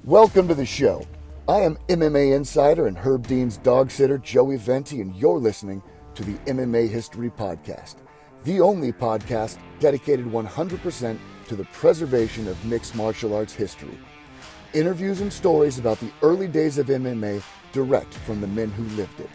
Welcome to the show. I am MMA insider and Herb Dean's dog sitter, Joey Venti, and you're listening to the MMA History Podcast, the only podcast dedicated 100% to the preservation of mixed martial arts history. Interviews and stories about the early days of MMA direct from the men who lived it.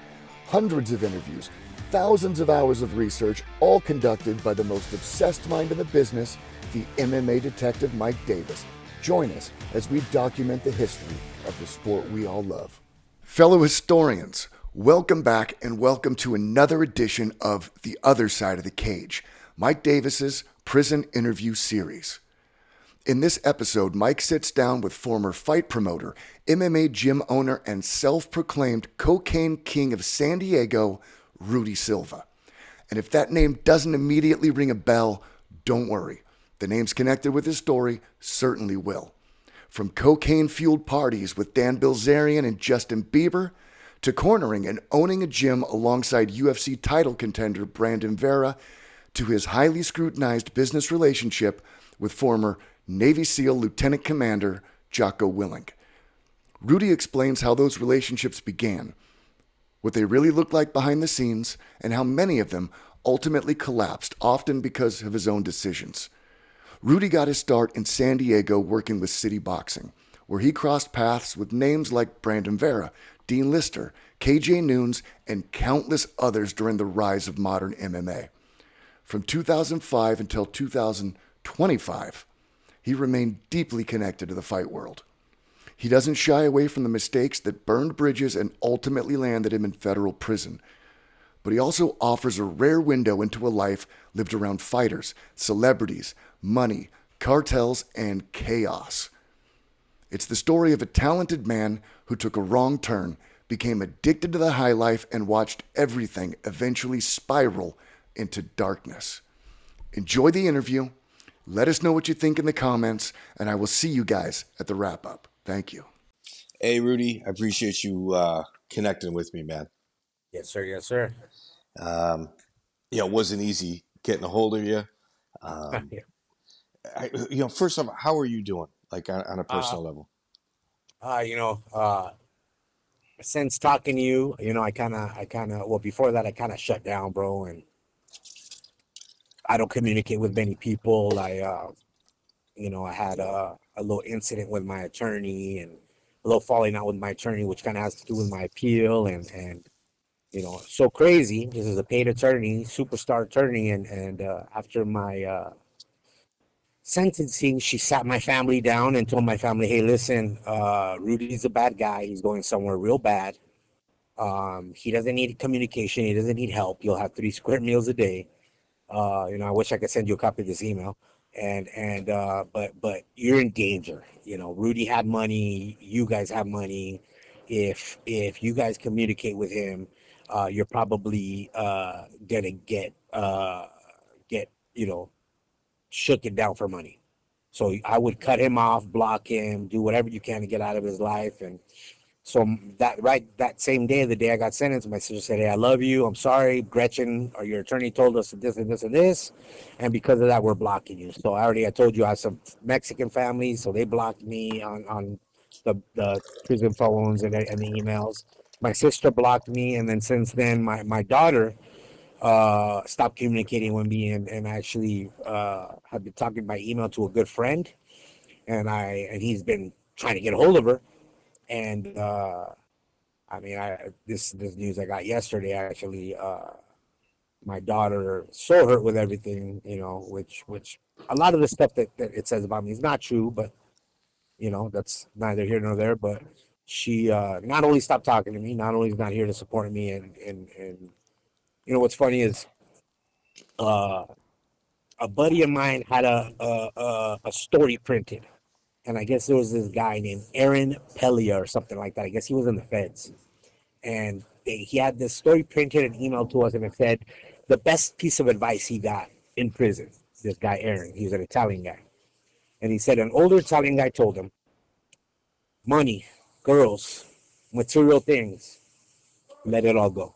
Hundreds of interviews, thousands of hours of research, all conducted by the most obsessed mind in the business, the MMA detective Mike Davis. Join us as we document the history of the sport we all love. Fellow historians, welcome back and welcome to another edition of The Other Side of the Cage, Mike Davis's prison interview series. In this episode, Mike sits down with former fight promoter, MMA gym owner, and self-proclaimed cocaine king of San Diego, Rudy Silva. And if that name doesn't immediately ring a bell, don't worry. The names connected with his story certainly will. From cocaine-fueled parties with Dan Bilzerian and Justin Bieber, to cornering and owning a gym alongside UFC title contender Brandon Vera, to his highly scrutinized business relationship with former Navy SEAL Lieutenant Commander Jocko Willink. Rudy explains how those relationships began, what they really looked like behind the scenes, and how many of them ultimately collapsed, often because of his own decisions. Rudy got his start in San Diego working with City Boxing, where he crossed paths with names like Brandon Vera, Dean Lister, KJ Nunes, and countless others during the rise of modern MMA. From 2005 until 2025, he remained deeply connected to the fight world. He doesn't shy away from the mistakes that burned bridges and ultimately landed him in federal prison. But he also offers a rare window into a life lived around fighters, celebrities, money, cartels, and chaos. It's the story of a talented man who took a wrong turn, became addicted to the high life, and watched everything eventually spiral into darkness. Enjoy the interview. Let us know what you think in the comments, and I will see you guys at the wrap-up. Thank you. Hey, Rudy, I appreciate you connecting with me, man. Yes, sir. Yes, sir. It wasn't easy getting a hold of you. First off, how are you doing? Like on a personal level? Since talking to you, well, before that, I kind of shut down, bro, and I don't communicate with many people. I had a little incident with my attorney and a little falling out with my attorney, which kind of has to do with my appeal and so crazy. This is a paid attorney, superstar attorney, and after my sentencing, she sat my family down and told my family, "Hey, listen, Rudy's a bad guy. He's going somewhere real bad. He doesn't need communication. He doesn't need help. You'll have 3 square meals a day. I wish I could send you a copy of this email. But you're in danger. Rudy had money. You guys have money. If you guys communicate with him, you're probably gonna get shooken down for money. So I would cut him off, block him, do whatever you can to get out of his life." And so that same day, the day I got sentenced, my sister said, "Hey, I love you. I'm sorry. Gretchen, or your attorney, told us this and this and this. And because of that, we're blocking you." So I told you I have some Mexican family, so they blocked me on the prison phones and the emails. My sister blocked me. And then since then, my daughter stopped communicating with me and actually had been talking by email to a good friend. And he's been trying to get a hold of her. And this news I got yesterday, actually, my daughter so hurt with everything, which a lot of the stuff that it says about me is not true, but that's neither here nor there. But she not only stopped talking to me, not only is not here to support me, and what's funny is a buddy of mine had a story printed. And I guess there was this guy named Aaron Pelia or something like that. I guess he was in the feds. And he had this story printed and emailed to us, and it said the best piece of advice he got in prison. This guy, Aaron, he was an Italian guy. And he said an older Italian guy told him, "Money, girls, material things, let it all go.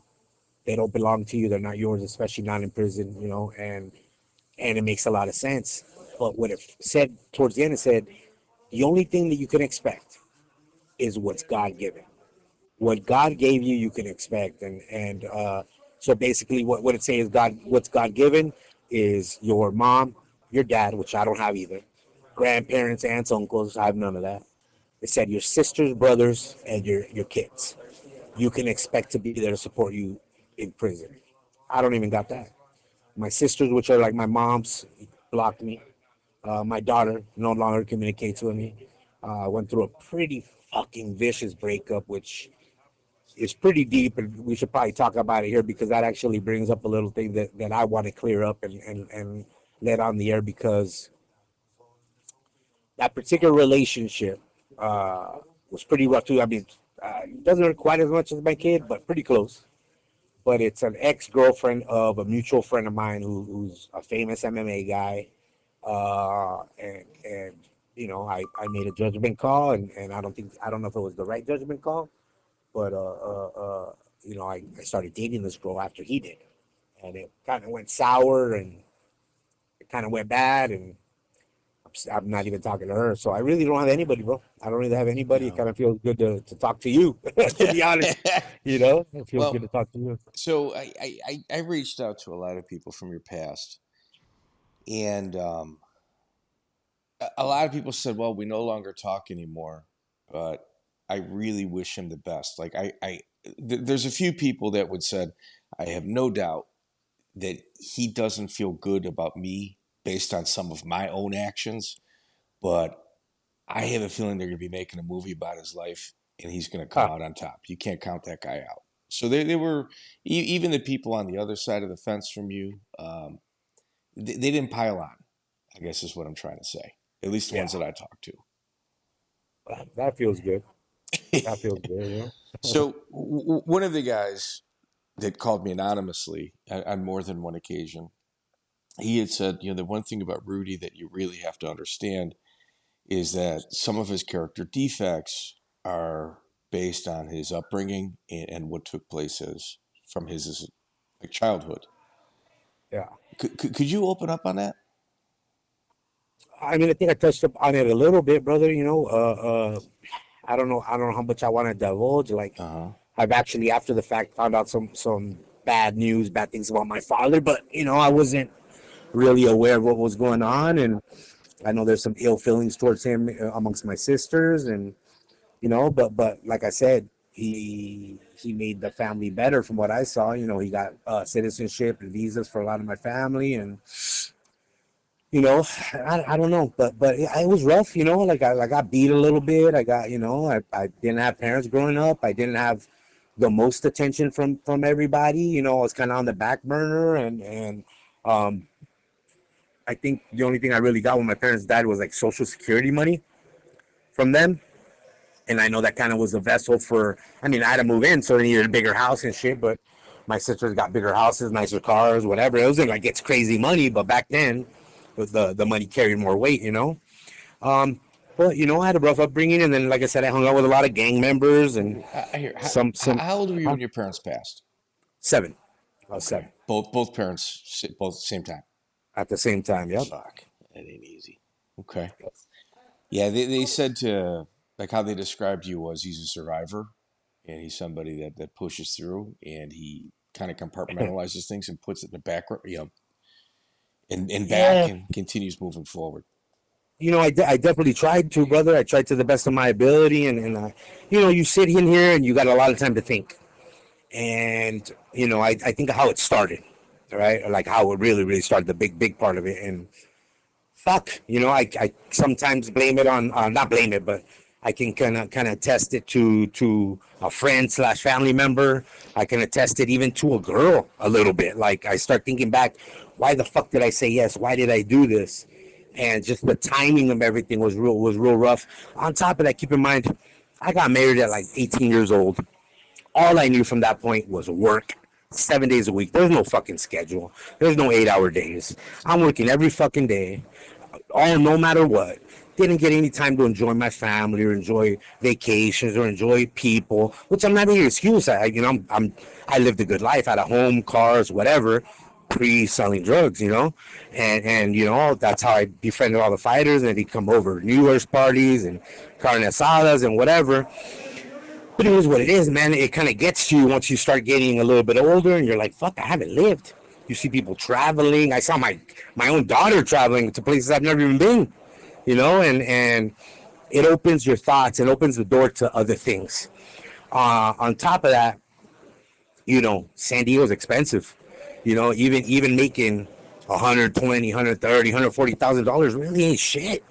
They don't belong to you. They're not yours, especially not in prison," and it makes a lot of sense. But what it said towards the end, it said, the only thing that you can expect is what's God given. What God gave you, you can expect, and so basically, what it says is what's God given is your mom, your dad, which I don't have either, grandparents, aunts, uncles. I have none of that. It said your sisters, brothers, and your kids. You can expect to be there to support you in prison. I don't even got that. My sisters, which are like my mom's, blocked me. My daughter no longer communicates with me. Went through a pretty fucking vicious breakup, which is pretty deep, and we should probably talk about it here because that actually brings up a little thing that I want to clear up and let on the air because that particular relationship was pretty rough too. I mean, it doesn't hurt quite as much as my kid, but pretty close. But it's an ex-girlfriend of a mutual friend of mine who's a famous MMA guy. And you know, I made a judgment call, and I don't know if it was the right judgment call, but you know, I started dating this girl after he did, and it kind of went sour, and it kind of went bad, and I'm not even talking to her. So I really don't have anybody, bro. I don't really have anybody. It kind of feels good to talk to you, to be honest. You know, it feels good to talk to you. So I reached out to a lot of people from your past, and a lot of people said, "Well, we no longer talk anymore," but I really wish him the best. Like there's a few people that would said, "I have no doubt that he doesn't feel good about me based on some of my own actions, but I have a feeling they're going to be making a movie about his life, and he's going to come out on top. You can't count that guy out." So they were, even the people on the other side of the fence from you, they didn't pile on, I guess is what I'm trying to say. At least the ones that I talked to. That feels good. That feels good, yeah. So one of the guys that called me anonymously on more than one occasion, he had said, you know, the one thing about Rudy that you really have to understand is that some of his character defects are based on his upbringing and what took place from his like childhood. Yeah. Could you open up on that? I mean, I think I touched up on it a little bit, brother. You know, I don't know how much I want to divulge. Like, I've actually, after the fact, found out some bad news, bad things about my father, but you know, I wasn't really aware of what was going on, and I know there's some ill feelings towards him amongst my sisters, and you know, but like I said, he made the family better from what I saw. You know, he got citizenship and visas for a lot of my family, and you know, I don't know, but it was rough. You know, like I got beat a little bit. I got, you know, I didn't have parents growing up. I didn't have the most attention from everybody. You know, I was kind of on the back burner, and um, I think the only thing I really got when my parents died was like Social Security money from them. And I know that kind of was a vessel for, I mean, I had to move in, so I needed a bigger house and shit, but my sisters got bigger houses, nicer cars, whatever. It wasn't like it's crazy money, but back then, with the money carried more weight, you know? But, you know, I had a rough upbringing, and then, like I said, I hung out with a lot of gang members, and I hear. some How old were you when your parents passed? 7. I was 7. Both parents, both at the same time? At the same time, yep. Fuck, that ain't easy. Okay. Yeah, they said to, like how they described you was he's a survivor, and he's somebody that pushes through, and he kind of compartmentalizes things and puts it in the back, you know, and back, and continues moving forward. You know, I definitely tried to, brother. I tried to the best of my ability, and you know, you sit in here and you got a lot of time to think. And, you know, I think of how it started, right? Like how it really started, the big part of it. And fuck, you know, I sometimes blame it on, not blame it, but I can kind of attest it to a friend / family member. I can attest it even to a girl a little bit. Like I start thinking back, why the fuck did I say yes? Why did I do this? And just the timing of everything was real rough. On top of that, keep in mind, I got married at like 18 years old. All I knew from that point was work 7 days a week. There's no fucking schedule. There's no 8-hour days. I'm working every fucking day, all no matter what. Didn't get any time to enjoy my family or enjoy vacations or enjoy people, which I'm not any excuse. I lived a good life, had a home, cars, whatever. street selling drugs, and that's how I befriended all the fighters, and they'd come over New Year's parties and carne asadas and whatever. But it is what it is, man. It kind of gets to you once you start getting a little bit older, and you're like, fuck, I haven't lived. You see people traveling. I saw my own daughter traveling to places I've never even been, and it opens your thoughts. It opens the door to other things. On top of that, San Diego's expensive. Even making $120,000, $130,000, $140,000 really ain't shit.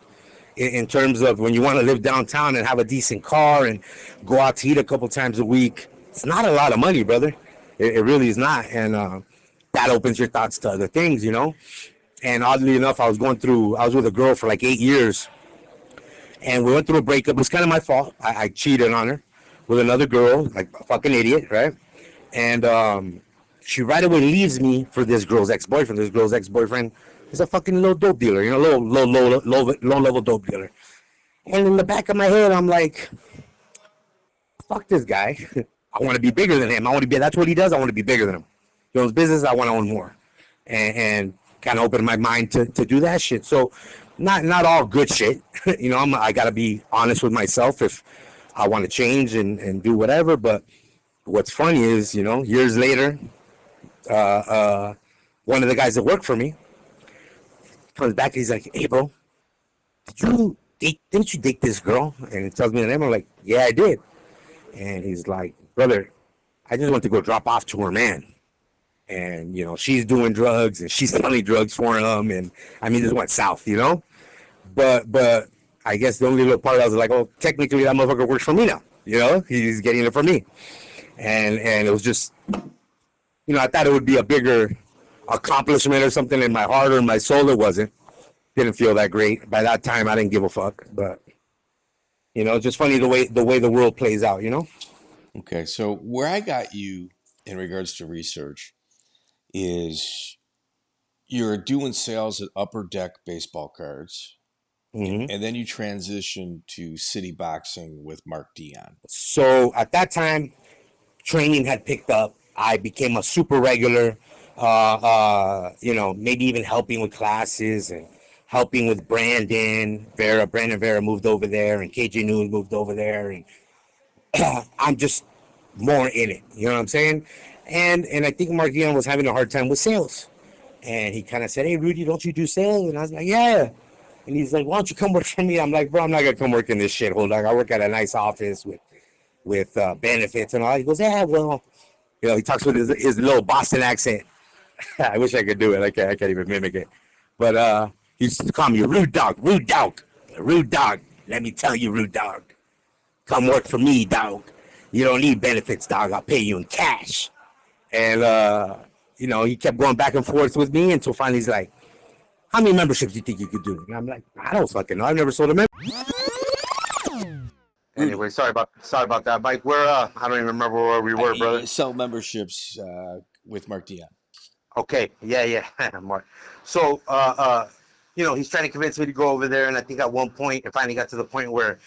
In terms of when you want to live downtown and have a decent car and go out to eat a couple times a week, it's not a lot of money, brother. It really is not. And that opens your thoughts to other things, And oddly enough, I was with a girl for like 8 years. And we went through a breakup. It was kind of my fault. I cheated on her with another girl, like a fucking idiot, right? And she right away leaves me for this girl's ex-boyfriend. This girl's ex-boyfriend is a fucking low dope dealer, low level dope dealer. And in the back of my head, I'm like, fuck this guy. I want to be bigger than him. That's what he does. I want to be bigger than him. He owns business. I want to own more. And kind of opened my mind to do that shit. So not all good shit. I got to be honest with myself if I want to change and do whatever. But what's funny is, years later, one of the guys that worked for me comes back and he's like, hey, bro, didn't you date this girl? And he tells me the name. I'm like, yeah, I did. And he's like, brother, I just went to go drop off to her man. And, she's doing drugs and she's selling drugs for him. And I mean, this went south, But I guess the only little part I was like, oh, technically that motherfucker works for me now. He's getting it from me. And it was just, I thought it would be a bigger accomplishment or something in my heart or in my soul. It wasn't. Didn't feel that great. By that time, I didn't give a fuck. But, just funny the way the world plays out, Okay, so where I got you in regards to research is you're doing sales at Upper Deck baseball cards, Mm-hmm. and then you transition to city boxing with Mark Dion. So at that time, training had picked up. I became a super regular, maybe even helping with classes and helping with Brandon Vera. Brandon Vera moved over there, and KJ Nunes moved over there, and I'm just more in it. You know what I'm saying? And I think Mark Dion was having a hard time with sales. And he kind of said, hey, Rudy, don't you do sales? And I was like, yeah. And he's like, why don't you come work for me? I'm like, bro, I'm not going to come work in this shithole. Like, I work at a nice office with benefits and all. He goes, yeah, well, he talks with his little Boston accent. I wish I could do it. I can't even mimic it. But he used to call me rude dog. Let me tell you, rude dog. Come work for me, dog. You don't need benefits, dog. I'll pay you in cash. And, he kept going back and forth with me until finally he's like, how many memberships do you think you could do? And I'm like, I don't fucking know. I've never sold a membership. Anyway, sorry about that, Mike. I don't even remember where we were, brother. You sell memberships with Mark Dion. Okay, yeah, Mark. So, he's trying to convince me to go over there, and I think at one point, it finally got to the point where,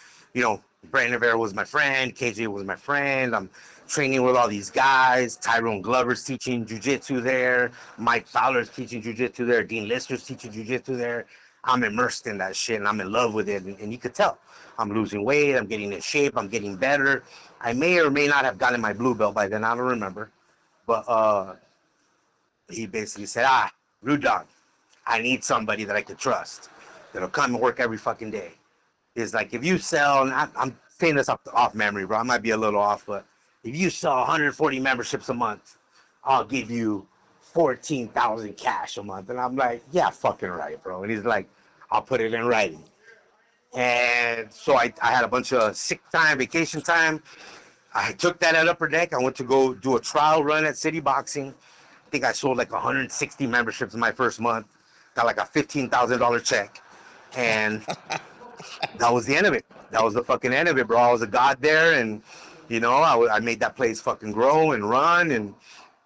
Brandon Vera was my friend, KJ was my friend. I'm training with all these guys. Tyrone Glover's teaching jiu-jitsu there. Mike Fowler's teaching jiu-jitsu there. Dean Lister's teaching jiu-jitsu there. I'm immersed in that shit, and I'm in love with it, and you could tell. I'm losing weight. I'm getting in shape. I'm getting better. I may or may not have gotten my blue belt by then. I don't remember. But he basically said, rude dog, I need somebody that I could trust that'll come and work every fucking day. Is like, if you sell, and I'm saying this off memory, bro. I might be a little off, but if you sell 140 memberships a month, I'll give you 14,000 cash a month. And I'm like, yeah, fucking right, bro. And he's like, I'll put it in writing. And so I had a bunch of sick time, vacation time. I took that at Upper Deck. I went to go do a trial run at City Boxing. I think I sold like 160 memberships in my first month. Got like a $15,000 check. And that was the end of it. That was the fucking end of it, bro. I was a god there, and I made that place fucking grow and run, and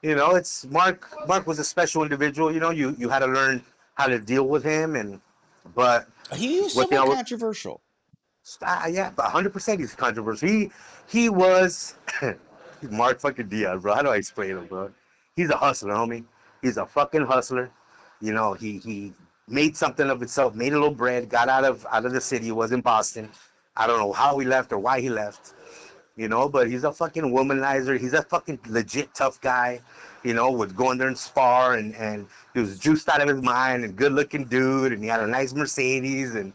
it's Mark was a special individual. You had to learn how to deal with him, but he was somewhat controversial. Yeah, but 100% he's controversial. He was Mark fucking Diaz, bro. How do I explain him, bro? He's a hustler, homie. He's a fucking hustler. You know, he made something of himself, made a little bread, got out of the city, was in Boston. I don't know how he left or why he left, you know, but he's a fucking womanizer. He's a fucking legit tough guy, you know, would go in there and spar, and he was juiced out of his mind and good looking dude, and he had a nice Mercedes, and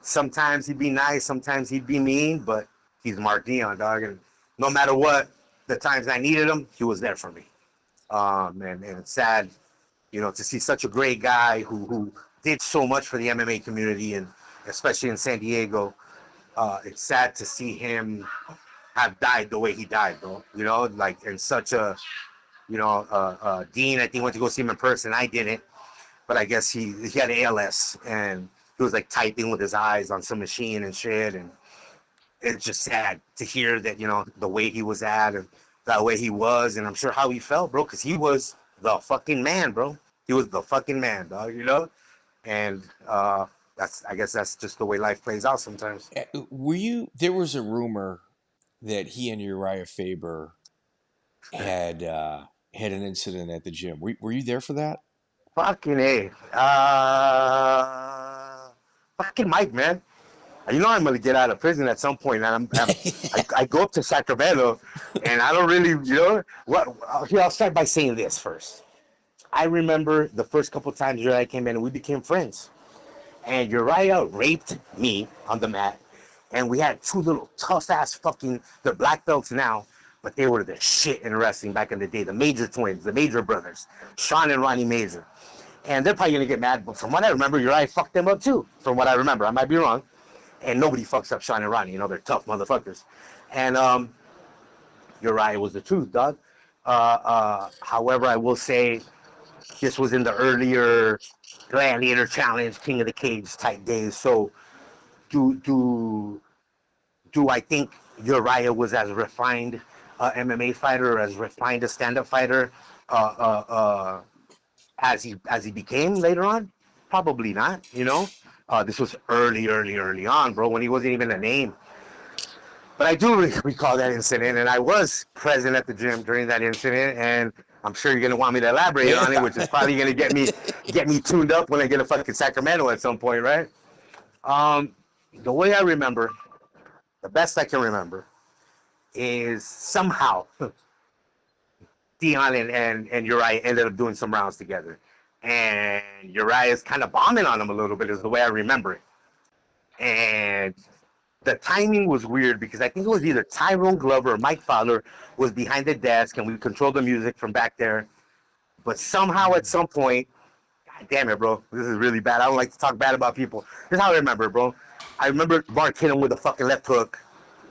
sometimes he'd be nice, sometimes he'd be mean, but he's Mark Dion, dog, and no matter what, the times I needed him, he was there for me. And it's sad, you know, to see such a great guy who did so much for the MMA community, and especially in San Diego. It's sad to see him have died the way he died, bro. You know, like in such a, you know, Dean, I think, went to go see him in person. I didn't, but I guess he had ALS, and he was like typing with his eyes on some machine and shit. And it's just sad to hear that, you know, the way he was at, and that way he was, and I'm sure how he felt, bro, because he was the fucking man, bro. He was the fucking man, dog, you know? And I guess that's just the way life plays out sometimes. There was a rumor that he and Urijah Faber had an incident at the gym. Were you there for that? Fucking A. Fucking Mike, man. You know I'm gonna get out of prison at some point, and I go up to Sacramento, and I don't really, you know, here, I'll start by saying this first. I remember the first couple times Uriah came in, and we became friends. And Uriah raped me on the mat, and we had two little tough-ass fucking, they're black belts now, but they were the shit in wrestling back in the day, the Major twins, the Major brothers, Sean and Ronnie Major. And they're probably gonna get mad, but from what I remember, Uriah fucked them up too, from what I remember. I might be wrong. And nobody fucks up Sean and Ronnie, you know, they're tough motherfuckers. And Uriah was the truth, dog. However, I will say this was in the earlier Gladiator Challenge, King of the Cage type days. So do I think Uriah was as refined MMA fighter, or as refined a stand-up fighter as he became later on? Probably not, you know. This was early on, bro, when he wasn't even a name. But I do recall that incident, and I was present at the gym during that incident, and I'm sure you're gonna want me to elaborate on it, which is probably gonna get me tuned up when I get to fucking Sacramento at some point, right? The way I remember, the best I can remember, is somehow Dion and Uriah ended up doing some rounds together. And Uriah's kind of bombing on him a little bit, is the way I remember it. And the timing was weird, because I think it was either Tyrone Glover or Mike Fowler was behind the desk, and we controlled the music from back there. But somehow at some point, God damn it, bro, this is really bad. I don't like to talk bad about people. This is how I remember it, bro. I remember Mark hit him with a fucking left hook.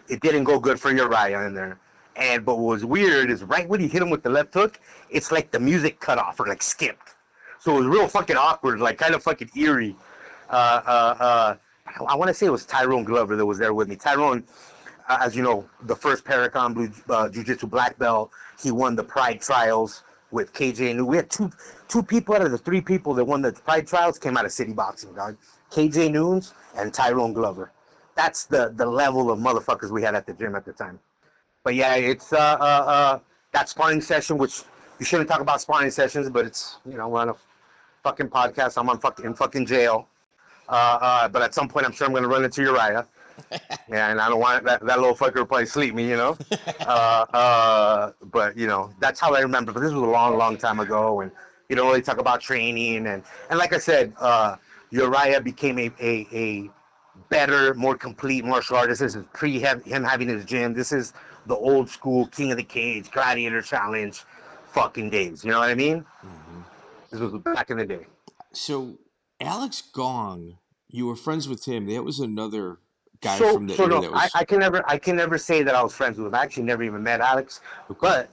It didn't go good for Urijah in there. But what was weird is right when he hit him with the left hook, it's like the music cut off or like skipped. So it was real fucking awkward, like kind of fucking eerie. I want to say it was Tyrone Glover that was there with me. Tyrone, as you know, the first Paracon Blue Jiu-Jitsu black belt. He won the Pride Trials with KJ Nunes. We had two people out of the three people that won the Pride Trials came out of City Boxing, dog. KJ Nunes and Tyrone Glover. That's the level of motherfuckers we had at the gym at the time. But yeah, it's that sparring session, which you shouldn't talk about sparring sessions, but it's, you know, we're on a fucking podcast. I'm in fucking jail. But at some point, I'm sure I'm going to run into Urijah. Yeah, and I don't want that little fucker to probably sleep me, you know. But, you know, that's how I remember. But this was a long time ago, and you don't really talk about training. And like I said, Urijah became a better, more complete martial artist. This is pre him having his gym. This is the old school King of the Cage, Gladiator Challenge fucking days. You know what I mean? Mm-hmm. This was back in the day. So Alex Gong, you were friends with him. That was another guy from the era that was... I can never say that I was friends with him. I actually never even met Alex. Okay. But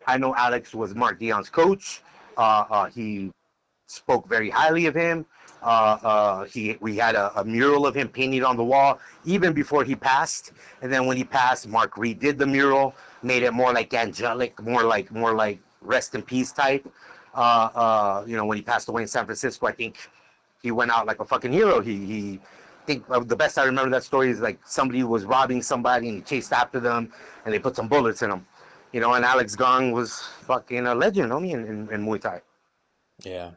I know Alex was Mark Dion's coach. He spoke very highly of him. We had a mural of him painted on the wall even before he passed. And then when he passed, Mark redid the mural, made it more like angelic, more like rest in peace type. You know, when he passed away in San Francisco, I think he went out like a fucking hero. I think the best I remember that story is like somebody was robbing somebody and he chased after them and they put some bullets in him. You know, and Alex Gong was fucking a legend, homie, in Muay Thai. Yeah.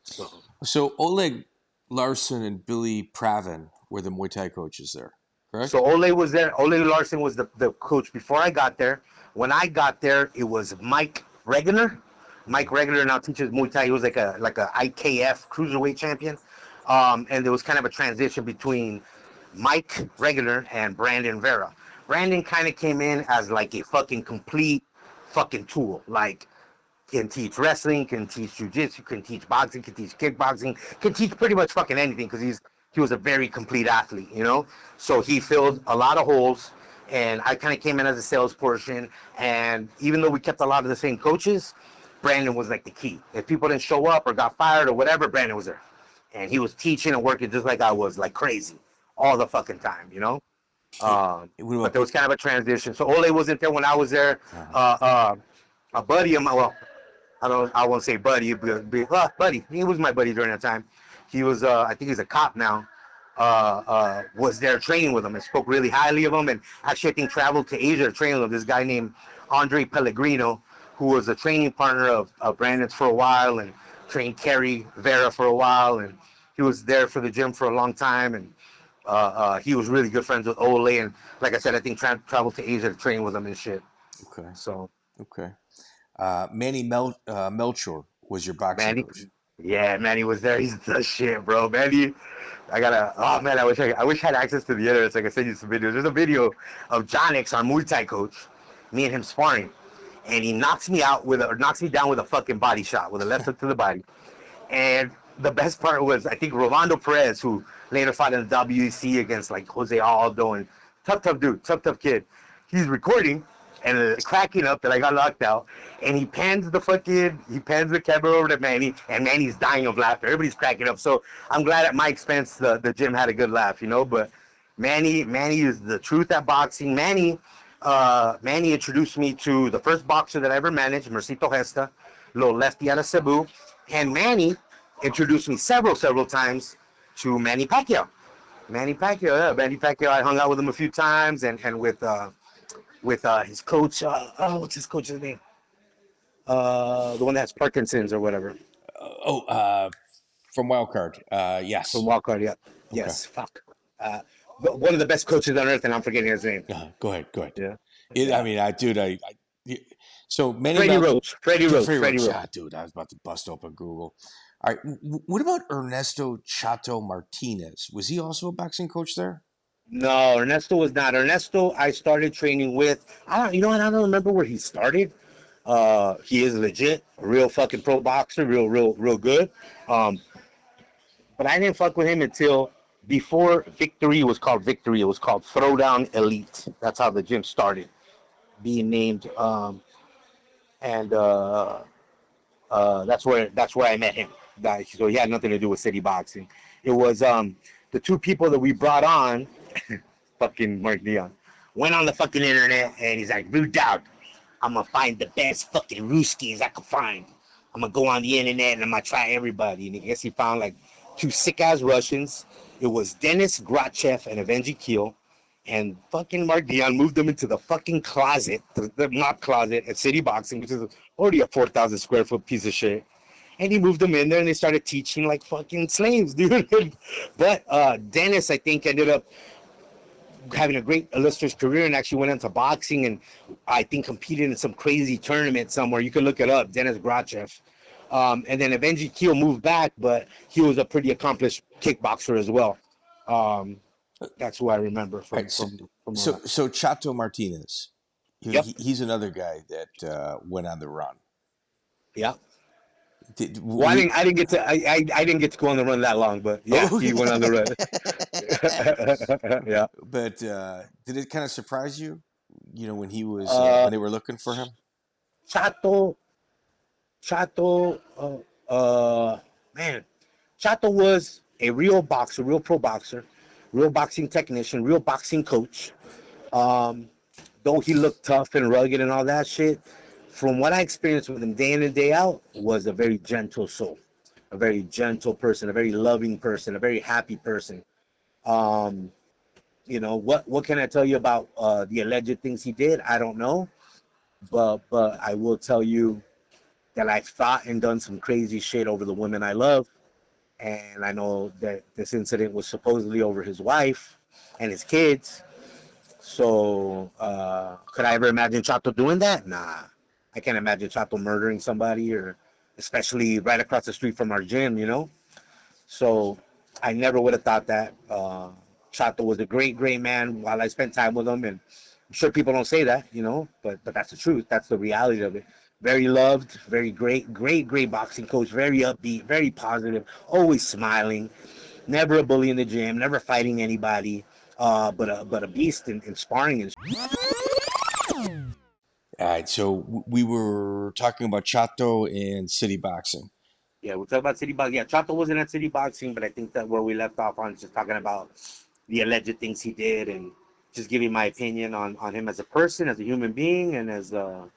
So, So Oleg Larson and Billy Pravin were the Muay Thai coaches there, correct? so Ole was there. Ole Larson was the coach before I got there. When I got there, it was Mike Regner. Mike Regner now teaches Muay Thai. He was like a IKF cruiserweight champion, and there was kind of a transition between Mike Regner and Brandon Vera. Brandon kind of came in as like a fucking complete fucking tool. Like, can teach wrestling, can teach jiu-jitsu, can teach boxing, can teach kickboxing, can teach pretty much fucking anything because he was a very complete athlete, you know? So he filled a lot of holes, and I kind of came in as a sales portion, and even though we kept a lot of the same coaches, Brandon was like the key. If people didn't show up or got fired or whatever, Brandon was there. And he was teaching and working just like I was, like crazy, all the fucking time, you know? But there was kind of a transition. So Ole wasn't there when I was there. A buddy of mine, well, I won't say buddy, but buddy. He was my buddy during that time. He was, I think he's a cop now. Was there training with him and spoke really highly of him, and actually I think traveled to Asia to train with him. This guy named Andre Pellegrino, who was a training partner of Brandon's for a while, and trained Kerry Vera for a while, and he was there for the gym for a long time, and he was really good friends with Ole, and like I said, I think traveled to Asia to train with him and shit. Okay. So Okay. Manny Melchor was your boxing Manny, coach. yeah, Manny was there. He's the shit, bro. Manny, oh man, I wish I had access to the internet so I could send you some videos. There's a video of John X, our Muay Thai coach, me and him sparring, and he knocks me down with a fucking body shot, with a left hook to the body. And the best part was, I think Rolando Perez, who later fought in the WEC against like Jose Aldo, and tough dude, tough kid. He's recording and cracking up that I got knocked out, and he pans the camera over to Manny, and Manny's dying of laughter. Everybody's cracking up. So I'm glad at my expense the gym had a good laugh, you know. But Manny is the truth at boxing. Manny introduced me to the first boxer that I ever managed, Mercito Gesta, little lefty out of Cebu, and Manny introduced me several times to Manny Pacquiao. Manny Pacquiao, I hung out with him a few times, and with his coach. What's his coach's name? The one that has Parkinson's or whatever. From Wildcard. Yes. From Wildcard, yeah. Okay. Yes, fuck. One of the best coaches on earth, and I'm forgetting his name. Go ahead. Yeah. I mean, dude, so many Freddie Roach. Ah, dude, I was about to bust open Google. All right, what about Ernesto Chato Martinez? Was he also a boxing coach there? No, Ernesto was not. Ernesto, I started training with. I don't remember where he started. He is legit, a real fucking pro boxer, real good. But I didn't fuck with him until before Victory was called Victory. It was called Throwdown Elite. That's how the gym started being named. And that's where I met him. So he had nothing to do with city boxing. It was the two people that we brought on. Fucking Mark Dion went on the fucking internet, and he's like, "Rude dog, I'm gonna find the best fucking Ruskies I can find. I'm gonna go on the internet and I'm gonna try everybody." And I guess he found like two sick ass Russians. It was Dennis Grachev and Evgeny Keel. And fucking Mark Dion moved them into the fucking closet, the mop closet at City Boxing, which is already a 4,000 square foot piece of shit. And he moved them in there, and they started teaching like fucking slaves, dude. But Dennis, I think, ended up having a great illustrious career and actually went into boxing, and I think competed in some crazy tournament somewhere. You can look it up, Dennis Grachev. And then Evgeny Keel moved back, but he was a pretty accomplished kickboxer as well. That's who I remember from. So Chato Martinez, Yep. He's another guy that went on the run. Yeah. I didn't get to go on the run that long, but yeah, he went on the run. Yeah. But did it kind of surprise you? When he was when they were looking for him. Chato, man, Chato was a real boxer, real pro boxer, real boxing technician, real boxing coach. Though he looked tough and rugged and all that shit, from what I experienced with him day in and day out, was a very gentle soul, a very gentle person, a very loving person, a very happy person. What can I tell you about the alleged things he did? I don't know, but I will tell you that I've thought and done some crazy shit over the women I love. And I know that this incident was supposedly over his wife and his kids. So could I ever imagine Chato doing that? Nah. I can't imagine Chato murdering somebody, or especially right across the street from our gym, you know? So I never would have thought that. Chato was a great, great man while I spent time with him. And I'm sure people don't say that, you know, but that's the truth. That's the reality of it. Very loved, very great, great, great boxing coach, very upbeat, very positive, always smiling, never a bully in the gym, never fighting anybody, but a beast in sparring. And All right, so we were talking about Chato and city boxing. yeah, we'll talk about city boxing. Yeah, Chato wasn't at city boxing, but I think that where we left off on is just talking about the alleged things he did and just giving my opinion on him as a person, as a human being, and as a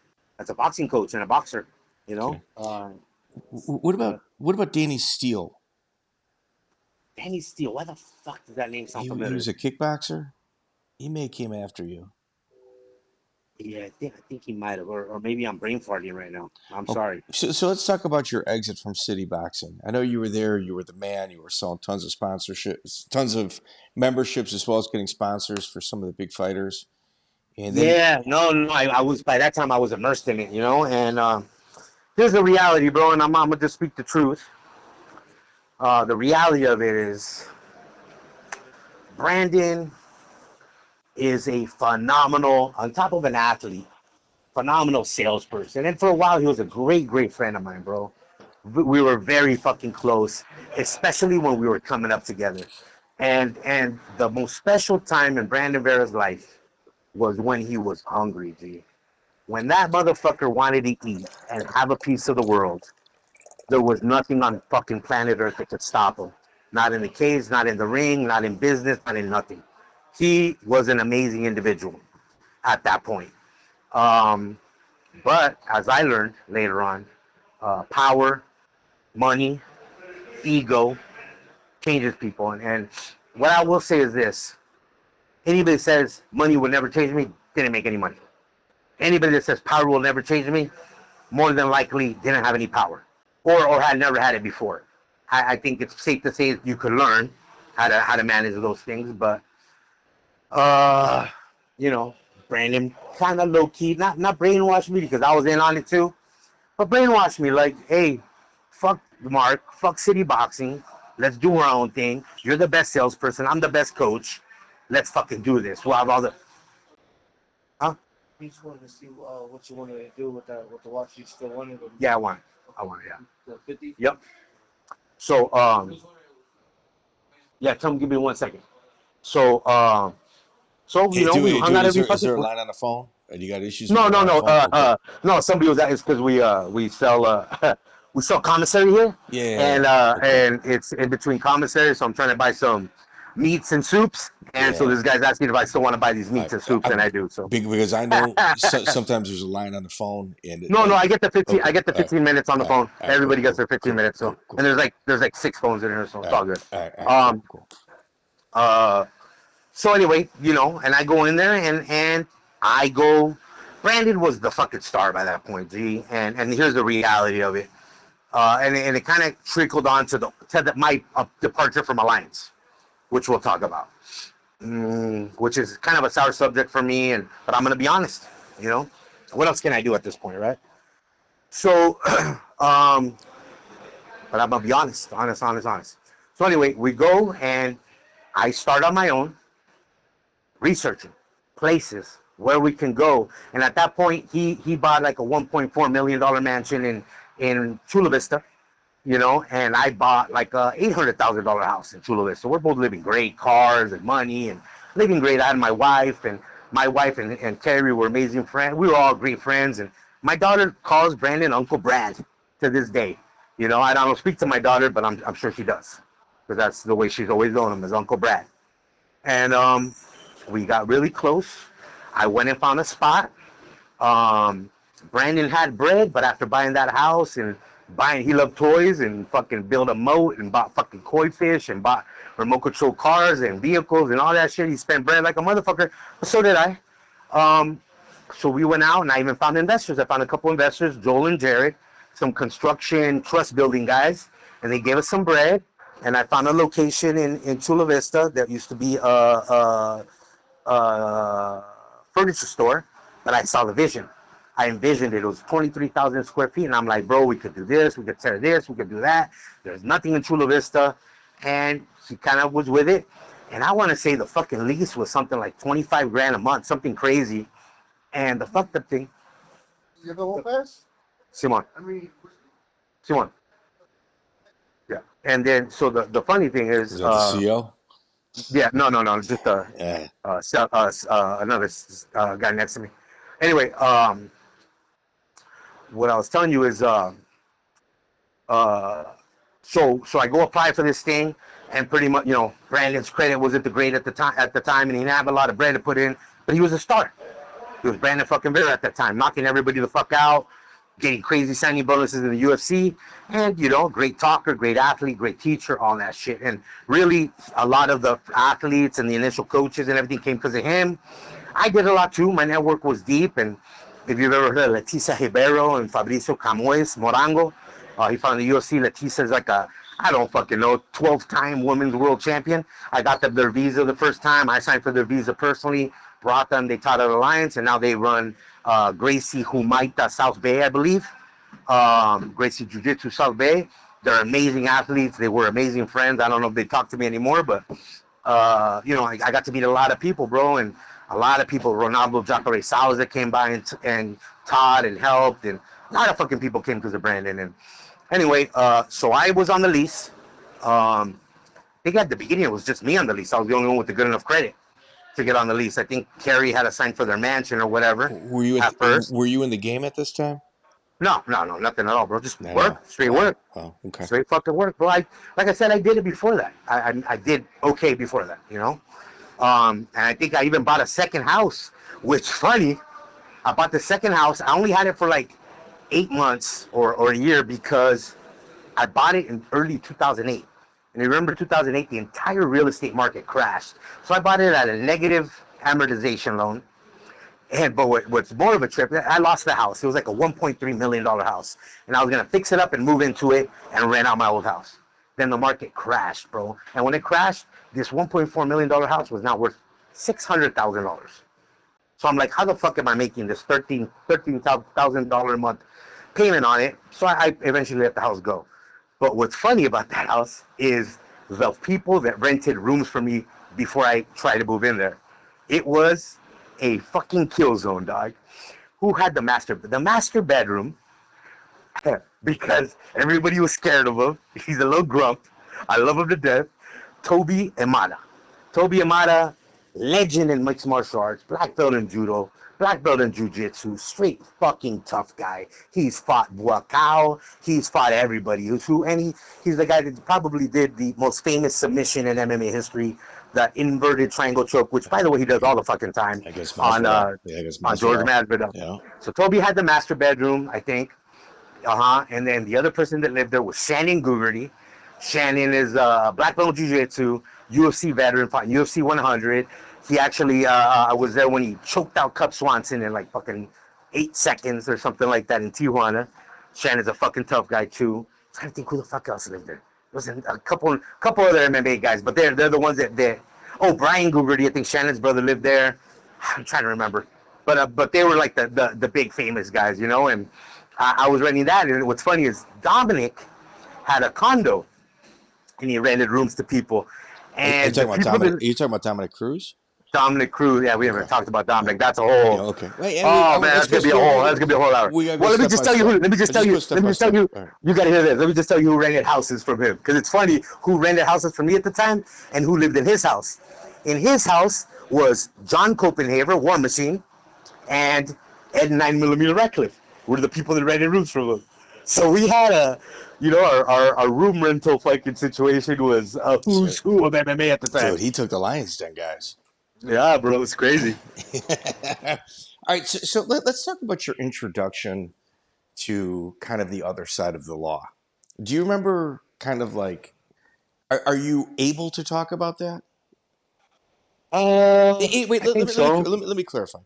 boxing coach and a boxer. You know. Okay. What about Danny Steele? Danny Steele. Why the fuck does that name sound familiar? He was a kickboxer. He may have came after you. Yeah, I think he might have, or maybe I'm brain farting right now. I'm sorry. So let's talk about your exit from city boxing. I know you were there. You were the man. You were selling tons of sponsorships, tons of memberships, as well as getting sponsors for some of the big fighters. And then, I was, by that time I was immersed in it, you know. And here's the reality, bro, and I'm gonna just speak the truth. The reality of it is, Brandon is a phenomenal, on top of an athlete, phenomenal salesperson. And for a while, he was a great, great friend of mine, bro. We were very fucking close, especially when we were coming up together. And the most special time in Brandon Vera's life was when he was hungry, G. When that motherfucker wanted to eat and have a piece of the world, there was nothing on fucking planet Earth that could stop him. Not in the cage, not in the ring, not in business, not in nothing. He was an amazing individual at that point. But as I learned later on, power, money, ego changes people. And what I will say is this. Anybody that says money will never change me didn't make any money. Anybody that says power will never change me, more than likely didn't have any power, or had never had it before. I think it's safe to say you could learn how to manage those things, but you know, Brandon kind of low key, not brainwashed me because I was in on it too, but brainwashed me like, hey, fuck Mark, fuck city boxing, let's do our own thing. You're the best salesperson, I'm the best coach. Let's fucking do this. We'll have all the. Huh? He just wanted to see what you wanted to do with the watch. You still wanted to. Yeah, I want it, yeah. The 50? Yep. So, yeah, tell him, give me 1 second. So, you know, we hung out every fucking. Is there a line on the phone? You got issues? No. No, somebody was at, it's because we sell commissary here. Yeah. And it's in between commissary, so I'm trying to buy some meats and soups, and so this guy's asking if I still want to buy these meats and soups, and I do. So because I know sometimes there's a line on the phone, and no, I get the 15. Okay. I get the 15 minutes on the phone. Everybody gets their 15 minutes. So cool. And there's like 6 phones in here, so it's all good. Cool. So anyway, you know, and I go in there and I go. Brandon was the fucking star by that point, G. And here's the reality of it. And it kind of trickled on to my departure from Alliance, which we'll talk about, which is kind of a sour subject for me. But I'm gonna be honest, you know, what else can I do at this point, right? So, but I'm gonna be honest. So anyway, we go and I start on my own, researching places where we can go. And at that point, he bought like a $1.4 million mansion in Chula Vista. You know, and I bought like a $800,000 house in Chula Vista. We're both living great, cars and money, and living great. I had my wife and Carrie were amazing friends. We were all great friends. And my daughter calls Brandon Uncle Brad to this day. You know, I don't speak to my daughter, but I'm sure she does, because that's the way she's always known him, as Uncle Brad. And we got really close. I went and found a spot. Brandon had bread, but after buying that house and he loved toys and fucking built a moat and bought fucking koi fish and bought remote control cars and vehicles and all that shit. He spent bread like a motherfucker, but so did I. So we went out and I even found investors. I found a couple investors, Joel and Jared, some construction trust building guys, and they gave us some bread. And I found a location in Chula Vista that used to be a furniture store, but I saw the vision. I envisioned it. It was 23,000 square feet, and I'm like, bro, we could do this, we could tear this, we could do that. There's nothing in Chula Vista, and she kind of was with it. And I want to say the fucking lease was something like 25 grand a month, something crazy. And the fucked up thing. You go fast? Simon. I mean, Simon. Yeah. And then, so the funny thing is that the CO? Yeah, no, just another guy next to me. Anyway, what I was telling you is, so I go apply for this thing, and pretty much, Brandon's credit wasn't the great at the time, and he didn't have a lot of bread to put in, but he was a star. He was Brandon fucking Vera at that time, knocking everybody the fuck out, getting crazy signing bonuses in the UFC, and, great talker, great athlete, great teacher, all that shit. And really, a lot of the athletes and the initial coaches and everything came because of him. I did a lot too. My network was deep, and if you've ever heard of Leticia Ribeiro and Fabricio Camoes Morango, he found the UFC. Leticia's like I don't fucking know, 12-time women's world champion. I got them their visa the first time. I signed for their visa personally, brought them. They taught at Alliance, and now they run Gracie Humaita South Bay, I believe. Gracie Jiu-Jitsu South Bay. They're amazing athletes. They were amazing friends. I don't know if they talk to me anymore, but, I got to meet a lot of people, bro, and a lot of people, Ronaldo Jacare Souza came by and taught and helped, and a lot of fucking people came because of Brandon. And anyway, so I was on the lease. I think at the beginning it was just me on the lease. I was the only one with the good enough credit to get on the lease. I think Kerry had a sign for their mansion or whatever. Were you at first? Were you in the game at this time? No, nothing at all, bro. Just work, straight work. Oh, okay. Straight fucking work, bro. Like I said, I did it before that. I did okay before that, And I think I even bought a second house, which funny. I bought the second house. I only had it for like 8 months or a year because I bought it in early 2008. And you remember 2008, the entire real estate market crashed. So I bought it at a negative amortization loan. But what's more of a trip, I lost the house. It was like a $1.3 million house. And I was going to fix it up and move into it and rent out my old house. Then the market crashed, bro. And when it crashed, this $1.4 million house was now worth $600,000. So I'm like, how the fuck am I making this $13,000 a month payment on it? So I eventually let the house go. But what's funny about that house is the people that rented rooms for me before I tried to move in there. It was a fucking kill zone, dog. Who had the master bedroom? Because everybody was scared of him. He's a little grump. I love him to death. Toby Amada, legend in mixed martial arts, black belt in judo, black belt in jiu-jitsu, straight fucking tough guy. He's fought Buakao. He's fought everybody. He's the guy that probably did the most famous submission in MMA history, the inverted triangle choke, which, by the way, he does all the fucking time on George Masvidal. Yeah. So Toby had the master bedroom, I think. And then the other person that lived there was Shannon Gugerty. Shannon is black belt jiu-jitsu, UFC veteran, fought UFC 100. He actually, I was there when he choked out Cub Swanson in like fucking 8 seconds or something like that in Tijuana. Shannon's a fucking tough guy too. I'm trying to think who the fuck else lived there. There was a couple other MMA guys, but they're the ones that Brian Gugerty, I think Shannon's brother lived there. I'm trying to remember, but they were like the big famous guys, and I was renting that. And what's funny is Dominic had a condo, and he rented rooms to people. And are you talking about Dominic Cruz? Dominic Cruz, yeah, we haven't talked about Dominic. That's a whole. Okay. Man, that's gonna be a whole hour. Let me just tell you. You gotta hear this. Let me just tell you who rented houses from him, because it's funny who rented houses from me at the time and who lived in his house. In his house was John Copenhaver, War Machine, and Ed 9mm Ratcliffe. Were the people that rented rooms from him. So we had our room rental fucking situation was a who's who of MMA at the time. Dude, he took the Lions Den, guys. Yeah, bro, it's crazy. All right, so let's talk about your introduction to kind of the other side of the law. Do you remember kind of like, are you able to talk about that? Wait, let me clarify.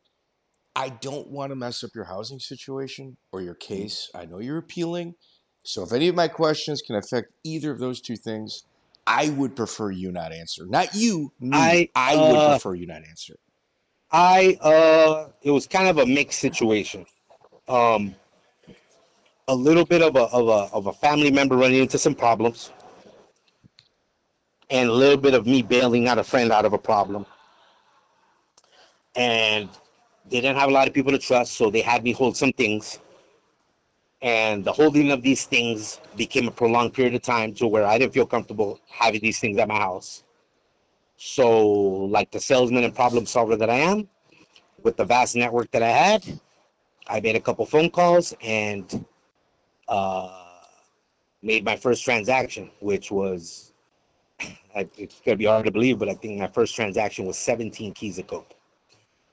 I don't want to mess up your housing situation or your case. I know you're appealing. So if any of my questions can affect either of those two things, I would prefer you not answer. Not you, me. I would prefer you not answer. It was kind of a mixed situation. A little bit of a family member running into some problems, and a little bit of me bailing out a friend out of a problem. And they didn't have a lot of people to trust, so they had me hold some things. And the holding of these things became a prolonged period of time to where I didn't feel comfortable having these things at my house. So, like the salesman and problem solver that I am, with the vast network that I had, I made a couple phone calls and made my first transaction, which was, it's going to be hard to believe, but I think my first transaction was 17 keys of coke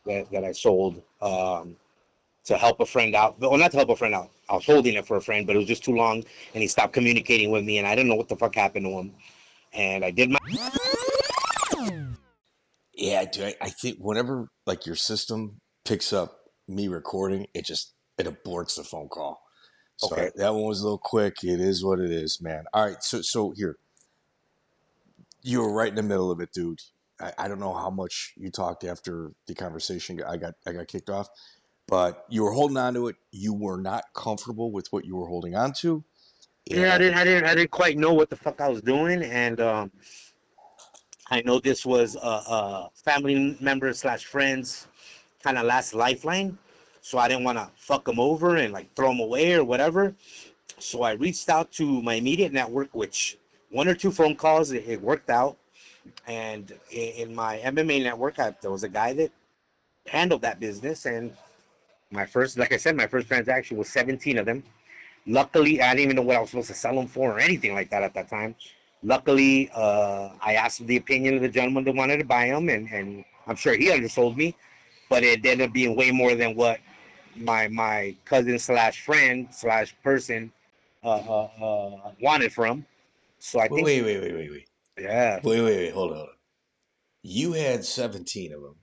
that I sold to help a friend out. Well, not to help a friend out. I was holding it for a friend, but it was just too long, and he stopped communicating with me, and I didn't know what the fuck happened to him. And I did my... Yeah, dude, I think whenever like your system picks up me recording, it aborts the phone call. So Okay. that one was a little quick. It is what it is, man. All right, so here. You were right in the middle of it, dude. I don't know how much you talked after the conversation. I got kicked off, but you were holding on to it. You were not comfortable with what you were holding on to. Yeah, I didn't quite know what the fuck I was doing, and I know this was a family member / friends kind of last lifeline, so I didn't want to fuck them over and like throw them away or whatever. So I reached out to my immediate network, which 1 or 2 phone calls, it worked out. And in my MMA network, there was a guy that handled that business. And like I said, my first transaction was 17 of them. Luckily, I didn't even know what I was supposed to sell them for or anything like that at that time. Luckily, I asked the opinion of the gentleman that wanted to buy them, and I'm sure he undersold me, but it ended up being way more than what my cousin / friend / person wanted from. So I think, Wait. yeah, Wait. Hold on. You had 17 of them,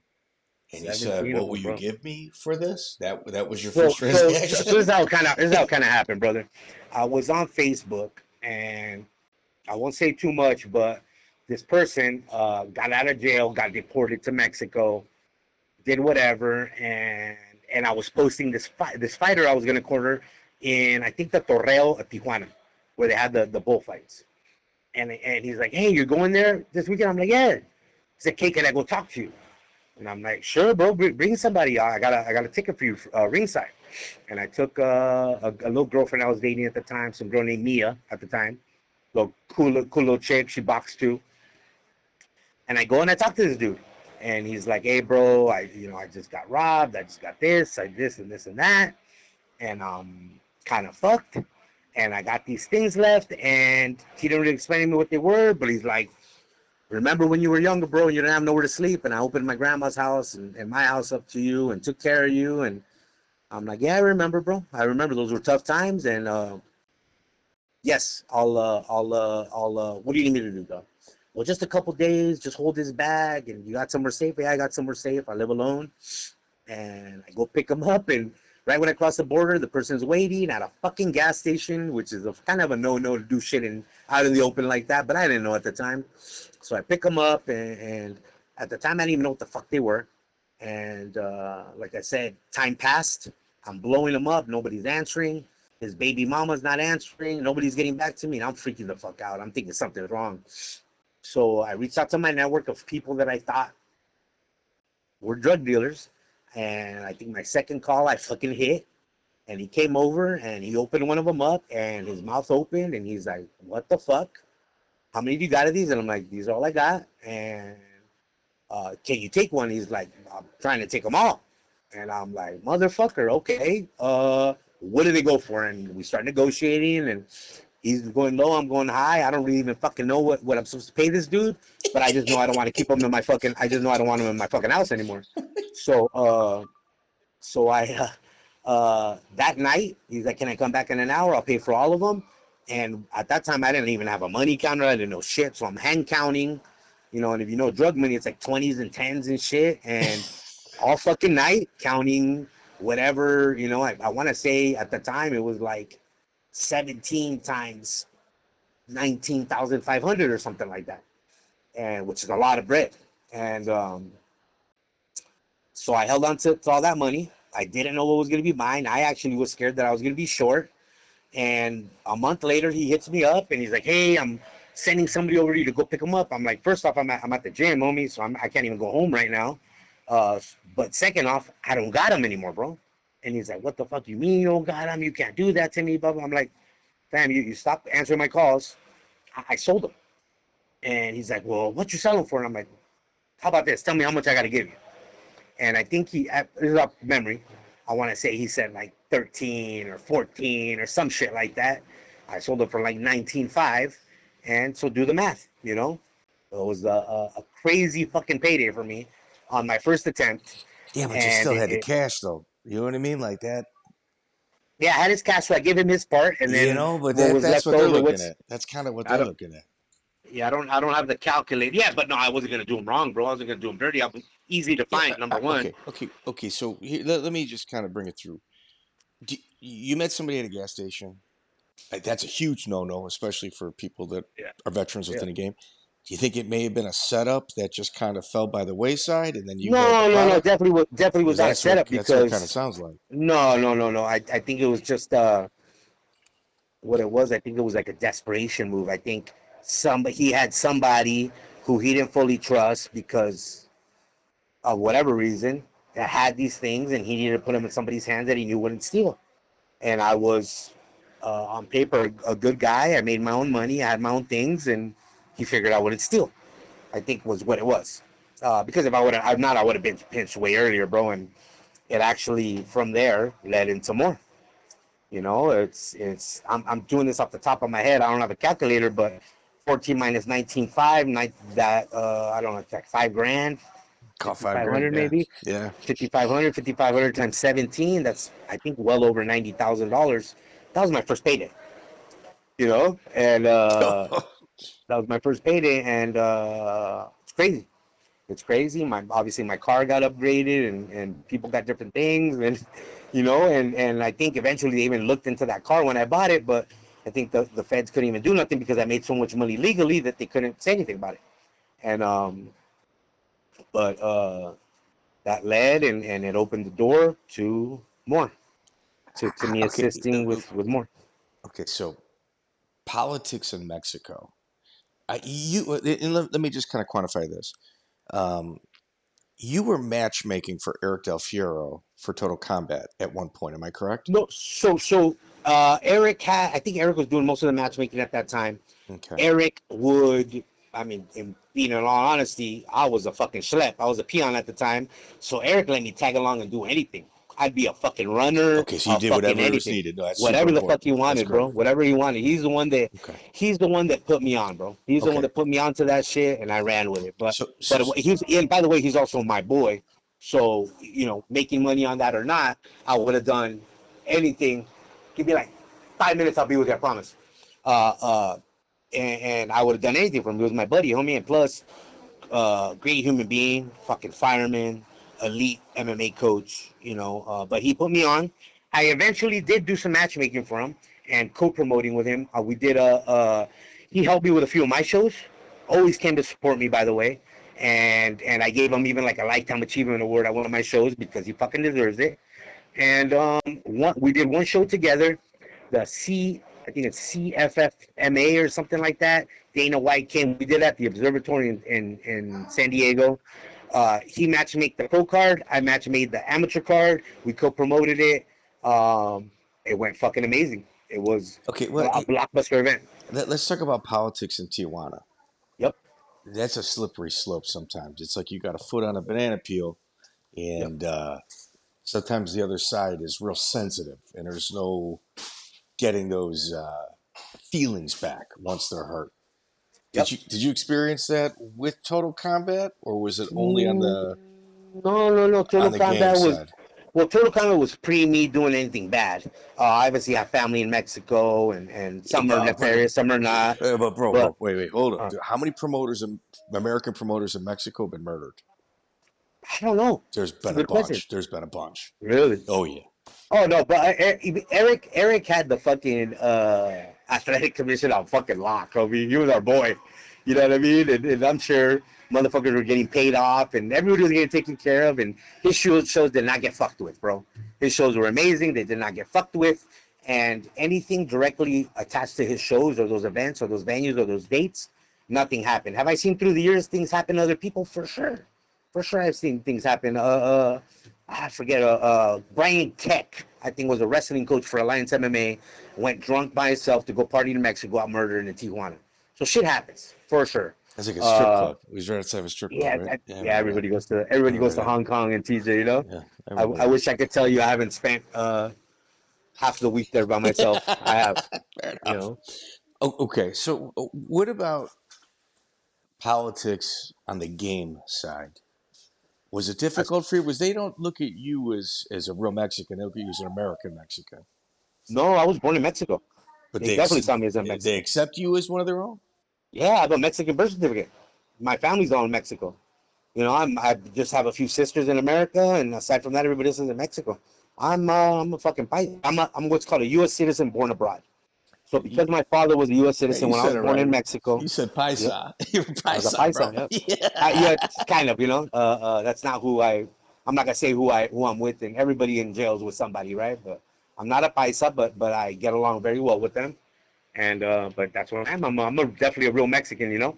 and you said, 17 of "What will them, you bro. give me for this?" That was your So first transaction. this is how it kind of happened, brother. I was on Facebook, and I won't say too much, but this person got out of jail, got deported to Mexico, did whatever, and I was posting this fighter I was gonna corner in, I think, the Torreo of Tijuana, where they had the bullfights. And he's like, "Hey, you're going there this weekend?" I'm like, "Yeah." He said, "Hey, can I go talk to you?" And I'm like, "Sure, bro. Bring somebody. I got a ticket for you, ringside." And I took a little girlfriend I was dating at the time, some girl named Mia at the time, little cool little chick. She boxed too. And I go and I talk to this dude, and he's like, "Hey, bro, I just got robbed. I just got this, this and this and that, and kind of fucked. And I got these things left." And he didn't really explain to me what they were, but he's like, "Remember when you were younger, bro, and you didn't have nowhere to sleep, and I opened my grandma's house and my house up to you and took care of you?" And I'm like, "Yeah, I remember, bro. I remember. Those were tough times, and yes, I'll what do you need me to do, dog?" "Well, just a couple days, just hold this bag, and you got somewhere safe?" "Yeah, I got somewhere safe. I live alone." And I go pick him up, and right when I cross the border, the person's waiting at a fucking gas station, which is kind of a no-no to do shit out in the open like that, but I didn't know at the time. So I pick him up, and at the time, I didn't even know what the fuck they were. And like I said, time passed. I'm blowing him up. Nobody's answering. His baby mama's not answering. Nobody's getting back to me, and I'm freaking the fuck out. I'm thinking something's wrong. So I reached out to my network of people that I thought were drug dealers. And I think my second call, I fucking hit. And he came over, and he opened one of them up, and his mouth opened, and he's like, "What the fuck? How many of you got of these?" And I'm like, "These are all I got. And can you take one?" He's like, "I'm trying to take them all." And I'm like, "Motherfucker, okay. What do they go for?" And we start negotiating, and he's going low, I'm going high. I don't really even fucking know what I'm supposed to pay this dude, but I just know I don't want to keep him in my fucking. I just know I don't want him in my fucking house anymore. So I that night, he's like, "Can I come back in an hour? I'll pay for all of them." And at that time, I didn't even have a money counter. I didn't know shit, so I'm hand counting. And if you know drug money, it's like 20s and 10s and shit. And all fucking night counting whatever, you know, I want to say at the time it was like 17 times 19,500 or something like that. And which is a lot of bread. And so I held on to all that money. I didn't know what was going to be mine. I actually was scared that I was going to be short. And a month later, he hits me up and he's like, "Hey, I'm sending somebody over to you to go pick him up." I'm like, first off, I'm at the gym, homie, so I can't even go home right now. But second off, I don't got him anymore, bro. And he's like, "What the fuck you mean you don't got him? You can't do that to me, blah, blah." I'm like, "Fam, you stop answering my calls." I sold him. And he's like, "Well, what you selling for?" And I'm like, "How about this? Tell me how much I got to give you." And I think this is off memory. I want to say he said like 13 or 14 or some shit like that. I sold it for like 19.5, and so do the math, you know. It was a crazy fucking payday for me on my first attempt. Yeah, but you still had the cash, though. You know what I mean? Like that. Yeah, I had his cash, so I gave him his part, and You then know, but what was that's left what they're over, looking which at. That's kind of what I they're don't. looking at. Yeah, I don't have the calculator. Yeah, but no, I wasn't gonna do him wrong, bro. I wasn't gonna do him dirty. I was easy to Yeah. find. Number one. Okay. So here, let me just kind of bring it through. You met somebody at a gas station. That's a huge no-no, especially for people that Yeah. are veterans Yeah. within a game. Do you think it may have been a setup that just kind of fell by the wayside, and then you had the No. product? Definitely was Because not a setup that's what it kind of because sounds like. no. I think it was just what it was. I think it was like a desperation move. I think he had somebody who he didn't fully trust because of whatever reason that had these things, and he needed to put them in somebody's hands that he knew wouldn't steal. And I was on paper a good guy. I made my own money. I had my own things, and he figured I wouldn't steal. I think was what it was. Because if I would have, I would have been pinched way earlier, bro. And it actually from there led into more. You know, I'm doing this off the top of my head. I don't have a calculator, but 14 minus 19.5, that I don't know, it's like $5,000, Caught 5,500 $5,000, maybe, yeah. 5,500 times 17. That's I think well over $90,000. That was my first payday. You know, and that was my first payday, and it's crazy. It's crazy. Obviously my car got upgraded, and people got different things, and you know, and I think eventually they even looked into that car when I bought it, but I think the feds couldn't even do nothing because I made so much money legally that they couldn't say anything about it. And but that led and it opened the door to more, to me Okay, assisting with more. okay. So politics in Mexico. And let me just kind of quantify this. Um, you were matchmaking for Eric Del Fiero for Total Combat at one point. Am I correct? No, Eric I think Eric was doing most of the matchmaking at that time. Okay. Eric would, I mean, in all honesty, I was a fucking schlep. I was a peon at the time. So Eric let me tag along and do anything. I'd be a fucking runner. Okay, so you did whatever was needed. No, that's Whatever super the fuck important. he wanted, bro. Whatever he wanted. He's the one that put me on, bro. He's the one that put me onto that shit, and I ran with it. But and by the way, he's also my boy. So, you know, making money on that or not, I would have done anything. Give me like 5 minutes, I'll be with you, I promise. And I would have done anything for him. He was my buddy, homie, and plus, great human being, fucking fireman, elite MMA coach, you know. But he put me on. I eventually did do some matchmaking for him and co-promoting with him. We did he helped me with a few of my shows. Always came to support me, by the way. And I gave him even like a lifetime achievement award at one of my shows because he fucking deserves it. And we did one show together, I think it's CFFMA or something like that. Dana White came. We did at the observatory in San Diego. He matchmade the pro card. I matchmade the amateur card. We co-promoted it. It went fucking amazing. It was a blockbuster event. Let's talk about politics in Tijuana. Yep. That's a slippery slope sometimes. It's like you got a foot on a banana peel, and sometimes the other side is real sensitive, and there's no getting those feelings back once they're hurt. Did you experience that with Total Combat, or was it only on the No. Total Combat was side? Well, Total Combat was pre me doing anything bad. I obviously have family in Mexico, and some are nefarious, some are not. But bro, wait, hold on. How many American promoters in Mexico have been murdered? I don't know. There's It's a been a good question. bunch. There's been a bunch. Really? Oh yeah. Oh no, but Eric had the fucking athletic commission on fucking lock. I mean, he was our boy. You know what I mean? And I'm sure motherfuckers were getting paid off, and everybody was getting taken care of. And his shows did not get fucked with, bro. His shows were amazing. They did not get fucked with, and anything directly attached to his shows or those events or those venues or those dates, nothing happened. Have I seen through the years things happen to other people? For sure. For sure, I've seen things happen. I forget. Brian Keck, I think, was a wrestling coach for Alliance MMA. Went drunk by himself to go party in Mexico, got murdered in Tijuana. So shit happens for sure. That's like a strip club. He was right outside of a strip club, right? Everybody goes to Hong Kong and TJ. You know, Yeah, I wish I could tell you I haven't spent half the week there by myself. I have. Fair You enough. know, Okay, so what about politics on the game side? Was it difficult for you? Was they don't look at you as a real Mexican, they look at you as an American Mexican. no, I was born in Mexico. But They definitely saw me as a Mexican. They accept you as one of their own? Yeah, I have a Mexican birth certificate. My family's all in Mexico. You know, I just have a few sisters in America, and aside from that, everybody else is in Mexico. I'm a fucking I'm what's called a U.S. citizen born abroad. So because my father was a U.S. citizen when I was born in Mexico, You said paisa. You're paisa, I was a paisa, bro. yeah, kind of, you know. That's not who I'm not gonna say who I'm with, and everybody in jail is with somebody, right? But I'm not a paisa, but I get along very well with them, and but that's what I am. I'm definitely a real Mexican, you know.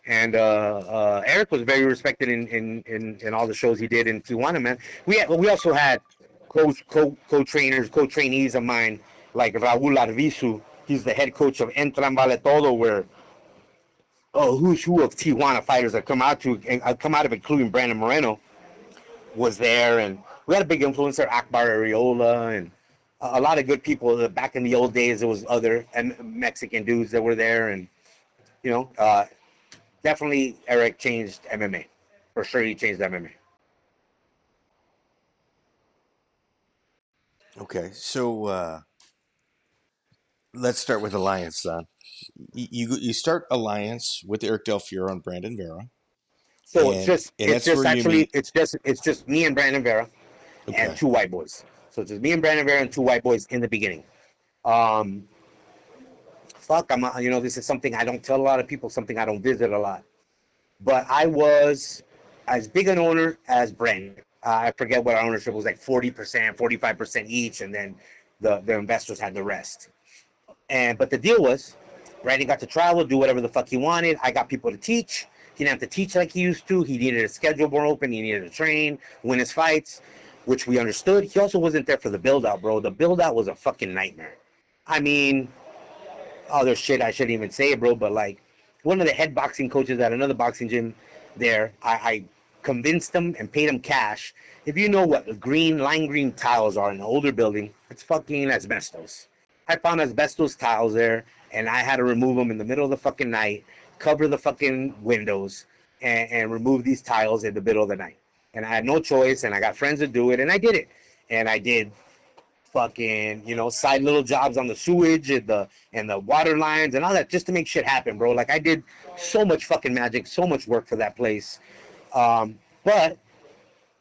And Eric was very respected in all the shows he did in Tijuana, man. We also had co-trainers, co-trainees of mine, like Raul Arvizu. He's the head coach of Entran Vale Todo, where who's who of Tijuana fighters that come out of it, including Brandon Moreno, was there. And we had a big influencer, Akbar Areola, and a lot of good people. Back in the old days, there was other Mexican dudes that were there. And, you know, definitely Eric changed MMA. For sure he changed MMA. Okay, so let's start with Alliance then. You start Alliance with Eric Del Fiero and Brandon Vera. So And- it's and that's just where you actually meet- it's just me and Brandon Vera and two white boys. So it's just me and Brandon Vera and two white boys in the beginning. This is something I don't tell a lot of people, something I don't visit a lot. But I was as big an owner as Brandon. I forget what our ownership was, like 40%, 45% each, and then the investors had the rest. But the deal was, Brandon got to travel, do whatever the fuck he wanted. I got people to teach. He didn't have to teach like he used to. He needed a schedule more open. He needed to train, win his fights, which we understood. He also wasn't there for the build-out, bro. The build-out was a fucking nightmare. I mean, other shit I shouldn't even say it, bro, but like one of the head boxing coaches at another boxing gym there, I convinced him and paid him cash. If you know what lime green tiles are in an older building, it's fucking asbestos. I found asbestos tiles there, and I had to remove them in the middle of the fucking night, cover the fucking windows, and remove these tiles in the middle of the night. And I had no choice, and I got friends to do it, and I did it. And I did fucking, side little jobs on the sewage and the water lines and all that just to make shit happen, bro. Like, I did so much fucking magic, so much work for that place. But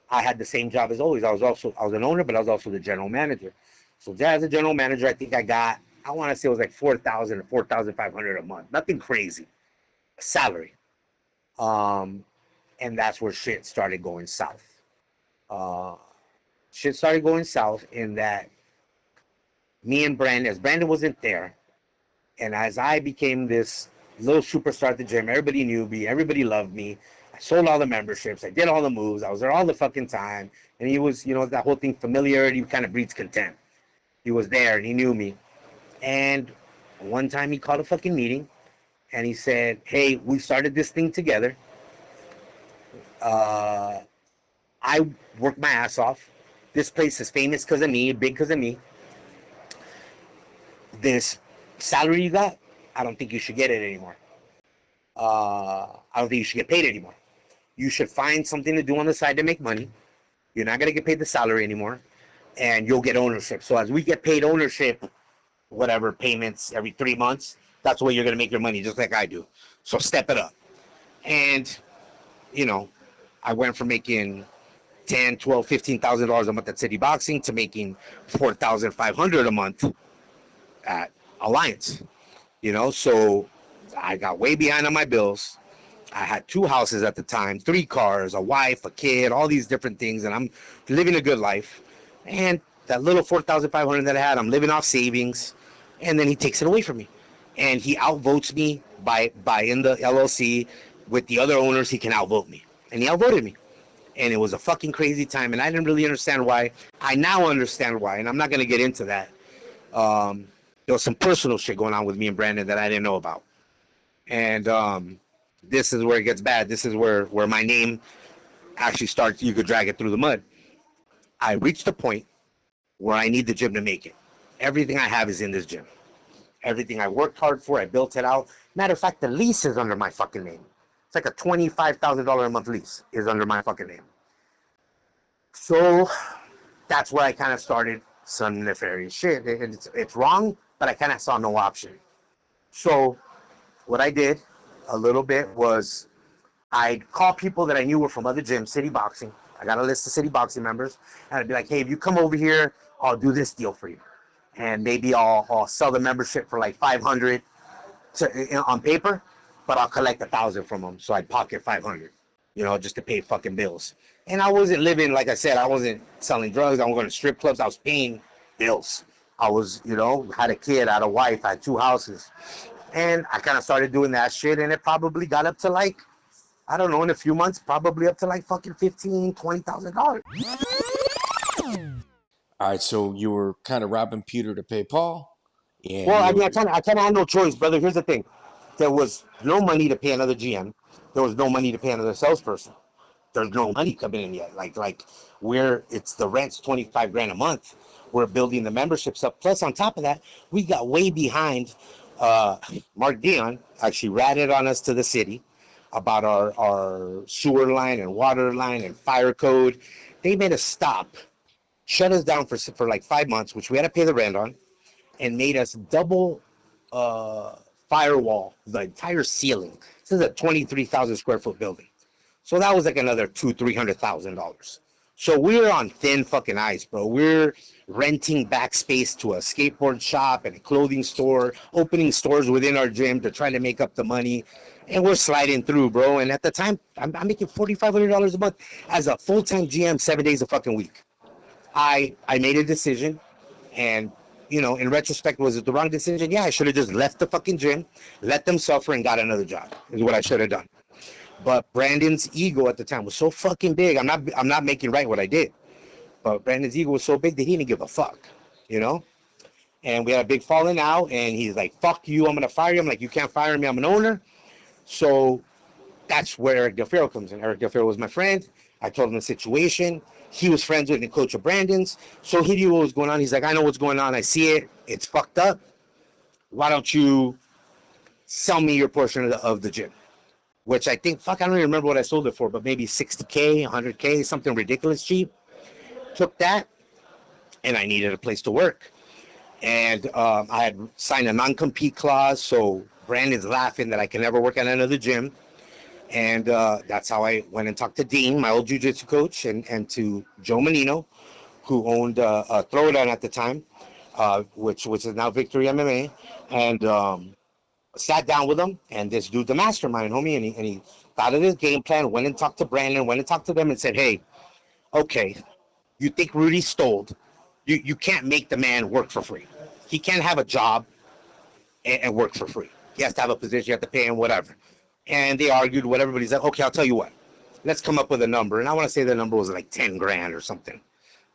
I had the same job as always. I was an owner, but I was also the general manager. So as a general manager, I think I want to say it was like $4,000 or $4,500 a month. Nothing crazy. Salary. And that's where shit started going south. Shit started going south in that me and Brandon, as Brandon wasn't there, and as I became this little superstar at the gym, everybody knew me, everybody loved me. I sold all the memberships, I did all the moves, I was there all the fucking time. And he was, that whole thing, familiarity kind of breeds contempt. He was there and he knew me. And one time he called a fucking meeting and he said, hey, we started this thing together. I worked my ass off. This place is famous because of me, big because of me. This salary you got, I don't think you should get it anymore. I don't think you should get paid anymore. You should find something to do on the side to make money. You're not going to get paid the salary anymore, and you'll get ownership. So as we get paid ownership, whatever payments every 3 months, that's the way you're going to make your money, just like I do. So step it up. And, I went from making $10, $12, $15,000 a month at City Boxing to making $4,500 a month at Alliance. You know, so I got way behind on my bills. I had 2 houses at the time, 3 cars, a wife, a kid, all these different things, and I'm living a good life. And that little $4,500 that I had, I'm living off savings, and then he takes it away from me. And he outvotes me by in the LLC with the other owners. He can outvote me, and he outvoted me. And it was a fucking crazy time, and I didn't really understand why. I now understand why, and I'm not going to get into that. There was some personal shit going on with me and Brandon that I didn't know about. And this is where it gets bad. This is where my name actually starts. You could drag it through the mud. I reached a point where I need the gym to make it. Everything I have is in this gym. Everything I worked hard for, I built it out. Matter of fact, the lease is under my fucking name. It's like a $25,000 a month lease is under my fucking name. So that's where I kind of started some nefarious shit. It's wrong, but I kind of saw no option. So what I did a little bit was I'd call people that I knew were from other gyms, City Boxing. I got a list of City Boxing members, and I'd be like, hey, if you come over here, I'll do this deal for you. And maybe I'll sell the membership for like $500 on paper, but I'll collect $1,000 from them. So I'd pocket $500, you know, just to pay fucking bills. And I wasn't living, like I said, I wasn't selling drugs. I wasn't going to strip clubs. I was paying bills. I was, you know, had a kid, had a wife, I had 2 houses. And I kind of started doing that shit, and it probably got up to like, I don't know, in a few months, probably up to like fucking $15,000, $20,000. All right, so you were kind of robbing Peter to pay Paul. And Well, I mean, I kind of had no choice, brother. Here's the thing. There was no money to pay another GM. There was no money to pay another salesperson. There's no money coming in yet. Like it's the rent's $25,000 a month. We're building the memberships up. Plus, on top of that, we got way behind. Mark Dion actually ratted on us to the city about our sewer line and water line and fire code. They made us stop, shut us down for like 5 months, which we had to pay the rent on, and made us double firewall the entire ceiling. This is a 23,000 square foot building. So that was like another $200,000-$300,000. So we're on thin fucking ice, bro. We're renting back space to a skateboard shop and a clothing store, opening stores within our gym to try to make up the money. And we're sliding through, bro. And at the time, I'm making $4,500 a month as a full-time GM 7 days a fucking week. I made a decision, and, you know, in retrospect, was it the wrong decision? Yeah, I should have just left the fucking gym, let them suffer, and got another job, is what I should have done. But Brandon's ego at the time was so fucking big. I'm not making right what I did. But Brandon's ego was so big that he didn't give a fuck, you know? And we had a big falling out, and he's like, fuck you, I'm going to fire you. I'm like, you can't fire me, I'm an owner. So that's where Eric Del Fero comes in. Eric Del Fero was my friend. I told him the situation. He was friends with the coach of Brandon's. So he knew what was going on. He's like, I know what's going on. I see it. It's fucked up. Why don't you sell me your portion of the gym? Which I think, I don't even remember what I sold it for, but maybe $60K, $100K, something ridiculous cheap. Took that, and I needed a place to work. And I had signed a non-compete clause, so Brandon's laughing that I can never work at another gym. And that's how I went and talked to Dean, my old jiu-jitsu coach, and to Joe Menino, who owned Throwdown at the time, which is now Victory MMA, and sat down with him, and this dude, the mastermind, homie, and he thought of his game plan, went and talked to Brandon, went and talked to them and said, hey, okay, you think Rudy stole? You can't make the man work for free. He can't have a job and work for free. He has to have a position, you have to pay him, whatever. And they argued, whatever, but he's like, okay, I'll tell you what. Let's come up with a number. And I want to say the number was like $10,000 or something.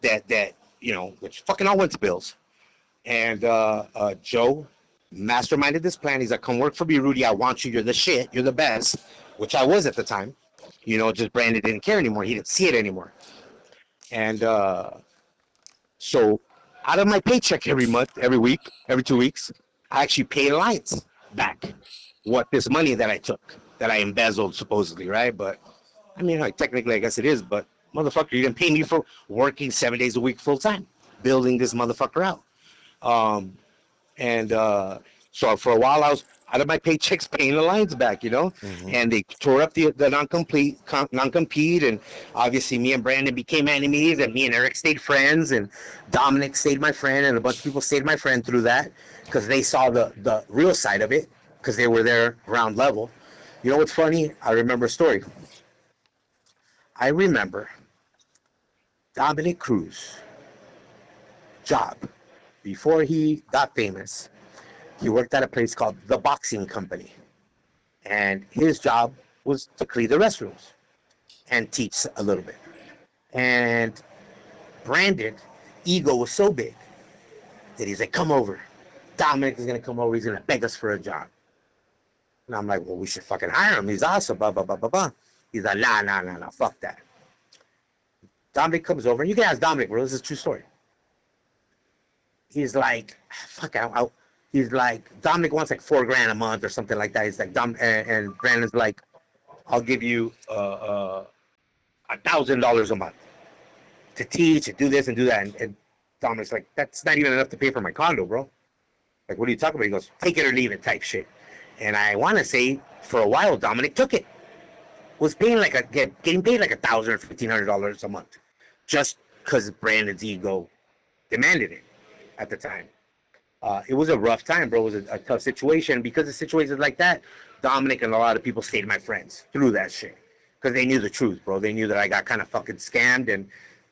That you know, which fucking all went to bills. And Joe masterminded this plan. He's like, come work for me, Rudy. I want you. You're the shit. You're the best, which I was at the time. You know, just Brandon didn't care anymore. He didn't see it anymore. And so out of my paycheck every month, every week, every 2 weeks, I actually paid Alliance back what this money that I took, that I embezzled supposedly, right? But I mean, like, technically, I guess it is, but motherfucker, you didn't pay me for working 7 days a week full time, building this motherfucker out. So for a while, I was out of my paychecks paying the lines back, and they tore up the non-compete, and obviously me and Brandon became enemies, and me and Eric stayed friends, and Dominic stayed my friend, and a bunch of people stayed my friend through that because they saw the real side of it because they were there ground level. You know what's funny? I remember a story. I remember Dominic Cruz job before he got famous. He worked at a place called the Boxing Company, and his job was to clean the restrooms and teach a little bit. And Brandon ego was so big that he's like, come over. Dominic is gonna come over, he's gonna beg us for a job. And I'm like, well, we should fucking hire him, he's awesome, blah blah blah blah blah. He's like, nah, fuck that. Dominic comes over, and you can ask Dominic, bro, this is a true story. He's like, fuck out. He's like, Dominic wants like $4,000 a month or something like that. He's like, and Brandon's like, I'll give you $1,000 a month to teach and do this and do that. And Dominic's like, that's not even enough to pay for my condo, bro. Like, what are you talking about? He goes, take it or leave it type shit. And I want to say for a while, Dominic took it. Was paying getting paid like $1,000 or $1,500 a month, just because Brandon's ego demanded it at the time. It was a rough time, bro. It was a tough situation. Because of situations like that, Dominic and a lot of people stayed my friends through that shit. Because they knew the truth, bro. They knew that I got kind of fucking scammed.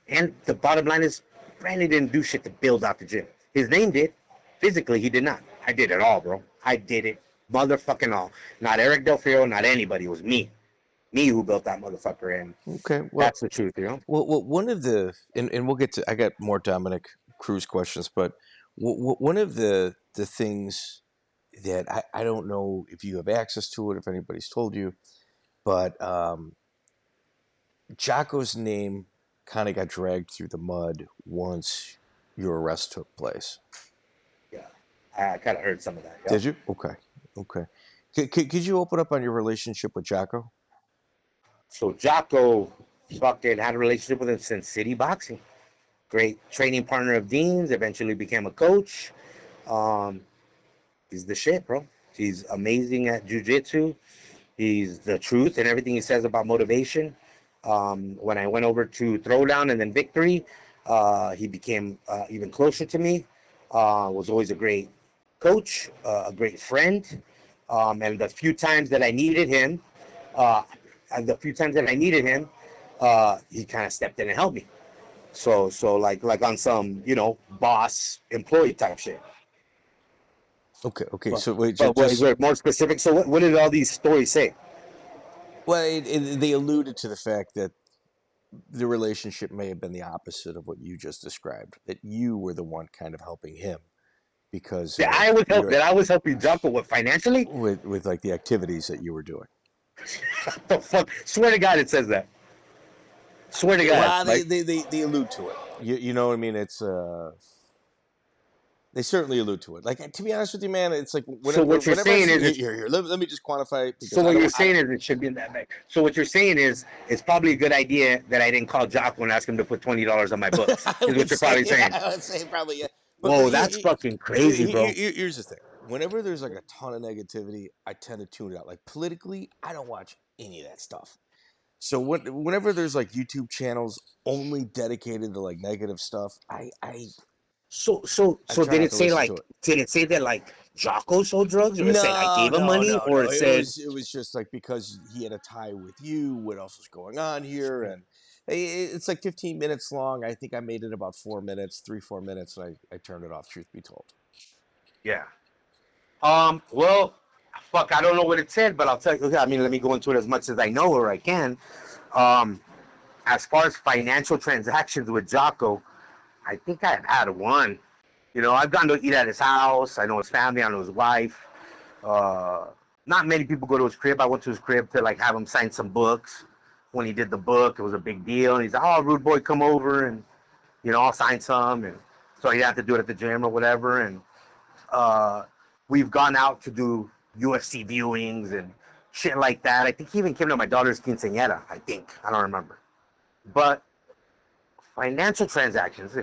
And the bottom line is, Brandon didn't do shit to build out the gym. His name did. Physically, he did not. I did it all, bro. I did it motherfucking all. Not Eric Del Frio, not anybody. It was me. Me who built that motherfucker. And that's the truth, Well, one of the, and we'll get to, I got more Dominic Cruz questions, but one of the things that I don't know if you have access to it, if anybody's told you, but Jocko's name kind of got dragged through the mud once your arrest took place. Yeah, I kind of heard some of that. Yeah. Did you? Okay. Could you open up on your relationship with Jocko? So Jocko fucking had a relationship with him since City Boxing. Great training partner of Dean's, eventually became a coach. He's the shit, bro. He's amazing at jiu-jitsu. He's the truth and everything he says about motivation. When I went over to Throwdown and then Victory, he became even closer to me. Was always a great coach, a great friend. And the few times that I needed him, he kind of stepped in and helped me. So like on some, boss employee type shit. Okay. But, So wait, is there more specific? So what did all these stories say? Well, they alluded to the fact that the relationship may have been the opposite of what you just described. That you were the one kind of helping him because I was helping Jocko with financially with like the activities that you were doing. What the fuck? Swear to God, it says that. Swear to God. Well, they allude to it. You know what I mean? It's they certainly allude to it. Like, to be honest with you, man, it's like so what you're saying is here. Let me just quantify it. So what you're saying is it should be in that bag. So what you're saying is it's probably a good idea that I didn't call Jocko and ask him to put $20 on my books. Is what you're probably saying. I would say probably, yeah. Whoa, that's fucking crazy, bro. Here's the thing. Whenever there's like a ton of negativity, I tend to tune it out. Like politically, I don't watch any of that stuff. So whenever there's like YouTube channels only dedicated to like negative stuff, So did it say that like Jocko sold drugs, or it said I gave him money, or it said it was just like because he had a tie with you, what else was going on here, and it's like 15 minutes long. I think I made it about 4 minutes, 4 minutes, and I turned it off. Truth be told. Yeah. Well, fuck, I don't know what it said, but I'll tell you. I mean, let me go into it as much as I know or I can. As far as financial transactions with Jocko, I think I've had one. I've gone to eat at his house. I know his family. I know his wife. Not many people go to his crib. I went to his crib to like have him sign some books. When he did the book, it was a big deal. And he's like, "Oh, Rude Boy, come over and I'll sign some." And so he had to do it at the gym or whatever. And we've gone out to do UFC viewings and shit like that. I think he even came to my daughter's quinceañera. I don't remember. But financial transactions,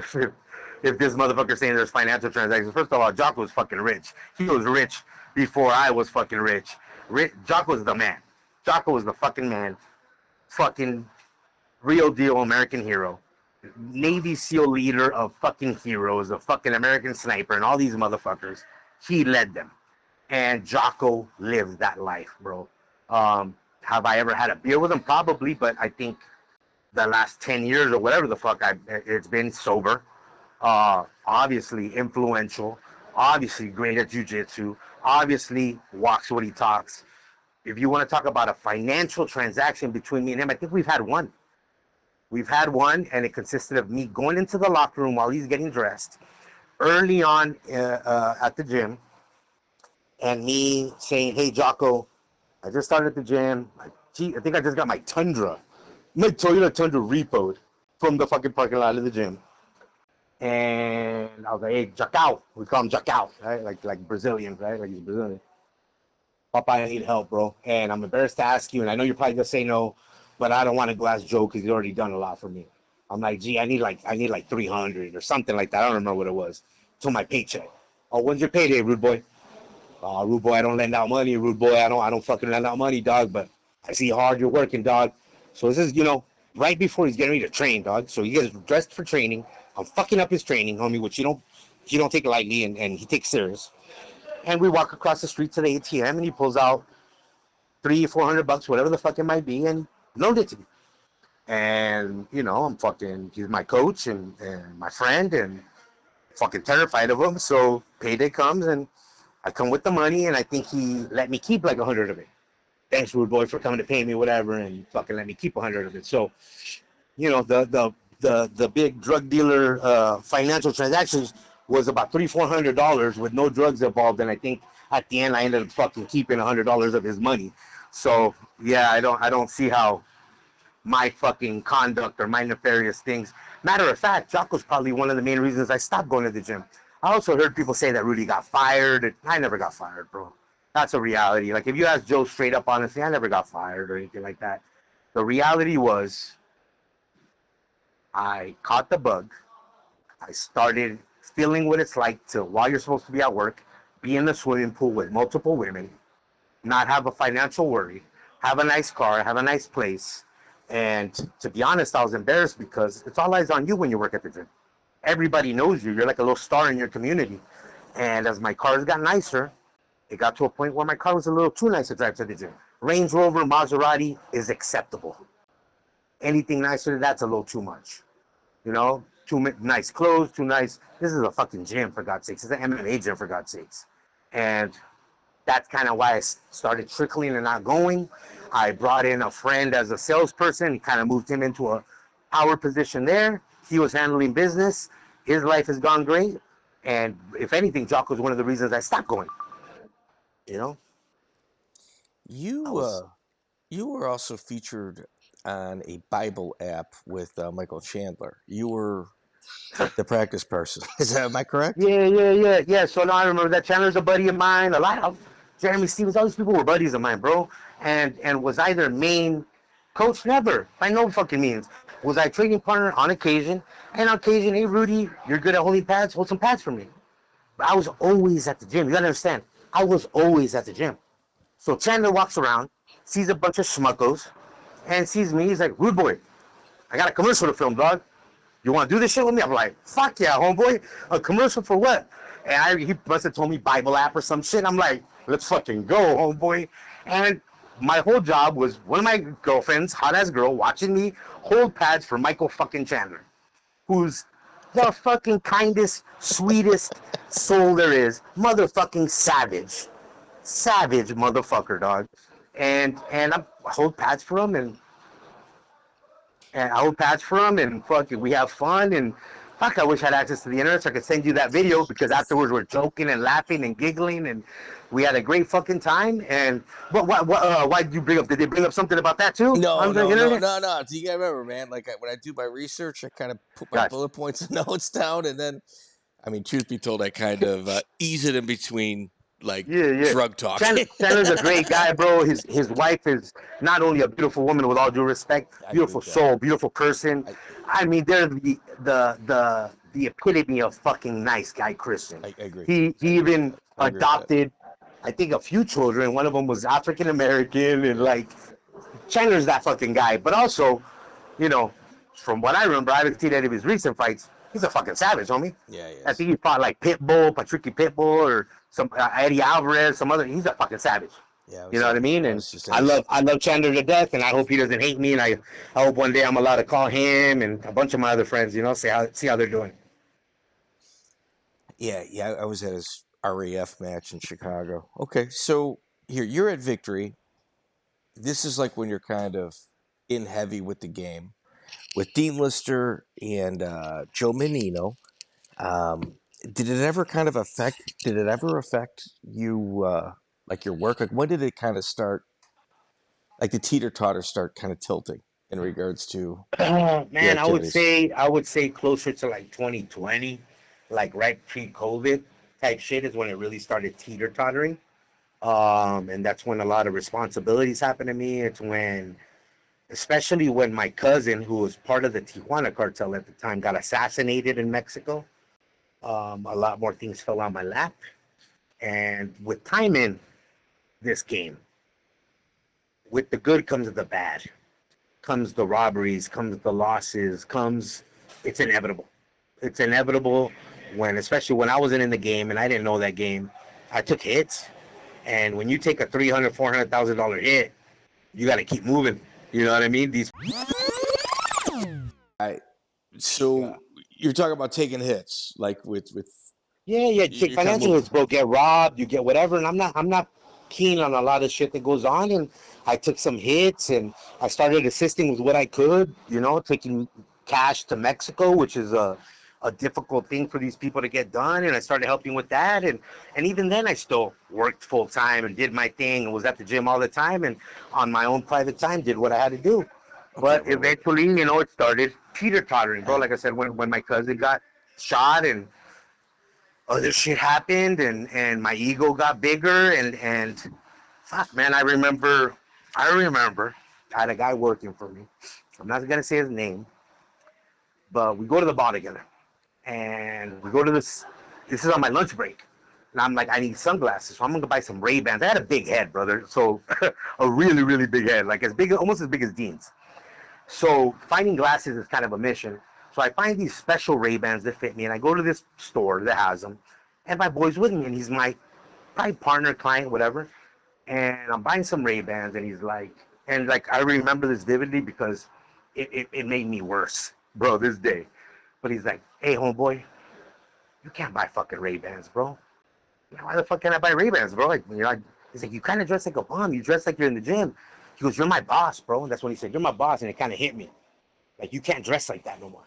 if this motherfucker saying there's financial transactions. First of all, Jocko was fucking rich. He was rich before I was fucking rich. Jocko was the man. Jocko was the fucking man. Fucking real deal American hero. Navy SEAL leader of fucking heroes, a fucking American sniper, and all these motherfuckers. He led them. And Jocko lived that life, bro. Have I ever had a beer with him? Probably, but I think the last 10 years or whatever the fuck it's been sober. Obviously influential. Obviously great at jiu-jitsu. Obviously walks what he talks. If you want to talk about a financial transaction between me and him, I think we've had one. We've had one, and it consisted of me going into the locker room while he's getting dressed early on at the gym, and me saying, "Hey, Jocko, I just started at the gym. I think I just got my Tundra, my Toyota Tundra repoed from the fucking parking lot of the gym." And I was like, "Hey, Jocko," we call him Jocko, right? Like Brazilian, right? Like he's Brazilian. "Papa, I need help, bro. And I'm embarrassed to ask you, and I know you're probably gonna say no, but I don't want to go ask Joe because he's already done a lot for me." I'm like, "Gee, I need like 300 or something like that. I don't remember what it was. To my paycheck." "Oh, when's your payday, rude boy?" "Oh, rude boy, I don't lend out money, rude boy. I don't fucking lend out money, dog. But I see how hard you're working, dog." So this is, right before he's getting ready to train, dog. So he gets dressed for training. I'm fucking up his training, homie, which you don't take lightly, and he takes serious. And we walk across the street to the ATM, and he pulls out $300-400, whatever the fuck it might be, and loaned it to me. And he's my coach and my friend, and fucking terrified of him. So payday comes, and I come with the money, and I think he let me keep like 100 of it. "Thanks, rude boy, for coming to pay me, whatever," and fucking let me keep 100 of it. So, the big drug dealer financial transactions was about $300-400 with no drugs involved, and I think at the end I ended up fucking keeping $100 of his money. So yeah, I don't see how my fucking conduct or my nefarious things. Matter of fact, Jocko's probably one of the main reasons I stopped going to the gym. I also heard people say that Rudy got fired. I never got fired, bro. That's a reality. Like, if you ask Joe straight up, honestly, I never got fired or anything like that. The reality was I caught the bug. I started feeling what it's like to, while you're supposed to be at work, be in the swimming pool with multiple women, not have a financial worry, have a nice car, have a nice place. And to be honest, I was embarrassed because it's all eyes on you when you work at the gym. Everybody knows you. You're like a little star in your community. And as my cars got nicer, it got to a point where my car was a little too nice to drive to the gym. Range Rover, Maserati is acceptable. Anything nicer than that's a little too much. Too nice clothes, too nice. This is a fucking gym, for God's sakes. It's an MMA gym, for God's sakes. And that's kind of why I started trickling and not going. I brought in a friend as a salesperson. He kind of moved him into a power position there. He was handling business. His life has gone great. And if anything, Jocko was one of the reasons I stopped going. You were also featured on a Bible app with Michael Chandler. You were the practice person. Am I correct? Yeah. So now I remember that Chandler's a buddy of mine. A lot of Jeremy Stevens, all these people were buddies of mine, bro. And was I their main coach? Never. By no fucking means. Was I training partner on occasion? And on occasion, "Hey, Rudy, you're good at holding pads. Hold some pads for me." But I was always at the gym. You gotta understand. I was always at the gym. So Chandler walks around, sees a bunch of schmuckos, and sees me. He's like, "Rude boy, I got a commercial to film, dog. You want to do this shit with me?" I'm like, "Fuck yeah, homeboy. A commercial for what?" And he must have told me Bible app or some shit. I'm like, "Let's fucking go, homeboy." And my whole job was one of my girlfriends, hot-ass girl, watching me hold pads for Michael fucking Chandler, who's the fucking kindest, sweetest soul there is. Motherfucking savage. Savage motherfucker, dog. And I hold pads for him, and I hold pads for him, and fucking we have fun, and fuck, I wish I had access to the internet so I could send you that video, because afterwards we're joking and laughing and giggling, and we had a great fucking time. And why did you bring up? Did they bring up something about that too? No. You gotta remember, man. Like when I do my research, I kind of put my bullet points and notes down, and then, I mean, truth be told, I kind of ease it in between, like drug talk. Chandler's a great guy, bro. His wife is not only a beautiful woman, with all due respect, beautiful soul, beautiful person. I mean, they're the the epitome of fucking nice guy Christian. I agree. He even I agree with that. adopted, I think, a few children. One of them was African American, and like Chandler's that fucking guy. But also, you know, from what I remember, I haven't seen any of his recent fights. He's a fucking savage, homie. Yeah, he I is. think he fought like Pitbull, Patricky Pitbull, or some Eddie Alvarez, some other. He's a fucking savage. Yeah, You know what I mean? And was just I love Chandler to death, and I hope he doesn't hate me. And I hope one day I'm allowed to call him and a bunch of my other friends, you know, see how they're doing. Yeah, I was at his RAF match in Chicago. Okay, so here you're at Victory. This is like when you're kind of in heavy with the game, with Dean Lister and Joe Menino. Did it ever kind of affect? Did it ever affect you, like your work? Like when did it kind of start? Like the teeter-totter start kind of tilting in regards to Man, activities. I would say closer to like 2020, like right pre-COVID type shit is when it really started teeter-tottering. And that's when a lot of responsibilities happened to me. It's when, especially when my cousin, who was part of the Tijuana Cartel at the time, got assassinated in Mexico. A lot more things fell on my lap. And with time in this game, with the good comes the bad, comes the robberies, comes the losses, it's inevitable. It's inevitable especially when I wasn't in the game and I didn't know that game, I took hits. And when you take a $300,000, $400,000 hit, you got to keep moving. You know what I mean? So you're talking about taking hits, like with Yeah, you take financial hits, bro. Get robbed, you get whatever. And I'm not keen on a lot of shit that goes on. And I took some hits, and I started assisting with what I could. You know, taking cash to Mexico, which is a difficult thing for these people to get done. And I started helping with that. And even then, I still worked full time and did my thing and was at the gym all the time. And on my own private time, did what I had to do. But eventually, you know, it started teeter-tottering, bro. Like I said, when my cousin got shot and other shit happened, and my ego got bigger, and fuck, man, I remember I had a guy working for me. I'm not gonna say his name, but we go to the bar together, and we go to this is on my lunch break, and I'm like, I need sunglasses, so I'm gonna buy some Ray-Bans. I had a big head, brother, so a really, really big head, like almost as big as Dean's. So finding glasses is kind of a mission. So I find these special Ray-Bans that fit me, and I go to this store that has them, and my boy's with me, and he's my probably partner, client, whatever. And I'm buying some Ray-Bans, and he's like, I remember this vividly because it made me worse, bro, this day. But he's like, hey, homeboy, you can't buy fucking Ray-Bans, bro. Why the fuck can't I buy Ray-Bans, bro? Like, you know, he's like, you kind of dress like a bum. You dress like you're in the gym. He goes, you're my boss, bro. And that's when he said, you're my boss, and it kind of hit me. Like, you can't dress like that no more.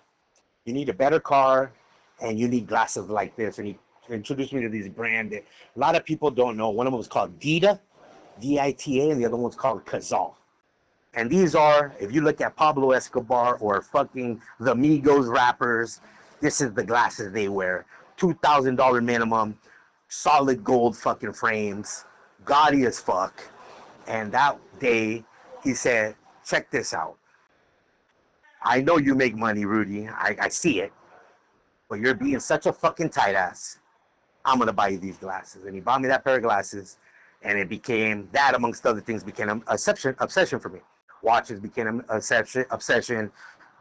You need a better car, and you need glasses like this. And he introduced me to these brands that a lot of people don't know. One of them was called Dita, D-I-T-A, and the other one's called Cazal. And these are, if you look at Pablo Escobar or fucking the Migos rappers, this is the glasses they wear. $2,000 minimum, solid gold fucking frames, gaudy as fuck. And that day, he said, check this out. I know you make money, Rudy. I see it. But you're being such a fucking tight ass. I'm going to buy you these glasses. And he bought me that pair of glasses. And it became, that amongst other things, became an obsession for me. Watches became an obsession.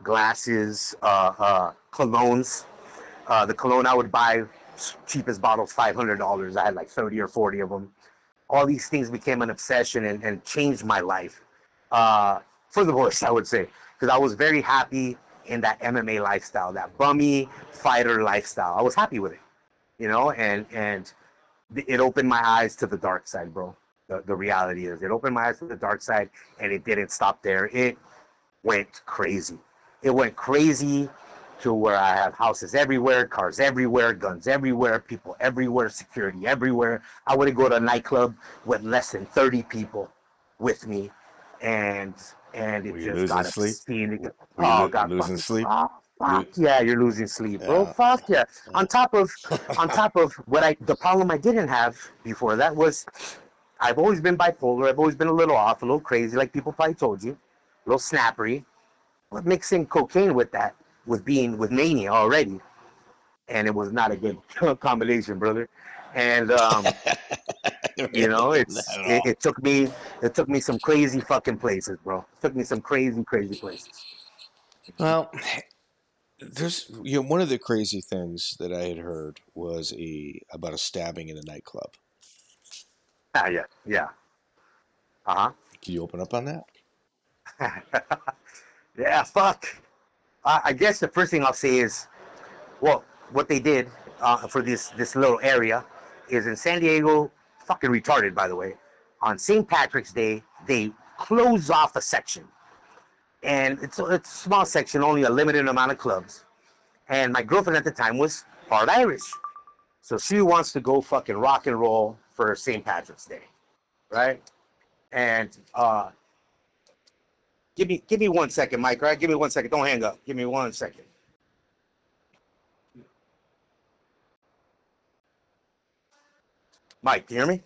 Glasses, colognes. The cologne I would buy, cheapest bottles, $500. I had like 30 or 40 of them. All these things became an obsession and changed my life. For the worse, I would say. Because I was very happy in that MMA lifestyle, that bummy fighter lifestyle. I was happy with it, you know, and it opened my eyes to the dark side, bro. The reality is, it opened my eyes to the dark side, and it didn't stop there. It went crazy. It went crazy to where I have houses everywhere, cars everywhere, guns everywhere, people everywhere, security everywhere. I wouldn't go to a nightclub with less than 30 people with me, and it just got obscene. God, losing sleep? Fuck yeah, you're losing sleep, bro. Fuck yeah. On top of the problem I didn't have before that was, I've always been bipolar. I've always been a little off, a little crazy, like people probably told you, a little snappery. But mixing cocaine with that, with mania already, and it was not a good combination, brother. And Yeah, not at all. it took me some crazy fucking places, bro. It took me some crazy places. Well, there's one of the crazy things that I had heard was about a stabbing in a nightclub. Ah, yeah, yeah. Uh Can you open up on that? huh. Yeah, fuck. I guess the first thing I'll say is, well, what they did for this little area is in San Diego, fucking retarded, by the way. On St. Patrick's Day, they close off a section, and it's a small section, only a limited amount of clubs. And my girlfriend at the time was part Irish, so she wants to go fucking rock and roll for St. Patrick's Day, right? And give me 1 second, Mike. Right? Give me 1 second. Don't hang up. Give me 1 second. Mike, can you hear me?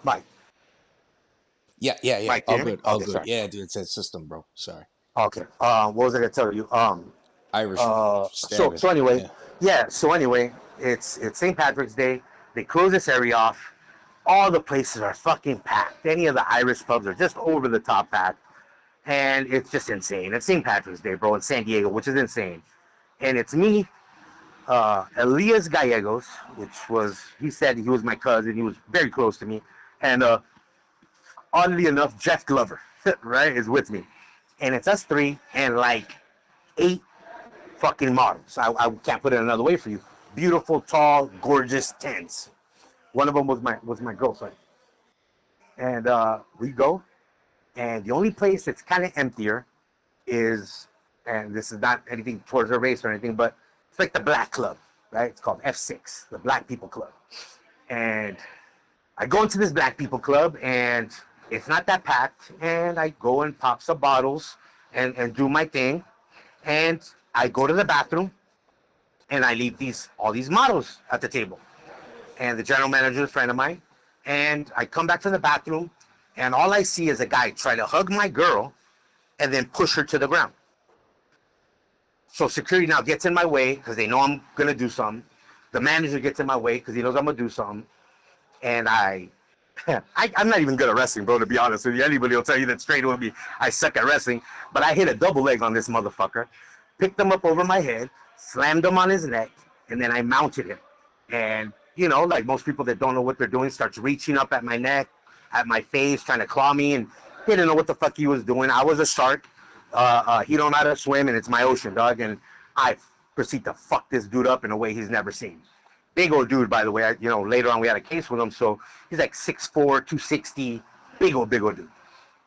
Mike. Yeah. Mike, All can you hear me? good, all Okay, good. sorry. Yeah, dude, it's that system, bro. Sorry. Okay. What was I gonna tell you? Irish So stabbing. anyway, yeah. So anyway, it's St. Patrick's Day. They close this area off. All the places are fucking packed. Any of the Irish pubs are just over the top packed, and it's just insane. It's St. Patrick's Day, bro, in San Diego, which is insane. And it's me, Elias Gios, he said he was my cousin. He was very close to me, and oddly enough, Jeff Glover, right, is with me, and it's us three and like 8 fucking models. I can't put it another way for you. Beautiful, tall, gorgeous 10s. One of them was my girlfriend, and we go, and the only place that's kind of emptier is, and this is not anything towards her race or anything, but it's like the Black Club, right? It's called F6, the Black People Club, and I go into this Black People Club, and it's not that packed, and I go and pop some bottles and do my thing, and I go to the bathroom, and I leave all these models at the table, and the general manager is a friend of mine, and I come back to the bathroom, and all I see is a guy try to hug my girl and then push her to the ground. So security now gets in my way because they know I'm going to do something. The manager gets in my way because he knows I'm going to do something. And I'm not even good at wrestling, bro, to be honest with you. Anybody will tell you that straight with me. I suck at wrestling. But I hit a double leg on this motherfucker, picked him up over my head, slammed him on his neck, and then I mounted him. And, like most people that don't know what they're doing, starts reaching up at my neck, at my face, trying to claw me, and he didn't know what the fuck he was doing. I was a shark. He don't know how to swim, and it's my ocean, dog. And I proceed to fuck this dude up in a way he's never seen. Big old dude, by the way. Later on we had a case with him, so he's like 6'4", 260, big old dude.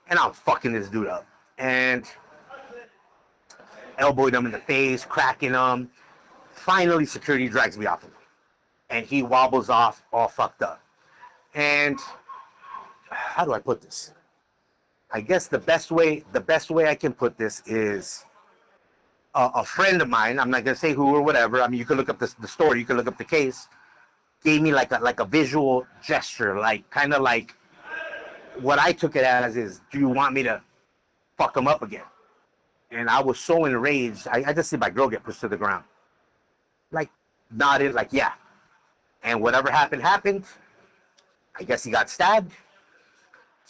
And I'm fucking this dude up, and elbowed him in the face, cracking him. Finally, security drags me off him, and he wobbles off, all fucked up. And how do I put this? I guess the best way I can put this is a friend of mine, I'm not gonna say who or whatever. I mean, you can look up the story, you can look up the case. Gave me like a visual gesture, like kind of like what I took it as is, do you want me to fuck him up again? And I was so enraged, I just see my girl get pushed to the ground. Like nodded, like yeah. And whatever happened. I guess he got stabbed.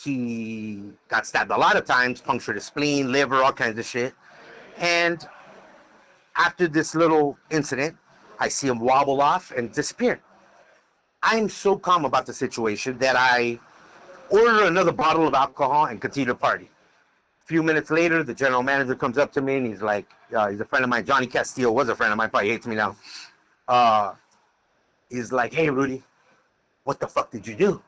He got stabbed a lot of times, punctured his spleen, liver, all kinds of shit. And after this little incident, I see him wobble off and disappear. I'm so calm about the situation that I order another bottle of alcohol and continue to party. A few minutes later, the general manager comes up to me and he's like, he's a friend of mine. Johnny Castillo was a friend of mine, probably hates me now. He's like, hey, Rudy, what the fuck did you do?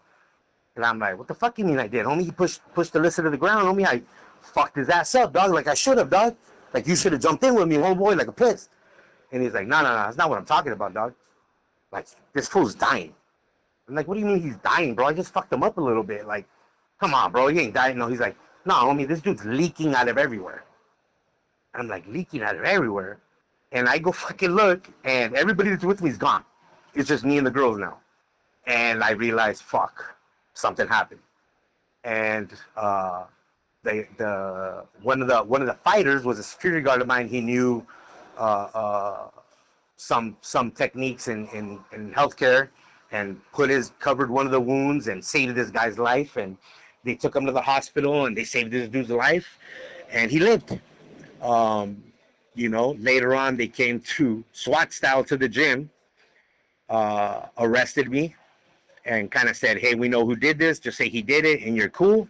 And I'm like, what the fuck you mean I did? Homie, he pushed the lister to the ground. Homie, I fucked his ass up, dog. Like I should have, dog. Like you should have jumped in with me, homeboy, like a piss. And he's like, no, that's not what I'm talking about, dog. Like, this fool's dying. I'm like, what do you mean he's dying, bro? I just fucked him up a little bit. Like, come on, bro, he ain't dying. No, he's like, no, homie, this dude's leaking out of everywhere. I'm like, leaking out of everywhere? And I go fucking look, and everybody that's with me is gone. It's just me and the girls now. And I realize, fuck, something happened. And one of the fighters was a security guard of mine. He knew some techniques in healthcare and covered one of the wounds and saved this guy's life. And they took him to the hospital and they saved this dude's life, and he lived. Later on they came to SWAT style to the gym, arrested me, and kind of said, "Hey, we know who did this. Just say he did it, and you're cool."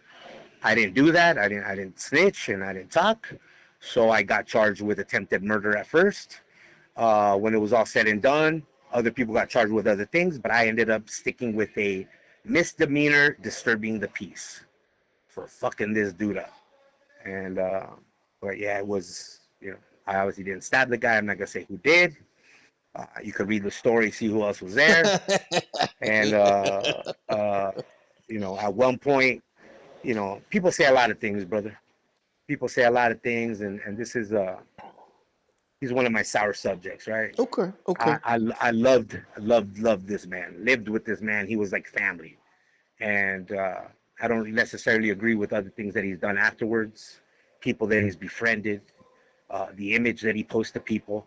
I didn't do that. I didn't snitch, and I didn't talk. So I got charged with attempted murder at first. When it was all said and done, other people got charged with other things, but I ended up sticking with a misdemeanor disturbing the peace for fucking this dude up. And but yeah, it was, I obviously didn't stab the guy. I'm not gonna say who did. You could read the story, see who else was there. And at one point, people say a lot of things, brother. People say a lot of things, and this is he's one of my sour subjects, right? Okay. I loved this man. Lived with this man. He was like family, and I don't necessarily agree with other things that he's done afterwards. People that he's befriended, the image that he posts to people.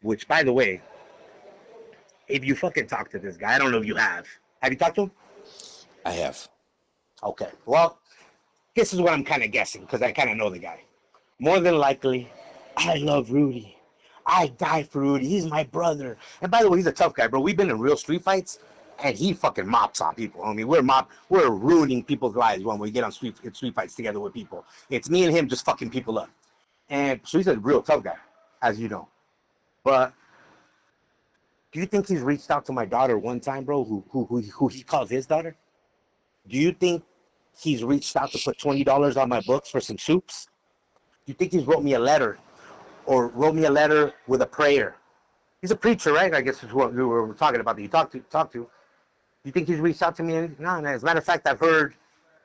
Which, by the way, if you fucking talk to this guy, I don't know if you have. Have you talked to him? I have. Okay. Well, this is what I'm kind of guessing, because I kind of know the guy. More than likely, I love Rudy. I die for Rudy. He's my brother. And by the way, he's a tough guy, bro. We've been in real street fights, and he fucking mops on people. I mean, we're ruining people's lives when we get on street fights together with people. It's me and him just fucking people up. And so he's a real tough guy, as you know. But do you think he's reached out to my daughter one time, bro, who he calls his daughter? Do you think he's reached out to put $20 on my books for some soups? Do you think he's wrote me a letter, or wrote me a letter with a prayer? He's a preacher, right? I guess is what we were talking about that you talked to. Do you think he's reached out to me? No. As a matter of fact, I've heard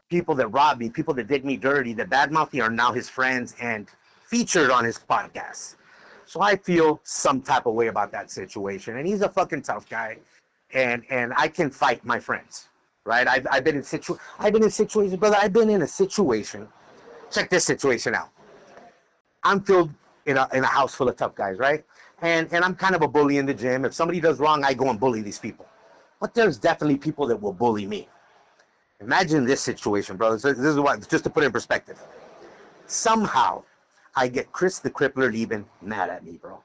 people that robbed me, people that did me dirty, that badmouthed me, are now his friends and featured on his podcast. So I feel some type of way about that situation. And he's a fucking tough guy, and I can fight my friends, right? I've been in situations, brother. I've been in a situation. Check this situation out. I'm filled in a house full of tough guys, right? And I'm kind of a bully in the gym. If somebody does wrong, I go and bully these people. But there's definitely people that will bully me. Imagine this situation, brother. So this is what, just to put it in perspective. Somehow, I get Chris the Crippler Leben mad at me, bro.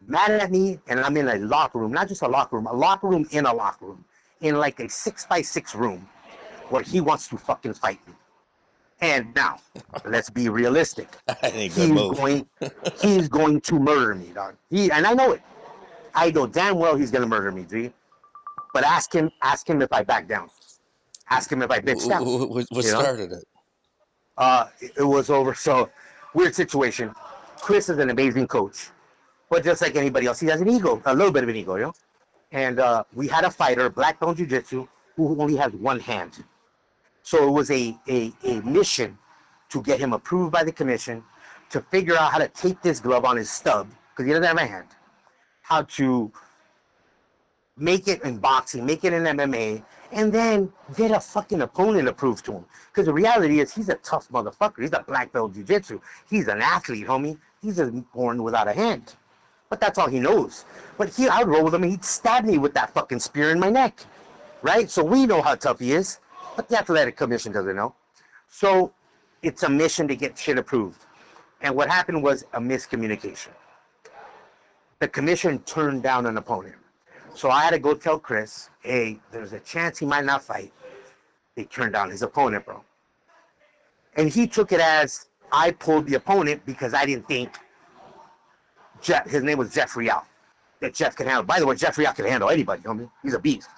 Mad at me, and I'm in a locker room. Not just a locker room in a locker room. In like a 6x6 room where he wants to fucking fight me. And now, let's be realistic. He's going to murder me, dog. And I know it. I know damn well he's going to murder me, G. But ask him if I back down. Ask him if I bitch down. What started it? It was over. So, weird situation. Chris is an amazing coach. But just like anybody else, he has an ego. A little bit of an ego, you know? And we had a fighter, black belt jiu-jitsu, who only has one hand. So it was a mission to get him approved by the commission, to figure out how to tape this glove on his stub, because he doesn't have a hand, how to make it in boxing, make it in MMA, and then get a fucking opponent approved to him. Because the reality is, he's a tough motherfucker. He's a black belt jiu-jitsu. He's an athlete, homie. He's just born without a hand. But that's all he knows. But I'd roll with him, and he'd stab me with that fucking spear in my neck. Right? So we know how tough he is. But the athletic commission doesn't know. So it's a mission to get shit approved. And what happened was a miscommunication. The commission turned down an opponent. So I had to go tell Chris, hey, there's a chance he might not fight. They turned down his opponent, bro. And he took it as I pulled the opponent because I didn't think his name was Jeff Real, that Jeff can handle. By the way, Jeff Real can handle anybody. I mean, he's a beast.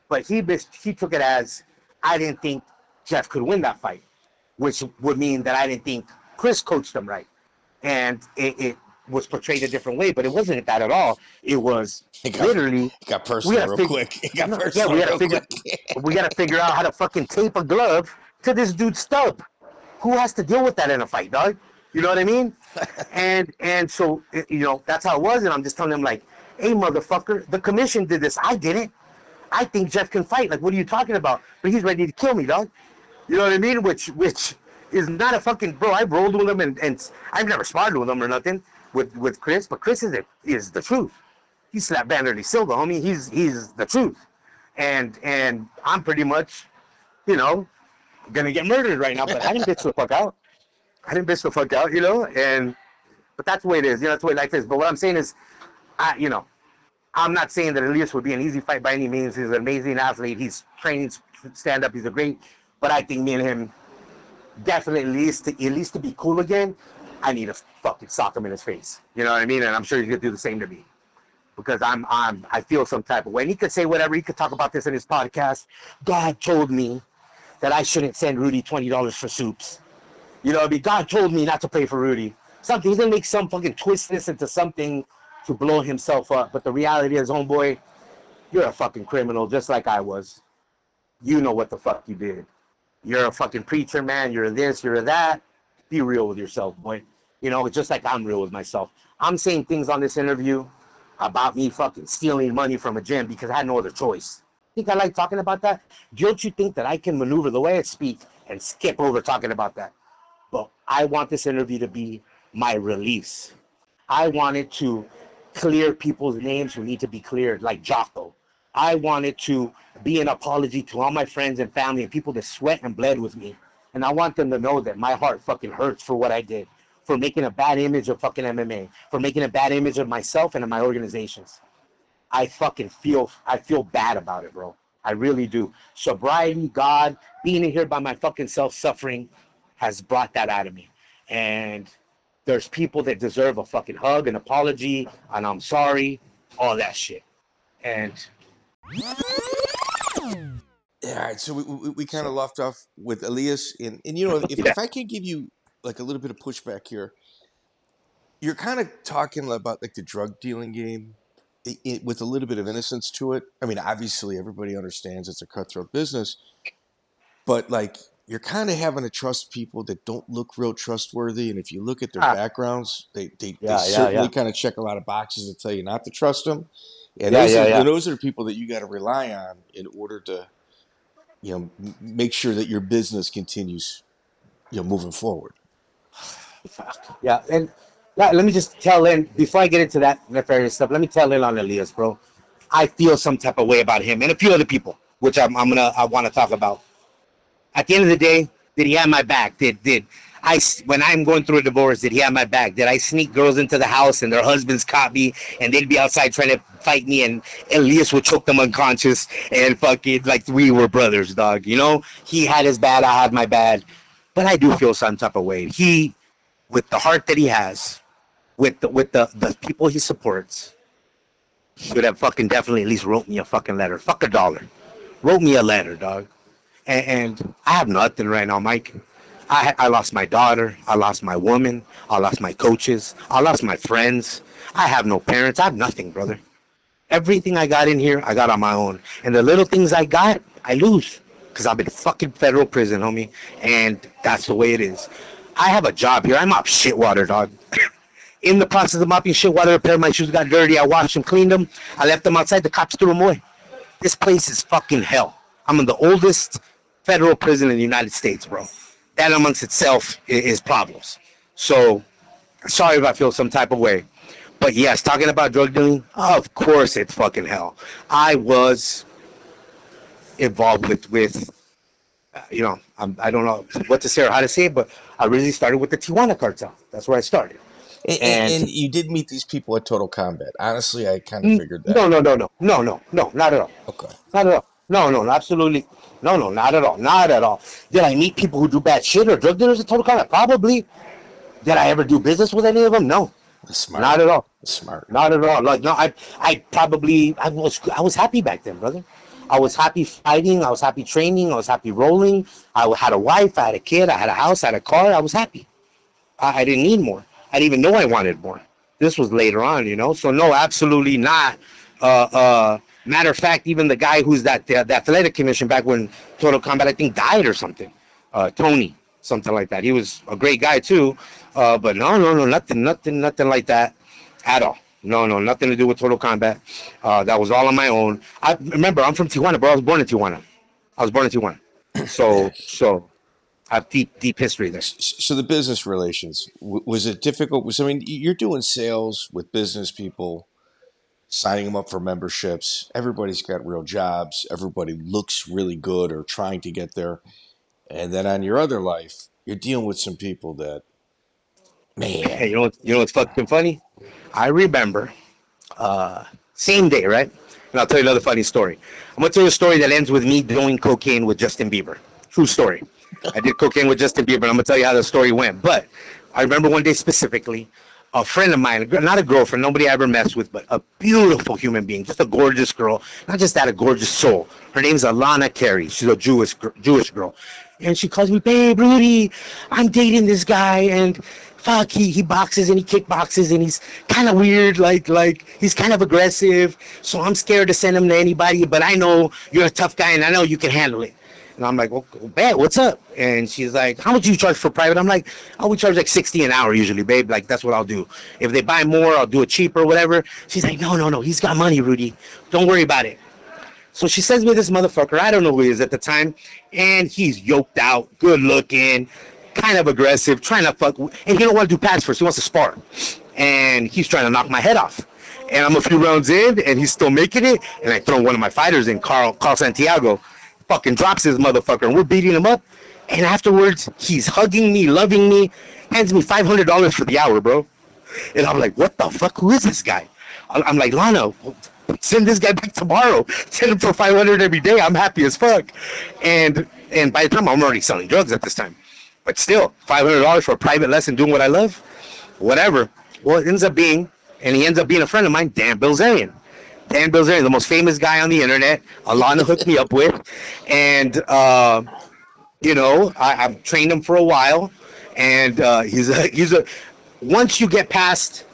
But he took it as I didn't think Jeff could win that fight, which would mean that I didn't think Chris coached him right. And it was portrayed a different way, but it wasn't that at all. It was literally... It got personal real quick. We got to figure out how to fucking tape a glove to this dude's stub. Who has to deal with that in a fight, dog? You know what I mean? and so, you know, that's how it was. And I'm just telling him, like, hey, motherfucker, the commission did this. I didn't. I think Jeff can fight. Like, what are you talking about? But he's ready to kill me, dog. You know what I mean? Which is not a fucking... Bro, I've rolled with him, and I've never sparred with him or nothing. with Chris, but Chris is the truth. He slapped Vanderlei Silva, homie. He's the truth, and I'm pretty much, gonna get murdered right now. But I didn't bitch the fuck out. But that's the way it is. That's the way life is. But what I'm saying is, I'm not saying that Elias would be an easy fight by any means. He's an amazing athlete. He's training stand up. He's a great. But I think me and him definitely at least to be cool again, I need to fucking sock him in his face. You know what I mean? And I'm sure he's gonna do the same to me. Because I feel some type of way. And he could say whatever. He could talk about this in his podcast. God told me that I shouldn't send Rudy $20 for soups. You know what I mean? God told me not to pay for Rudy. Something. He's going to make some fucking twist this into something to blow himself up. But the reality is, homeboy, you're a fucking criminal just like I was. You know what the fuck you did. You're a fucking preacher, man. You're this, you're that. Be real with yourself, boy. Just like I'm real with myself. I'm saying things on this interview about me fucking stealing money from a gym because I had no other choice. Think I like talking about that? Don't you think that I can maneuver the way I speak and skip over talking about that? But I want this interview to be my release. I wanted to clear people's names who need to be cleared, like Jocko. I wanted to be an apology to all my friends and family and people that sweat and bled with me. And I want them to know that my heart fucking hurts for what I did. For making a bad image of fucking MMA, for making a bad image of myself and of my organizations. I feel bad about it, bro. I really do. Sobriety, God, being in here by my fucking self-suffering has brought that out of me. And there's people that deserve a fucking hug, an apology, and I'm sorry, all that shit. And all right, so we kind of left off with Elias, and if I can give you like a little bit of pushback here, you're kind of talking about like the drug dealing game with a little bit of innocence to it. I mean, obviously everybody understands it's a cutthroat business, but like you're kind of having to trust people that don't look real trustworthy. And if you look at their backgrounds, they certainly kind of check a lot of boxes that tell you not to trust them. And those are the people that you got to rely on in order to, make sure that your business continues, moving forward. Yeah, and let me just tell in before I get into that nefarious stuff. Let me tell in on Elias, bro. I feel some type of way about him and a few other people, which I want to talk about. At the end of the day, did he have my back? When I'm going through a divorce, did he have my back? Did I sneak girls into the house and their husbands caught me and they'd be outside trying to fight me and Elias would choke them unconscious and fucking like we were brothers, dog. He had his bad, I had my bad, but I do feel some type of way. He, with the heart that he has, with the people he supports, should have fucking definitely at least wrote me a fucking letter. Fuck $1. Wrote me a letter, dog. And I have nothing right now, Mike. I lost my daughter. I lost my woman. I lost my coaches. I lost my friends. I have no parents. I have nothing, brother. Everything I got in here, I got on my own. And the little things I got, I lose. Because I'm in fucking federal prison, homie. And that's the way it is. I have a job here. I mop shit water, dog. In the process of mopping shit water, a pair of my shoes got dirty. I washed them, cleaned them. I left them outside. The cops threw them away. This place is fucking hell. I'm in the oldest federal prison in the United States, bro. That amongst itself is problems. So, sorry if I feel some type of way. But yes, talking about drug dealing, of course it's fucking hell. I was involved with I don't know what to say or how to say it, but I really started with the Tijuana Cartel. That's where I started. And you did meet these people at Total Combat. Honestly, I kind of figured that. No, not at all. Okay. Not at all. No, absolutely. No, not at all. Not at all. Did I meet people who do bad shit or drug dealers at Total Combat? Probably. Did I ever do business with any of them? No. That's smart. Not at all. That's smart. Not at all. Like, no, I was happy back then, brother. I was happy fighting. I was happy training. I was happy rolling. I had a wife. I had a kid. I had a house. I had a car. I was happy. I didn't need more. I didn't even know I wanted more. This was later on, So no, absolutely not. Matter of fact, even the guy who's the athletic commission back when Total Combat, I think, died or something. Tony, something like that. He was a great guy too. But no, nothing like that at all. No, nothing to do with Total Combat. That was all on my own. I remember I'm from Tijuana, bro. I was born in Tijuana. So have deep history there. So the business relations, was it difficult? I mean, you're doing sales with business people, signing them up for memberships. Everybody's got real jobs. Everybody looks really good or trying to get there. And then on your other life, you're dealing with some people that, Hey, man. you know what's fucking funny? I remember same day, right? And I'll tell you another funny story. I'm gonna tell you a story that ends with me doing cocaine with Justin Bieber. True story. I did cocaine with Justin Bieber, and I'm gonna tell you how the story went. But I remember one day specifically, a friend of mine, not a girlfriend, nobody I ever messed with, but a beautiful human being, just a gorgeous girl. Not just that, a gorgeous soul. Her name's Alana Carey. She's a Jewish girl. And she calls me, babe, Rudy, I'm dating this guy, and fuck, he boxes and he kickboxes, and he's kind of weird, like he's kind of aggressive, so I'm scared to send him to anybody, but I know you're a tough guy, and I know you can handle it. And I'm like, well, bet, what's up? And she's like, how much do you charge for private? I'm like, oh, we charge like $60 an hour usually, babe. Like, that's what I'll do. If they buy more, I'll do it cheaper, whatever. She's like, no, he's got money, Rudy. Don't worry about it. So she sends me this motherfucker. I don't know who he is at the time. And he's yoked out, good looking, kind of aggressive, trying to fuck. And he don't want to do pads first. He wants to spar. And he's trying to knock my head off. And I'm a few rounds in, and he's still making it. And I throw one of my fighters in, Carl Santiago. Fucking drops his motherfucker, and we're beating him up. And afterwards, he's hugging me, loving me, hands me $500 for the hour, bro. And I'm like, what the fuck? Who is this guy? I'm like, Lana, send this guy back tomorrow. Send him for $500 every day. I'm happy as fuck. And by the time I'm already selling drugs at this time, but still, $500 for a private lesson doing what I love, whatever. Well, it ends up being, and he ends up being a friend of mine, Dan Bilzerian. Dan Bilzerian, the most famous guy on the internet. Alana hooked me up with, and I've trained him for a while, and he's a. Once you get past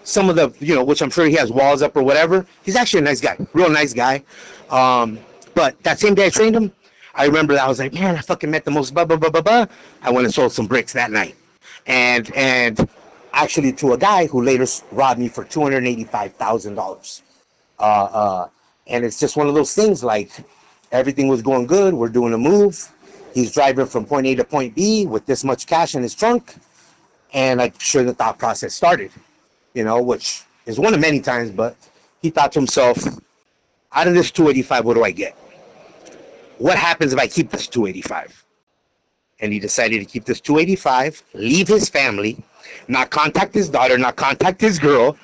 some of the, which I'm sure he has walls up or whatever, he's actually a nice guy, real nice guy. But that same day I trained him, I remember that I was like, man, I fucking met the most blah blah blah blah blah. I went and sold some bricks that night, and actually to a guy who later robbed me for $285,000. And it's just one of those things, like, everything was going good. We're doing a move. He's driving from point A to point B with this much cash in his trunk. And I'm sure the thought process started, which is one of many times, but he thought to himself, out of this 285, what do I get? What happens if I keep this 285? And he decided to keep this 285, leave his family, not contact his daughter, not contact his girl,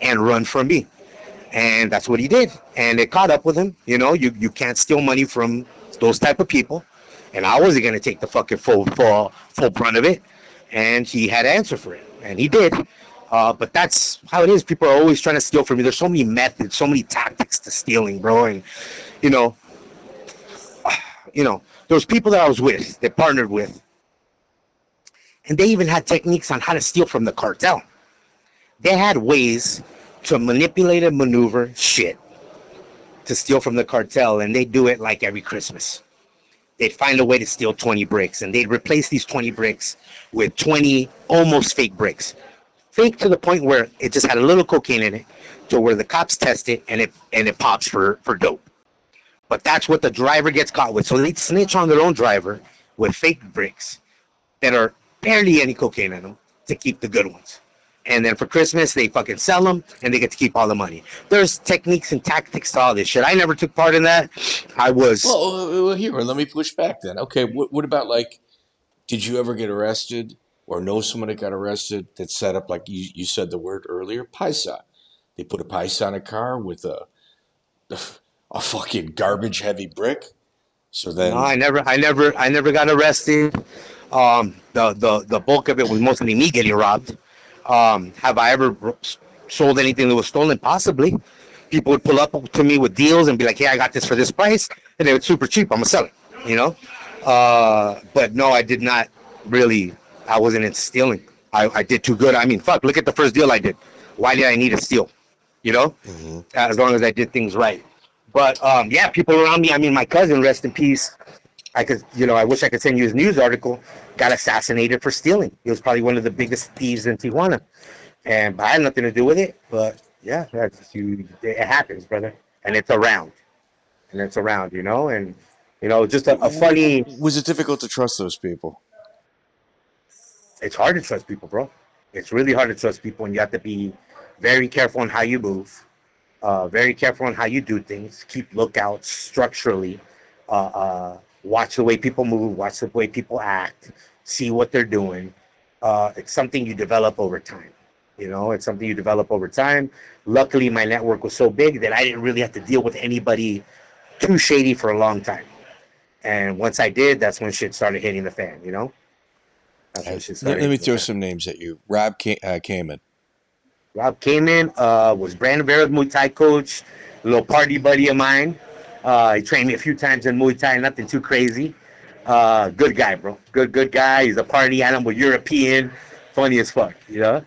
and run from me. And that's what he did. And it caught up with him. You can't steal money from those type of people. And I wasn't going to take the fucking full brunt of it. And he had to answer for it. And he did. But that's how it is. People are always trying to steal from you. There's so many methods, so many tactics to stealing, bro. And, there was people that I was with, that partnered with. And they even had techniques on how to steal from the cartel. They had ways to manipulate and maneuver shit to steal from the cartel, and they do it like every Christmas. They'd find a way to steal 20 bricks, and they'd replace these 20 bricks with 20 almost fake bricks. Fake to the point where it just had a little cocaine in it, to where the cops test it, and it pops for dope. But that's what the driver gets caught with. So they'd snitch on their own driver with fake bricks that are barely any cocaine in them to keep the good ones. And then for Christmas, they fucking sell them, and they get to keep all the money. There's techniques and tactics to all this shit. I never took part in that. I was... Well, here, let me push back then. Okay, what about, like, did you ever get arrested or know someone that got arrested that set up, like you said the word earlier, paisa? They put a paisa on a car with a fucking garbage-heavy brick? So then... No, I never got arrested. The bulk of it was mostly me getting robbed. Have I ever sold anything that was stolen? Possibly. People would pull up to me with deals and be like, hey, I got this for this price. And it was super cheap. I'm going to sell it, But no, I did not really. I wasn't into stealing. I did too good. I mean, fuck, look at the first deal I did. Why did I need to steal? Mm-hmm. As long as I did things right. But, yeah, people around me. I mean, my cousin, rest in peace. I wish I could send you his news article, got assassinated for stealing. He was probably one of the biggest thieves in Tijuana. And I had nothing to do with it, but yeah, it happens, brother. And it's around. And You know, just a funny. Was it difficult to trust those people? It's hard to trust people, bro. It's really hard to trust people, and you have to be very careful on how you move, very careful on how you do things. Keep lookouts structurally. Watch the way people move. Watch the way people act. See what they're doing. It's something you develop over time. You know, it's something you develop over time. Luckily, my network was so big that I didn't really have to deal with anybody too shady for a long time. And once I did, that's when shit started hitting the fan, you know? That's when shit started Let me hitting the throw fan. some names at you. Rob Kaman. Rob Kaman was Brandon Vera's Muay Thai coach, a little party buddy of mine. He trained me a few times in Muay Thai, nothing too crazy. Good guy, bro. Good guy. He's a party animal, European, funny as fuck, you know?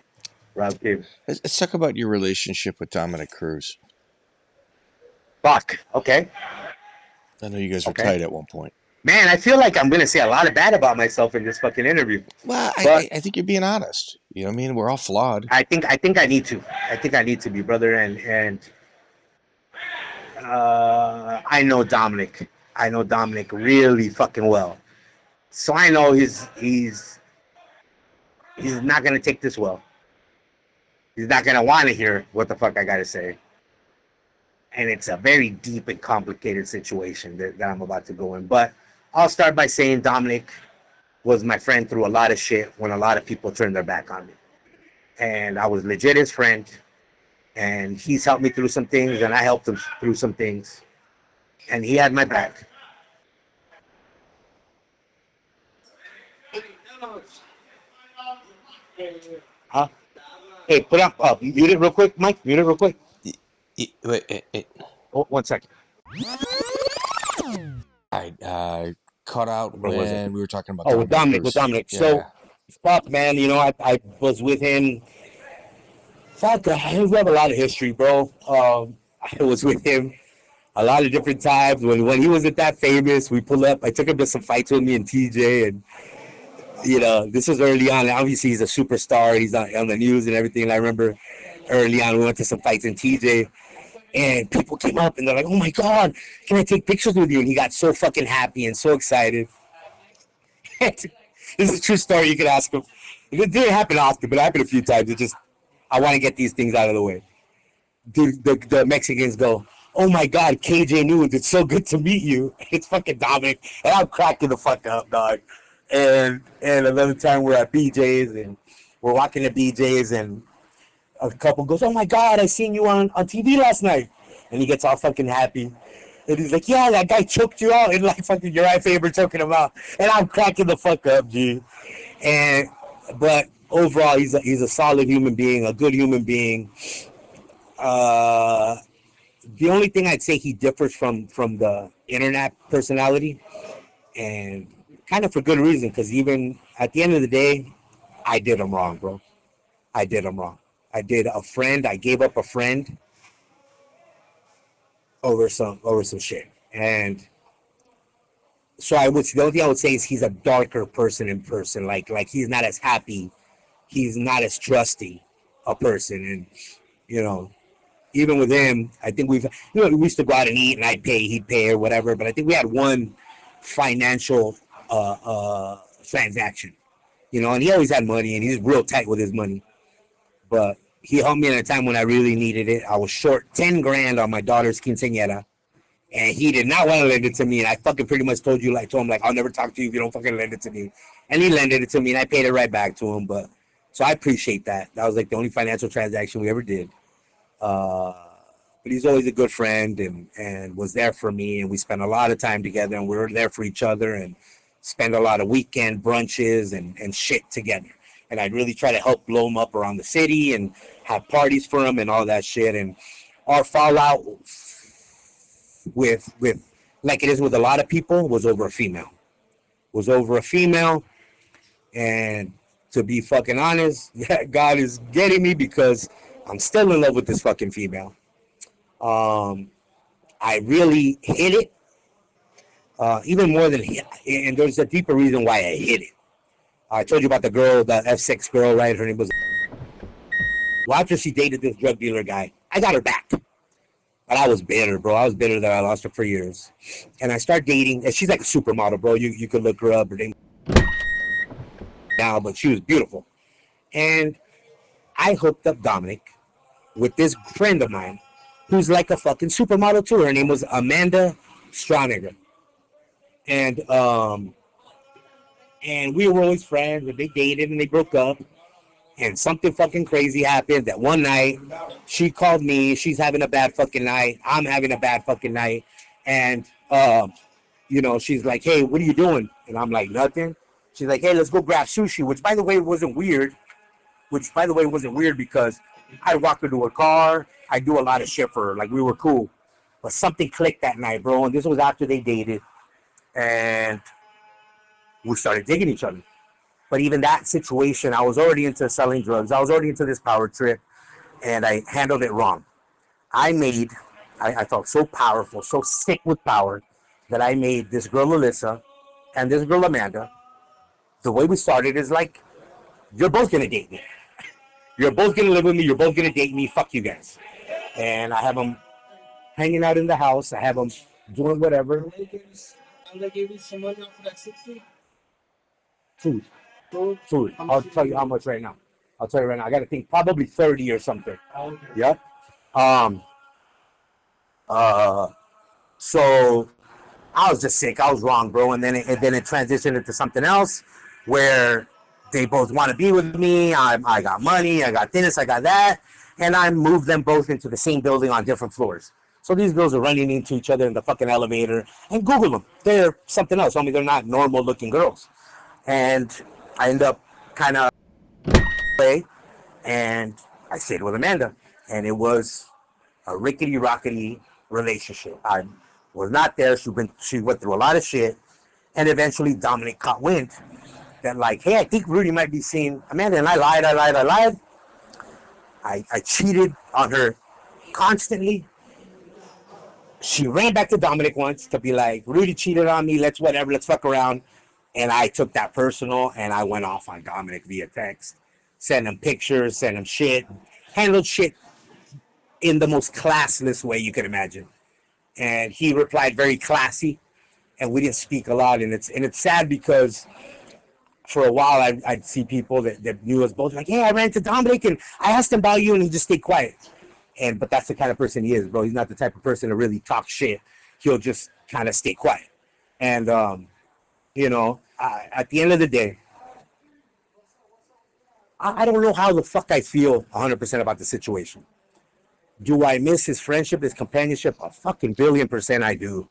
Rob Kaman. Let's talk about your relationship with Dominic Cruz. Fuck. Okay. I know you guys were Okay. tight at one point. Man, I feel like I'm gonna say a lot of bad about myself in this fucking interview. Well, But- I think you're being honest. You know what I mean? We're all flawed. I think I need to. I think I need to be, brother. And I know Dominic. I know Dominic really fucking well. So I know he's not gonna take this well. He's not gonna want to hear what the fuck I gotta say. And it's a very deep and complicated situation that I'm about to go in. But I'll start by saying Dominic was my friend through a lot of shit when a lot of people turned their back on me. And I was legit his friend. And he's helped me through some things, and I helped him through some things. And he had my back. Huh? Hey, put up, mute it real quick, Mike. Mute it real quick. Wait. Oh, 1 second. I cut out Where was when we were talking about with Dominic. Cruz. Yeah. So, fuck, man, you know, I was with him. Fuck, we have a lot of history, bro. I was with him a lot of different times. When he wasn't that famous, we pulled up. I took him to some fights with me and TJ, and you know, this was early on. Obviously, he's a superstar. He's on the news and everything. And I remember early on, we went to some fights in TJ, and people came up and they're like, "Oh my God, can I take pictures with you?" And he got so fucking happy and so excited. This is a true story. You could ask him. It didn't happen often, but it happened a few times. It just, I want to get these things out of the way. The Mexicans go, "Oh my God, KJ Nunes, it's so good to meet you." It's fucking Dominic, and I'm cracking the fuck up, dog. And another time we're at BJ's and we're walking to BJ's and a couple goes, "Oh my God, I seen you on TV last night," and he gets all fucking happy. And he's like, "Yeah, that guy choked you out," and like fucking Urijah Faber choking him out, and I'm cracking the fuck up, G. But overall, he's a solid human being, a good human being. The only thing I'd say he differs from the internet personality, and kind of for good reason, because even at the end of the day, I did him wrong, bro. I did him wrong. I gave up a friend over some shit. And so the only thing I would say is he's a darker person in person. Like he's not as happy. He's not as trusty a person. And, you know, even with him, I think we used to go out and eat and I'd pay, he'd pay or whatever. But I think we had one financial transaction, you know, and he always had money and he's real tight with his money. But he helped me at a time when I really needed it. I was short 10 grand on my daughter's quinceañera, and he did not want to lend it to me. And I fucking pretty much told him, like, "I'll never talk to you if you don't fucking lend it to me." And he lended it to me, and I paid it right back to him. But so I appreciate that. That was like the only financial transaction we ever did. But he's always a good friend and was there for me, and we spent a lot of time together, and we were there for each other, and spent a lot of weekend brunches and shit together. And I'd really try to help blow him up around the city and have parties for him and all that shit. And our fallout with like it is with a lot of people was over a female. And to be fucking honest, God is getting me because I'm still in love with this fucking female. I really hit it. Even more than hit, and there's a deeper reason why I hit it. I told you about the girl, the F6 girl, right? Her name was. Well, after she dated this drug dealer guy, I got her back. But I was bitter, bro. I was bitter that I lost her for years. And I started dating, and she's like a supermodel, bro. You could look her up or now, but she was beautiful. And I hooked up Dominic with this friend of mine who's like a fucking supermodel too. Her name was Amanda Stronegger. And we were always friends, and they dated and they broke up. And something fucking crazy happened that one night she called me. She's having a bad fucking night. I'm having a bad fucking night. And, she's like, hey, what are you doing? And I'm like, nothing. She's like, hey, let's go grab sushi, which, by the way, wasn't weird. Because I'd walk her to her car. I do a lot of shit for her. Like, we were cool. But something clicked that night, bro. And this was after they dated. And we started digging each other. But even that situation, I was already into selling drugs. I was already into this power trip, and I handled it wrong. I felt so powerful, so sick with power, that I made this girl Alyssa and this girl Amanda. The way we started is like, you're both going to date me. You're both going to live with me. You're both going to date me. Fuck you guys. And I have them hanging out in the house. I have them doing whatever. And they gave you some money for that 60? Food. I'll tell you how much right now. I got to think probably 30 or something. Okay. Yeah. So I was just sick. I was wrong, bro. And then it transitioned into something else where they both want to be with me. I got money. I got this. I got that. And I moved them both into the same building on different floors. So these girls are running into each other in the fucking elevator. And Google them. They're something else. I mean, they're not normal looking girls. And I end up kind of and I stayed with Amanda. And it was a rickety-rockety relationship. I was not there. She went through a lot of shit. And eventually Dominic caught wind that, like, hey, I think Rudy might be seeing Amanda. And I lied. I cheated on her constantly. She ran back to Dominic once to be like, Rudy cheated on me. Let's fuck around. And I took that personal, and I went off on Dominic via text. Sent him pictures, sent him shit. Handled shit in the most classless way you could imagine. And he replied very classy, and we didn't speak a lot. And it's sad because for a while I'd see people that knew us both like, hey, I ran to Dominic, and I asked him about you, and he just stayed quiet. But that's the kind of person he is, bro. He's not the type of person to really talk shit. He'll just kind of stay quiet. And, at the end of the day, I don't know how the fuck I feel 100% about the situation. Do I miss his friendship, his companionship? A fucking billion% I do.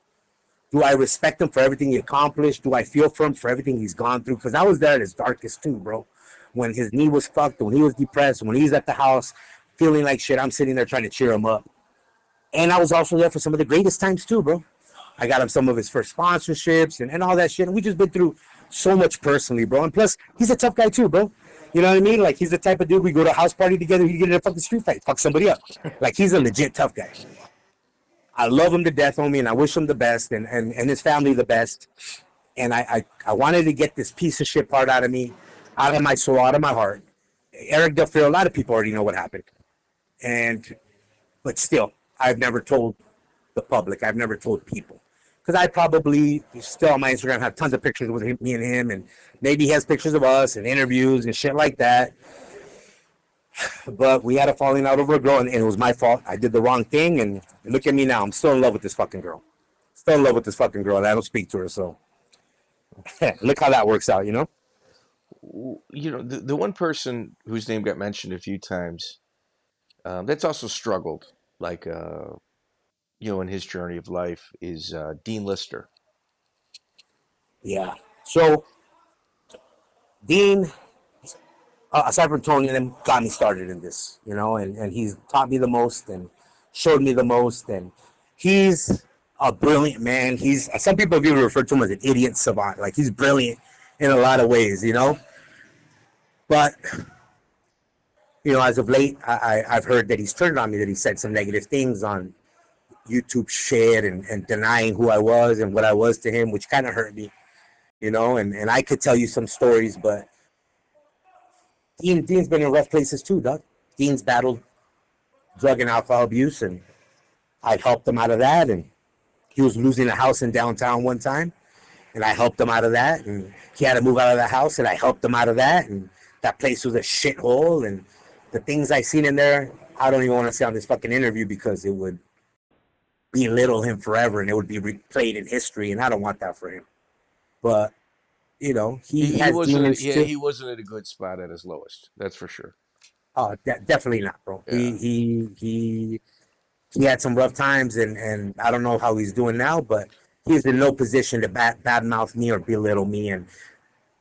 Do I respect him for everything he accomplished? Do I feel for him for everything he's gone through? Because I was there at his darkest too, bro. When his knee was fucked, when he was depressed, when he's at the house feeling like shit, I'm sitting there trying to cheer him up. And I was also there for some of the greatest times too, bro. I got him some of his first sponsorships and all that shit. And we just been through so much personally, bro. And plus, he's a tough guy too, bro. You know what I mean? Like, he's the type of dude, we go to a house party together, he get in a fucking street fight, fuck somebody up. Like, he's a legit tough guy. I love him to death, homie, and I wish him the best and his family the best. And I wanted to get this piece of shit part out of me, out of my soul, out of my heart. Eric Del Frio, a lot of people already know what happened. But still, I've never told the public. I've never told people. Because I probably still on my Instagram have tons of pictures with me and him, and maybe he has pictures of us and interviews and shit like that. But we had a falling out over a girl, and it was my fault. I did the wrong thing, and look at me now. I'm still in love with this fucking girl. And I don't speak to her, so look how that works out, you know? You know, the one person whose name got mentioned a few times that's also struggled, like, in his journey of life is Dean Lister. Yeah. So, Dean, aside from Tony, them got me started in this, and he's taught me the most and showed me the most. And he's a brilliant man. Some people have even referred to him as an idiot savant. Like, he's brilliant in a lot of ways, But, as of late, I've heard that he's turned on me, that he said some negative things on YouTube shit and denying who I was and what I was to him, which kind of hurt me, and I could tell you some stories, but Dean's been in rough places too, Doug. Dean's battled drug and alcohol abuse, and I helped him out of that, and he was losing a house in downtown one time, and I helped him out of that, and he had to move out of the house, and I helped him out of that, and that place was a shithole, and the things I seen in there, I don't even want to say on this fucking interview because it would belittle him forever, and it would be replayed in history, and I don't want that for him. But you know, he wasn't at a good spot at his lowest. That's for sure. Oh, definitely not, bro. Yeah. He had some rough times, and I don't know how he's doing now, but he's in no position to badmouth me or belittle me, and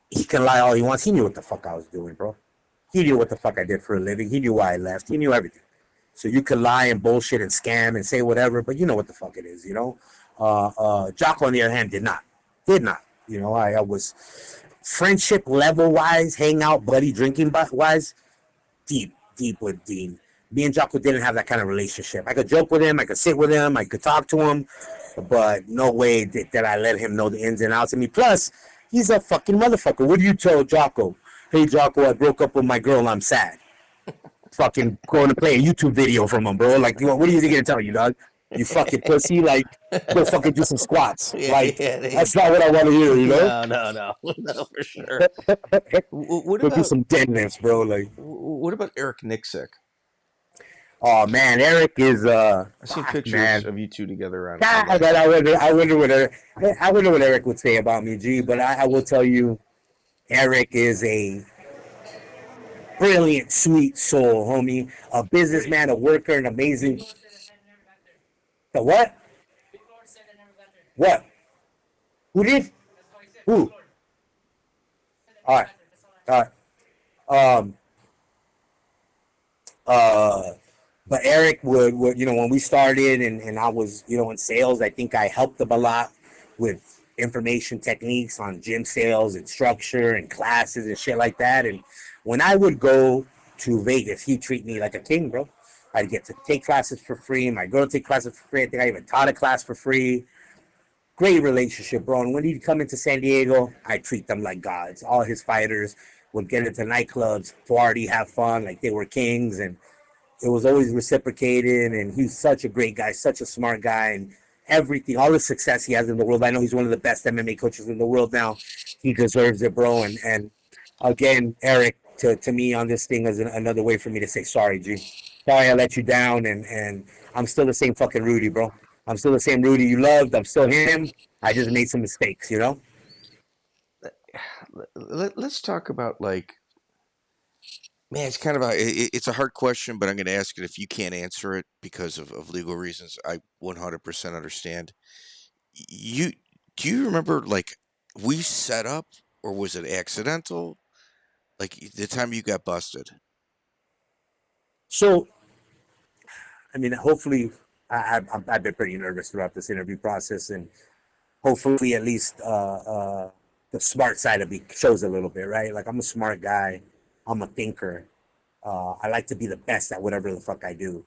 he can lie all he wants. He knew what the fuck I was doing, bro. He knew what the fuck I did for a living. He knew why I left. He knew everything. So you could lie and bullshit and scam and say whatever, but you know what the fuck it is, you know? Jocko, on the other hand, did not. You know, I was friendship level-wise, hang out, buddy, drinking-wise, deep with Dean. Me and Jocko didn't have that kind of relationship. I could joke with him, I could sit with him, I could talk to him, but no way that I let him know the ins and outs of me. Plus, he's a fucking motherfucker. What do you tell Jocko? Hey, Jocko, I broke up with my girl, I'm sad. Fucking going to play a YouTube video from him, bro. Like, what are you going to tell you, dog? You fucking pussy, like, go fucking do some squats. That's not what I want to hear, you know? No, for sure. What go about, do some deadness, bro? Like, what about Eric Nixick? Oh man, Eric is I've seen pictures of you two together around. I wonder what Eric would say about me, G. But I will tell you, Eric is a brilliant, sweet soul, homie. A businessman, a worker, an amazing. The what? What? Who did? Who? All right. But Eric would, you know, when we started and I was, you know, in sales, I think I helped him a lot with information techniques on gym sales and structure and classes and shit like that. And when I would go to Vegas, he'd treat me like a king, bro. I'd get to take classes for free. My girl would take classes for free. I think I even taught a class for free. Great relationship, bro. And when he'd come into San Diego, I'd treat them like gods. All his fighters would get into nightclubs, party, have fun, like they were kings. And it was always reciprocated. And he's such a great guy, such a smart guy. And everything, all the success he has in the world. I know he's one of the best MMA coaches in the world now. He deserves it, bro. And again, Eric, to me on this thing is another way for me to say sorry, G. Sorry I let you down, and I'm still the same fucking Rudy, bro. I'm still the same Rudy you loved. I'm still him. I just made some mistakes, you know? Let's talk about, like, man, it's kind of it's a hard question, but I'm going to ask it if you can't answer it because of legal reasons. I 100% understand. Do you remember, like, we set up, or was it accidental? Like, the time you got busted? So, I mean, hopefully, I've been pretty nervous throughout this interview process, and hopefully, at least the smart side of me shows a little bit, right? Like, I'm a smart guy, I'm a thinker. I like to be the best at whatever the fuck I do,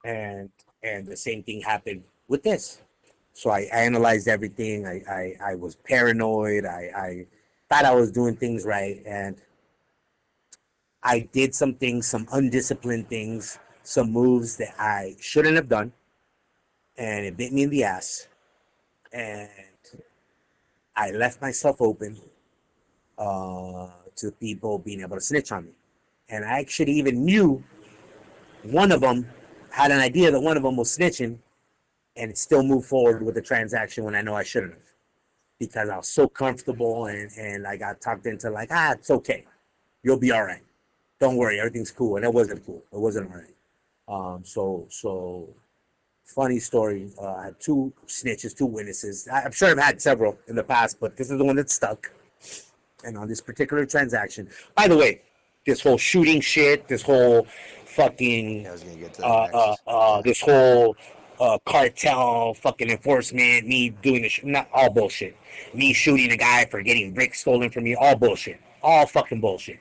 and the same thing happened with this. So I analyzed everything. I was paranoid. I thought I was doing things right, and I did some things, some undisciplined things, some moves that I shouldn't have done, and it bit me in the ass. And I left myself open to people being able to snitch on me. And I actually even knew one of them had an idea that one of them was snitching, and it still moved forward with the transaction when I know I shouldn't have, because I was so comfortable and I got talked into like, it's okay. You'll be all right. Don't worry, everything's cool. And it wasn't cool. It wasn't all right. So funny story. I had two snitches, two witnesses. I'm sure I've had several in the past, but this is the one that stuck. And on this particular transaction, by the way, this whole shooting shit, this whole fucking, I was gonna get to that this whole cartel fucking enforcement, me doing the not all bullshit. Me shooting a guy for getting bricks stolen from me, all bullshit. All fucking bullshit.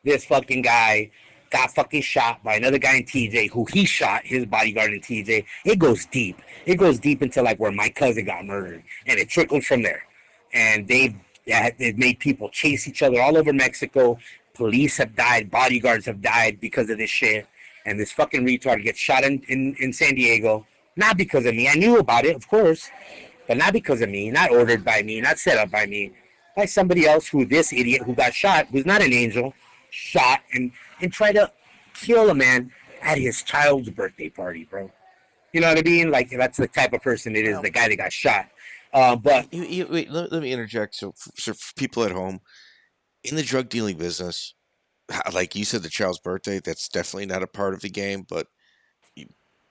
This fucking guy got fucking shot by another guy in TJ who he shot, his bodyguard in TJ. It goes deep. It goes deep into like where my cousin got murdered. And it trickled from there. And they've made people chase each other all over Mexico. Police have died. Bodyguards have died because of this shit. and this fucking retard gets shot in San Diego, not because of me. I knew about it, of course, but not because of me, not ordered by me, not set up by me, by somebody else who this idiot who got shot, who's not an angel, shot and tried to kill a man at his child's birthday party, bro. You know what I mean? Like, that's the type of person it is, the guy that got shot. But Wait, let me interject. So for people at home, in the drug dealing business, like you said, the child's birthday, that's definitely not a part of the game, but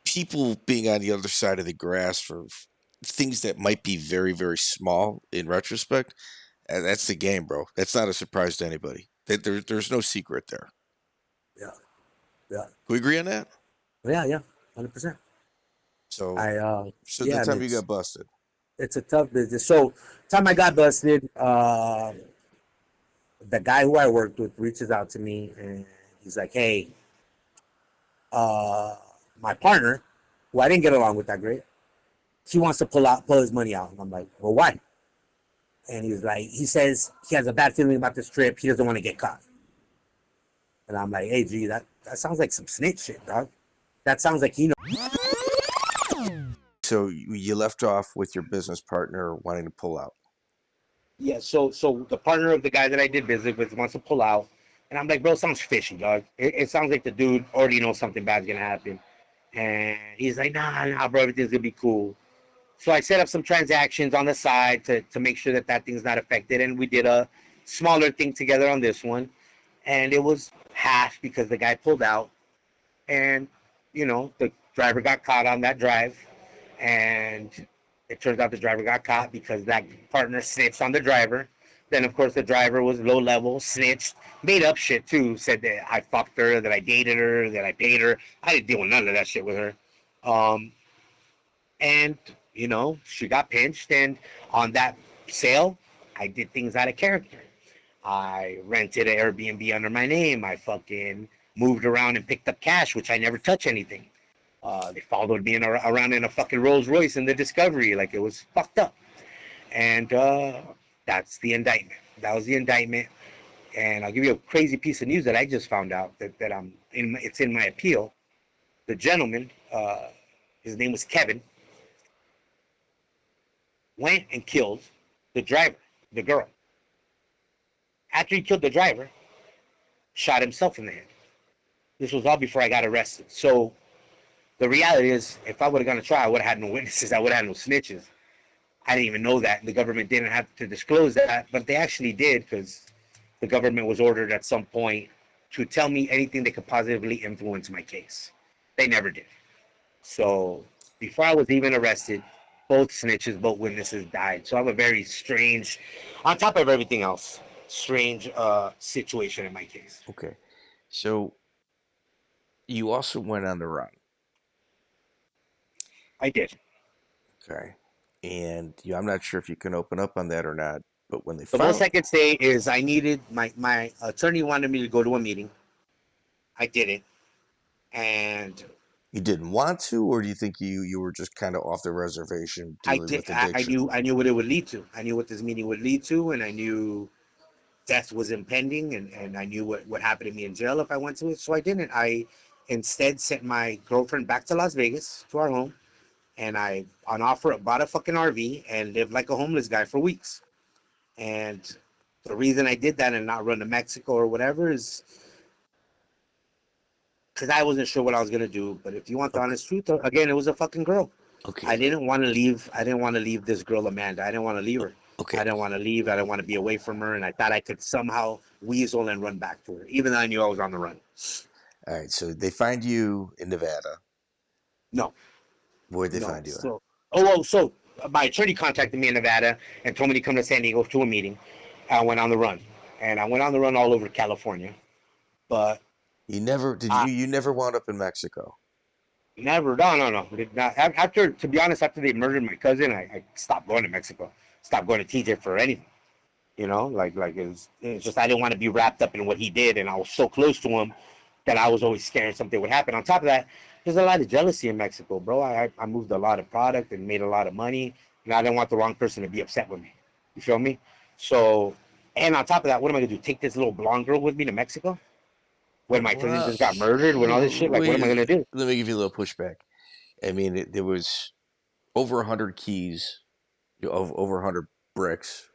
people being on the other side of the grass for things that might be very, very small in retrospect, that's the game, bro. That's not a surprise to anybody. There's no secret there. yeah, yeah, Can we agree on that? yeah, 100%. So, so yeah, the time you got busted. It's a tough business. So, time I got busted, the guy who I worked with reaches out to me and he's like, "Hey, my partner, who I didn't get along with that great, he wants to pull his money out." And I'm like, "Well, why?" And he says he has a bad feeling about this trip. He doesn't want to get caught. And I'm like, "Hey, G, that sounds like some snitch shit, dog. That sounds like he knows." So you left off with your business partner wanting to pull out. Yeah, so the partner of the guy that I did business with wants to pull out. And I'm like, "Bro, sounds fishy, dog. It sounds like the dude already knows something bad's going to happen." And he's like, nah, bro, everything's going to be cool. So I set up some transactions on the side to make sure that thing's not affected. And we did a smaller thing together on this one. And it was half because the guy pulled out. And, the driver got caught on that drive. And it turns out the driver got caught because that partner snitched on the driver. Then, of course, the driver was low level, snitched, made up shit, too. Said that I fucked her, that I dated her, that I paid her. I didn't deal with none of that shit with her. And, she got pinched. And on that sale, I did things out of character. I rented an Airbnb under my name. I fucking moved around and picked up cash, which I never touch anything. They followed me around in a fucking Rolls Royce in the Discovery. Like, it was fucked up. And that's the indictment. That was the indictment. And I'll give you a crazy piece of news that I just found out that it's in my appeal. The gentleman, his name was Kevin, went and killed the driver, the girl. After he killed the driver, shot himself in the head. This was all before I got arrested. So the reality is, if I would have gone to trial, I would have had no witnesses. I would have had no snitches. I didn't even know that. The government didn't have to disclose that, but they actually did, because the government was ordered at some point to tell me anything that could positively influence my case. They never did. So before I was even arrested, both snitches, both witnesses died. So I have a very strange, on top of everything else, strange situation in my case. Okay. So you also went on the run. I did. Okay. And I'm not sure if you can open up on that or not, but when they The most I could say is I needed, my attorney wanted me to go to a meeting. I didn't. And you didn't want to, or do you think you were just kind of off the reservation dealing with addiction? I knew what it would lead to. I knew what this meeting would lead to, and I knew death was impending, and I knew what happened to me in jail if I went to it. So I didn't. I instead sent my girlfriend back to Las Vegas, to our home, and I, on offer, bought a fucking RV and lived like a homeless guy for weeks. And the reason I did that and not run to Mexico or whatever is because I wasn't sure what I was gonna do. But if you want the honest truth, again, it was a fucking girl. Okay. I didn't want to leave this girl, Amanda. I didn't want to leave her. Okay. I didn't want to leave. I didn't want to be away from her. And I thought I could somehow weasel and run back to her, even though I knew I was on the run. All right. So they find you in Nevada. No. Where'd they find you? So my attorney contacted me in Nevada and told me to come to San Diego to a meeting. I went on the run, and I went on the run all over California. But you never you never wound up in Mexico? Never. No. After, to be honest, after they murdered my cousin, I stopped going to Mexico. Stopped going to TJ for anything. Like it's just I didn't want to be wrapped up in what he did, and I was so close to him that I was always scared something would happen. On top of that, there's a lot of jealousy in Mexico, bro. I moved a lot of product and made a lot of money, and I didn't want the wrong person to be upset with me. You feel me? So, and on top of that, what am I gonna do? Take this little blonde girl with me to Mexico? when my cousin just got murdered, when all this shit, like, what am I gonna do? Let me give you a little pushback. I mean, there was over 100 keys, over 100 bricks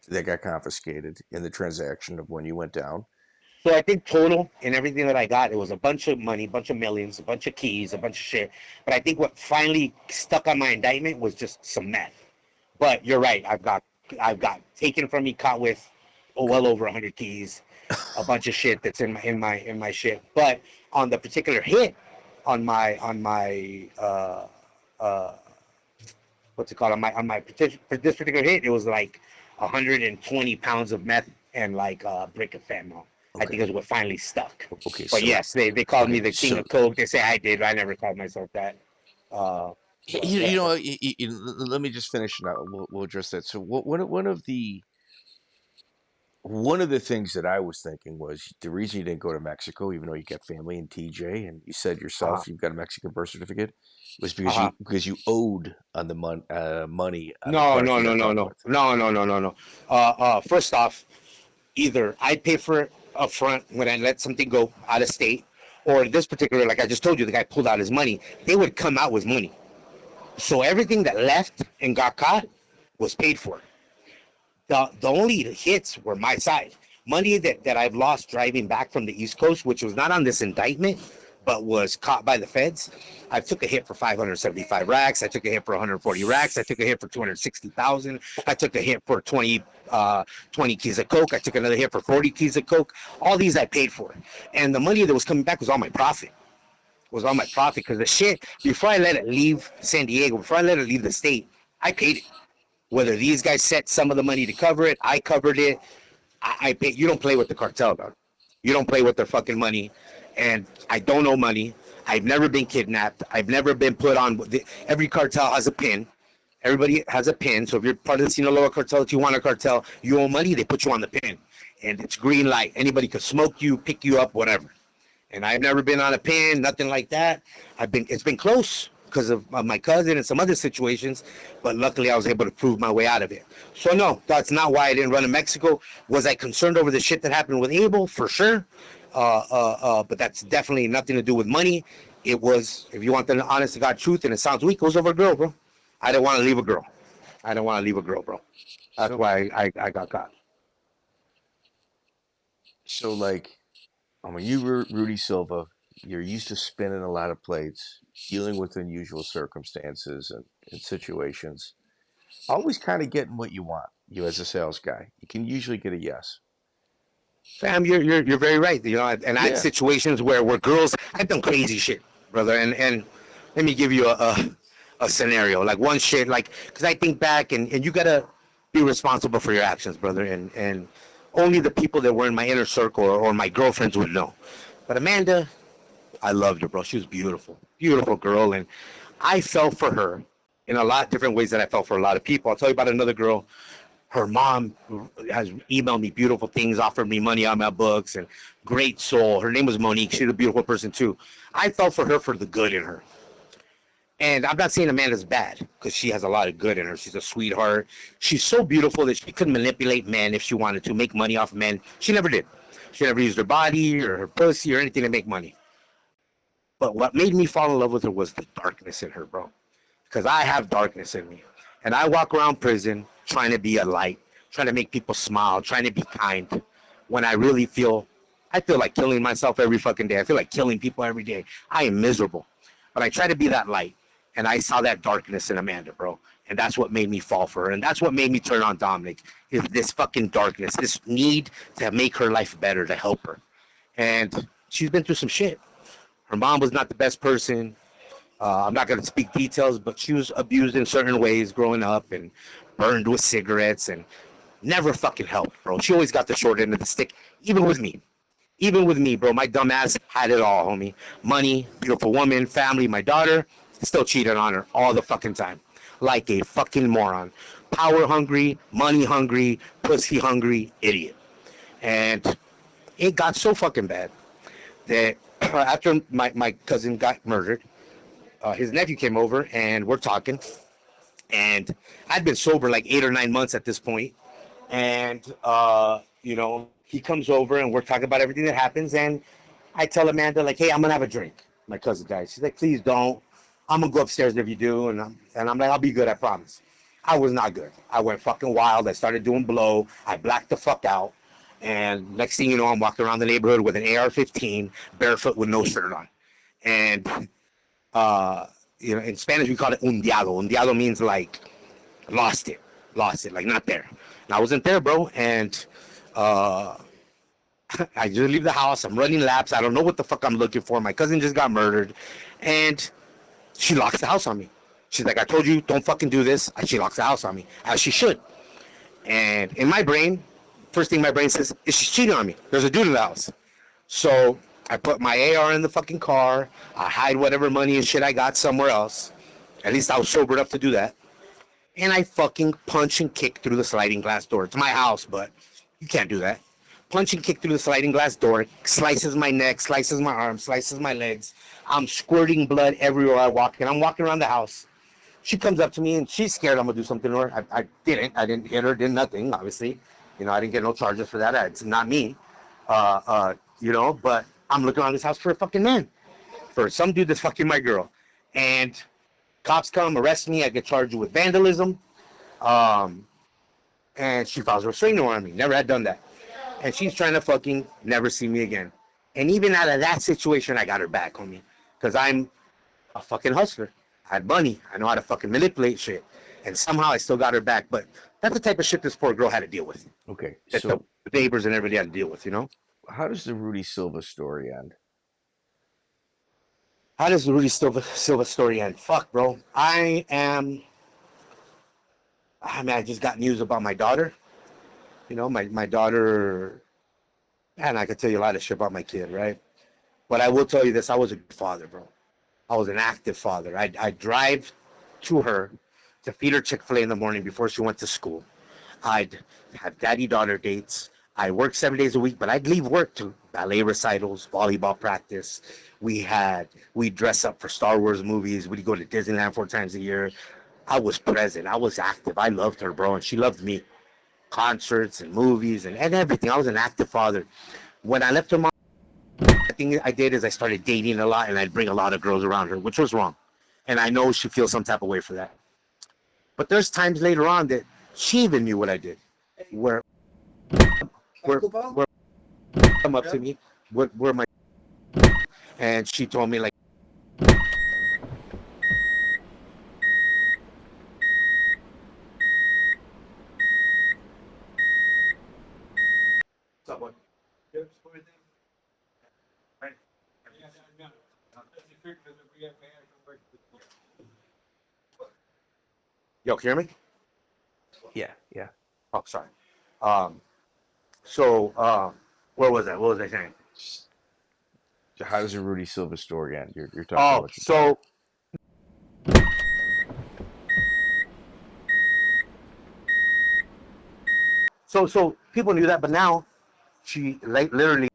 that got confiscated in the transaction of when you went down. So I think total and everything that I got, it was a bunch of money, a bunch of millions, a bunch of keys, a bunch of shit. But I think what finally stuck on my indictment was just some meth. But you're right, I've got taken from me, caught with well over 100 keys, a bunch of shit that's in my shit. But on the particular hit, on my what's it called, on my for this particular hit, it was like 120 pounds of meth and like a brick of fentanyl. Okay. I think is what finally stuck. Okay, but so, yes, they called me the king of coke. They say I did, but I never called myself that. You know, let me just finish now. We'll address that. So one of the things that I was thinking was the reason you didn't go to Mexico, even though you got family in TJ, and you said yourself you've got a Mexican birth certificate, was because you owed on the money. No. First off, either I pay for it up front when I let something go out of state, or this particular, like I just told you, the guy pulled out his money. They would come out with money. So everything that left and got caught was paid for. The only hits were my side. Money that I've lost driving back from the East Coast, which was not on this indictment, but was caught by the feds. I took a hit for 575 racks. I took a hit for 140 racks. I took a hit for 260,000. I took a hit for 20 keys of coke. I took another hit for 40 keys of coke. All these I paid for. And the money that was coming back was all my profit. Because the shit, before I let it leave San Diego, before I let it leave the state, I paid it. Whether these guys set some of the money to cover it, I covered it. I paid. You don't play with the cartel, dog. You don't play with their fucking money. And I don't owe money. I've never been kidnapped. I've never been put on. Every cartel has a pin. Everybody has a pin. So if you're part of the Sinaloa cartel, Tijuana cartel, you owe money, they put you on the pin. And it's green light. Anybody could smoke you, pick you up, whatever. And I've never been on a pin, nothing like that. It's been close because of my cousin and some other situations, but luckily I was able to prove my way out of it. So no, that's not why I didn't run to Mexico. Was I concerned over the shit that happened with Abel? For sure. But that's definitely nothing to do with money. It was, if you want the honest to God truth, and it sounds weak, it was over a girl, bro. I didn't want to leave a girl. Bro. That's why I got caught. So, like, I mean, you were Rudy Silva. You're used to spinning a lot of plates, dealing with unusual circumstances and situations. Always kind of getting what you want. You as a sales guy, you can usually get a yes. Fam, you're very right. You know, and I had situations where girls, I've done crazy shit, brother. And let me give you a scenario, like one shit, like, because I think back and you gotta be responsible for your actions, brother. And only the people that were in my inner circle or my girlfriends would know. But Amanda, I loved her, bro. She was beautiful girl, and I fell for her in a lot of different ways that I fell for a lot of people. I'll tell you about another girl. Her mom has emailed me beautiful things, offered me money on my books, and great soul. Her name was Monique. She's a beautiful person too. I fell for her for the good in her. And I'm not saying Amanda's bad, because she has a lot of good in her. She's a sweetheart. She's so beautiful that she could manipulate men if she wanted to, make money off men. She never did. She never used her body or her pussy or anything to make money. But what made me fall in love with her was the darkness in her, bro. Because I have darkness in me. And I walk around prison trying to be a light, trying to make people smile, trying to be kind, when I really feel like killing myself every fucking day. I feel like killing people every day. I am miserable. But I try to be that light. And I saw that darkness in Amanda, bro. And that's what made me fall for her. And that's what made me turn on Dominic, is this fucking darkness, this need to make her life better, to help her. And she's been through some shit. Her mom was not the best person. I'm not going to speak details, but she was abused in certain ways growing up and burned with cigarettes and never fucking helped, bro. She always got the short end of the stick, even with me. Even with me, bro. My dumb ass had it all, homie. Money, beautiful woman, family, my daughter, still cheated on her all the fucking time. Like a fucking moron. Power hungry, money hungry, pussy hungry idiot. And it got so fucking bad that after my cousin got murdered, his nephew came over and we're talking. And I'd been sober like 8 or 9 months at this point. And, you know, he comes over and we're talking about everything that happens. And I tell Amanda, like, hey, I'm gonna have a drink. My cousin died. She's like, please don't. I'm gonna go upstairs if you do. And I'm like, I'll be good, I promise. I was not good. I went fucking wild. I started doing blow. I blacked the fuck out. And next thing you know, I'm walking around the neighborhood with an AR-15, barefoot with no shirt on. And you know, in Spanish we call it hundiado. Hundiado means like lost it, like not there. And I wasn't there, bro. And I just leave the house. I'm running laps. I don't know what the fuck I'm looking for. My cousin just got murdered, and she locks the house on me. She's like, I told you, don't fucking do this. And she locks the house on me, as she should. And in my brain, first thing my brain says is she's cheating on me. There's a dude in the house. So I put my AR in the fucking car. I hide whatever money and shit I got somewhere else. At least I was sober enough to do that. And I fucking punch and kick through the sliding glass door. It's my house, but you can't do that. Punch and kick through the sliding glass door, slices my neck, slices my arms, slices my legs. I'm squirting blood everywhere I walk, and I'm walking around the house. She comes up to me, and she's scared I'm going to do something to her. I didn't. I didn't hit her, did nothing, obviously. You know, I didn't get no charges for that. It's not me, you know, but I'm looking around this house for a fucking man, for some dude that's fucking my girl. And cops come, arrest me. I get charged with vandalism. And she files a restraining order on me. Never had done that. And she's trying to fucking never see me again. And even out of that situation, I got her back, homie. Because I'm a fucking hustler. I had money. I know how to fucking manipulate shit. And somehow I still got her back. But that's the type of shit this poor girl had to deal with. Okay, That so the neighbors and everybody had to deal with, you know? how does the Rudy Silva story end? How does the Rudy Silva story end? Fuck, bro. I just got news about my daughter. You know, my daughter, and I could tell you a lot of shit about my kid, right? But I will tell you this, I was a good father, bro. I was an active father. I'd drive to her to feed her Chick-fil-A in the morning before she went to school. I'd have daddy-daughter dates. I worked 7 days a week, but I'd leave work to ballet recitals, volleyball practice. We'd dress up for Star Wars movies. We'd go to Disneyland 4 times a year. I was present. I was active. I loved her, bro, and she loved me. Concerts and movies and everything. I was an active father. When I left her mom, the thing I did is I started dating a lot, and I'd bring a lot of girls around her, which was wrong. And I know she feels some type of way for that. But there's times later on that she even knew what I did. Where come up to me, where my, and she told me, like, yo, can you hear me? Yeah. Oh, sorry. Where was I? What was I saying? So how does the Rudy Silva story end? You're talking Oh, about so people knew that, but now she literally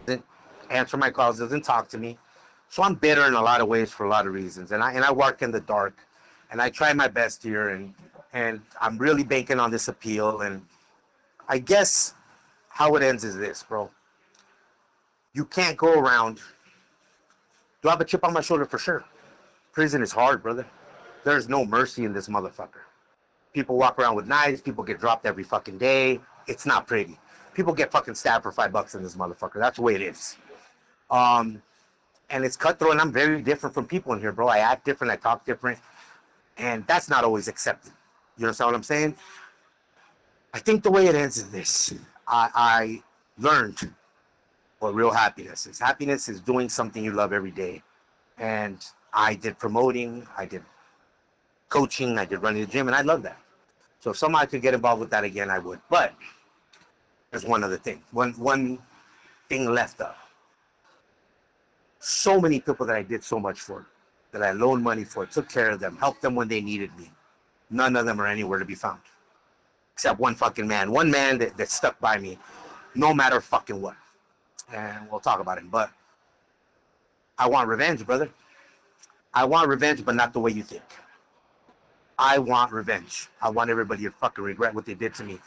doesn't answer my calls, doesn't talk to me. So I'm bitter in a lot of ways for a lot of reasons, and I work in the dark, and I try my best here, and I'm really banking on this appeal. And I guess how it ends is this, bro. You can't go around. Do I have a chip on my shoulder? For sure. Prison is hard, brother. There's no mercy in this motherfucker. People walk around with knives. People get dropped every fucking day. It's not pretty. People get fucking stabbed for $5 in this motherfucker. That's the way it is. And it's cutthroat, and I'm very different from people in here, bro. I act different. I talk different. And that's not always accepted. You understand what I'm saying? I think the way it ends is this. I learned what real happiness is. Happiness is doing something you love every day. And I did promoting, I did coaching, I did running the gym, and I love that. So if somebody could get involved with that again, I would. But there's one other thing. One thing left up. So many people that I did so much for, that I loaned money for, took care of them, helped them when they needed me. None of them are anywhere to be found. Except one fucking man. One man that stuck by me no matter fucking what. And we'll talk about him. But I want revenge, brother. I want revenge, but not the way you think. I want revenge. I want everybody to fucking regret what they did to me.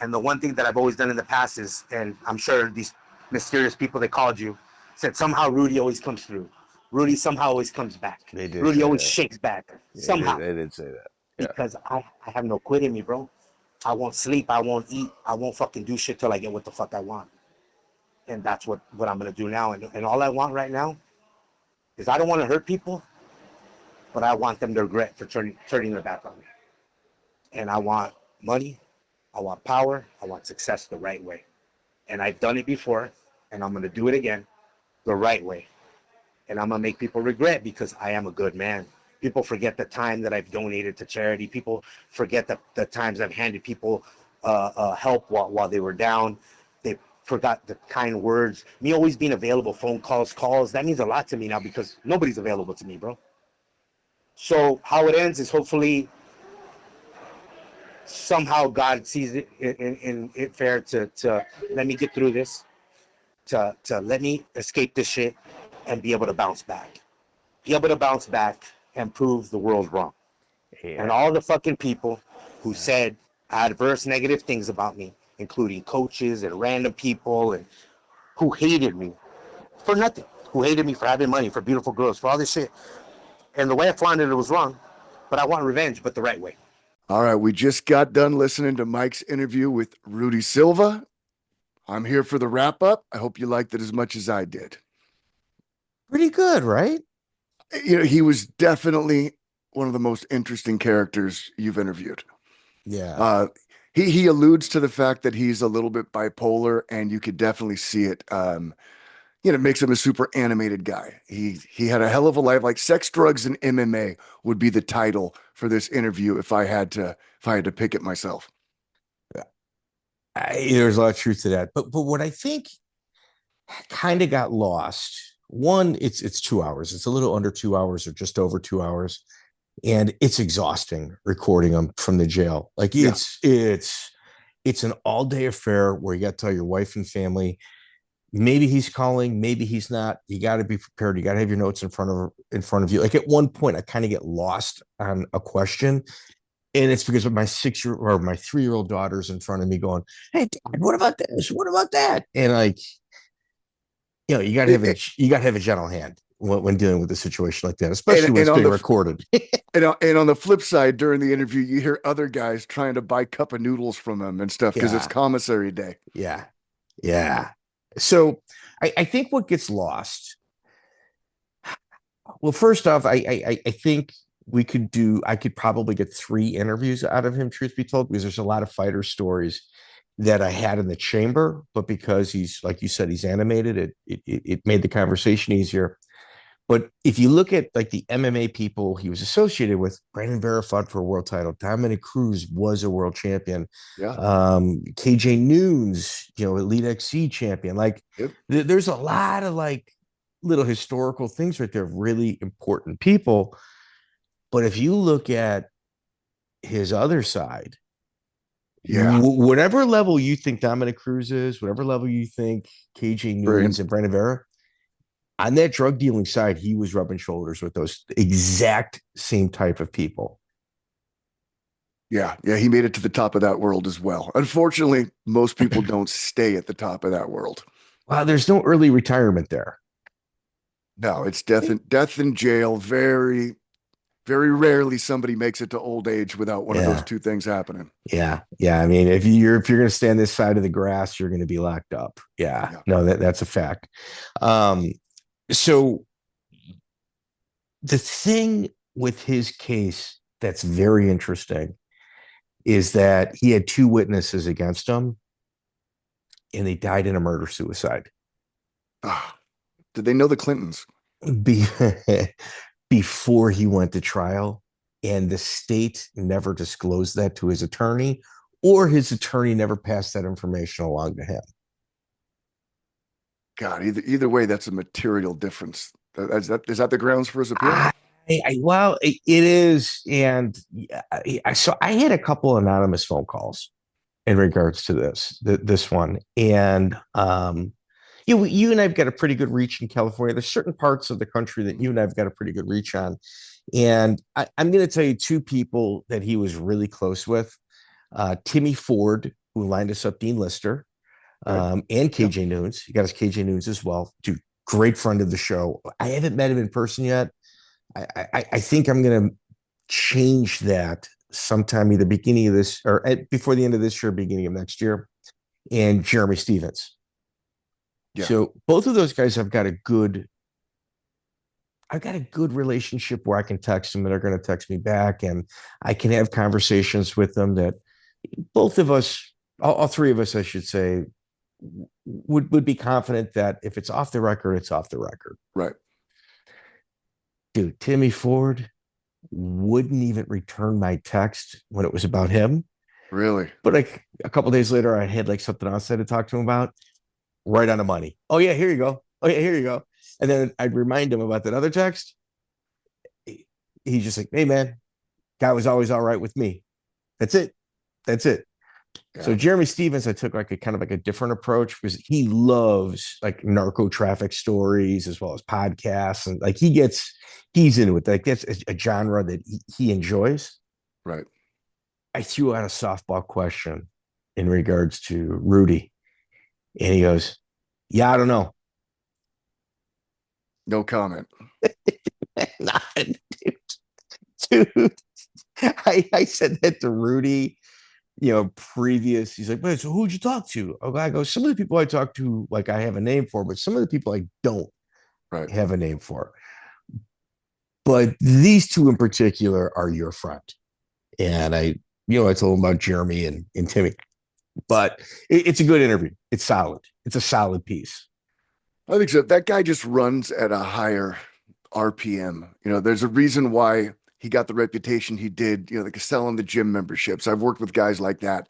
And the one thing that I've always done in the past is, and I'm sure these mysterious people that called you said somehow Rudy always comes through. Rudy somehow always comes back. They did Rudy say always that. shakes back. Yeah, Somehow. they did say that. Yeah. Because I have no quit in me, bro. I won't sleep. I won't eat. I won't fucking do shit till I get what the fuck I want. And that's what I'm going to do now. And all I want right now is I don't want to hurt people, but I want them to regret for turning their back on me. And I want money. I want power. I want success the right way. And I've done it before, and I'm going to do it again the right way. And I'm going to make people regret because I am a good man. People forget the time that I've donated to charity. People forget the times I've handed people help while they were down. They forgot the kind words. Me always being available, phone calls. That means a lot to me now because nobody's available to me, bro. So how it ends is hopefully somehow God sees it in it fair to let me get through this, to let me escape this shit and be able to bounce back. Be able to bounce back and prove the world wrong. Yeah. And all the fucking people who said adverse negative things about me, including coaches and random people, and who hated me for nothing, who hated me for having money, for beautiful girls, for all this shit. And the way I flaunted it was wrong, but I want revenge, but the right way. All right, we just got done listening to Mike's interview with Rudy Silva. I'm here for the wrap up. I hope you liked it as much as I did. Pretty good, right? You know, he was definitely one of the most interesting characters you've interviewed. Yeah. He alludes to the fact that he's a little bit bipolar, and you could definitely see it. It makes him a super animated guy. He had a hell of a life. Like Sex, Drugs, and MMA would be the title for this interview if I had to pick it myself. There's a lot of truth to that. But what I think kind of got lost, one, it's 2 hours. It's a little under 2 hours or just over 2 hours. And it's exhausting recording them from the jail. Like it's an all-day affair where you got to tell your wife and family, maybe he's calling, maybe he's not. You got to be prepared. You got to have your notes in front of you. Like at one point, I kind of get lost on a question, and it's because of my 3-year-old daughter's in front of me going, "Hey, Dad, what about this? What about that?" And like, you got to have a gentle hand when dealing with a situation like that, especially when it's being recorded. and on the flip side, during the interview, you hear other guys trying to buy cup of noodles from him and stuff because it's commissary day. Yeah. So I think what gets lost. Well, first off, I think I could probably get 3 interviews out of him, truth be told, because there's a lot of fighter stories that I had in the chamber, but because he's, like you said, he's animated, it made the conversation easier. But if you look at like the MMA people he was associated with, Brandon Vera fought for a world title. Dominic Cruz was a world champion. Yeah. KJ Nunes, Elite XC champion. Like there's a lot of like little historical things right there, really important people. But if you look at his other side, whatever level you think Dominic Cruz is, whatever level you think KJ Nunes and Brandon Vera, on that drug dealing side, he was rubbing shoulders with those exact same type of people. Yeah, he made it to the top of that world as well. Unfortunately, most people don't stay at the top of that world. Wow, there's no early retirement there. No, it's death in jail. Very, very rarely somebody makes it to old age without one of those two things happening. Yeah. I mean, if you're going to stand this side of the grass, you're going to be locked up. Yeah. No, that's a fact. So the thing with his case that's very interesting is that he had 2 witnesses against him, and they died in a murder-suicide. Did they know the Clintons? Before he went to trial, and the state never disclosed that to his attorney, or his attorney never passed that information along to him. God, either way, that's a material difference. Is that the grounds for his appeal? Well, it is, and so I had a couple anonymous phone calls in regards to this one, and you and I've got a pretty good reach in California. There's certain parts of the country that you and I've got a pretty good reach on, and I'm going to tell you 2 people that he was really close with. Timmy Ford who lined us up Dean Lister, Right. and KJ Nunes. He got us KJ Nunes as well. Dude, great friend of the show. I haven't met him in person yet. I think I'm going to change that sometime either beginning of this or before the end of this year, beginning of next year. And Jeremy Stevens. Yeah. So both of those guys I've got a good relationship where I can text them and they're going to text me back, and I can have conversations with them that both of us, all three of us, I should say, would be confident that if it's off the record, it's off the record. Right. Dude, Timmy Ford wouldn't even return my text when it was about him. Really? But like a couple days later, I had like something else I had to talk to him about. Right on the money. Oh yeah, here you go. Oh yeah, here you go. And then I'd remind him about that other text. He's just like, hey man, guy was always all right with me. That's it. Yeah. So Jeremy Stevens, I took like a kind of like a different approach because he loves like narco traffic stories as well as podcasts, and like he's into it. Like that's a genre that he enjoys. Right. I threw out a softball question in regards to Rudy, and he goes, "Yeah, I don't know." No comment. Dude, I said that to Rudy. Previous, he's like, wait, so who'd you talk to? I go, some of the people I talk to, like I have a name for, but some of the people I don't have a name for. But these two in particular are your friend. And I told him about Jeremy and Timmy. But it's a good interview. It's solid. It's a solid piece. I think so. That guy just runs at a higher RPM. There's a reason why he got the reputation he did, like selling the gym memberships. I've worked with guys like that.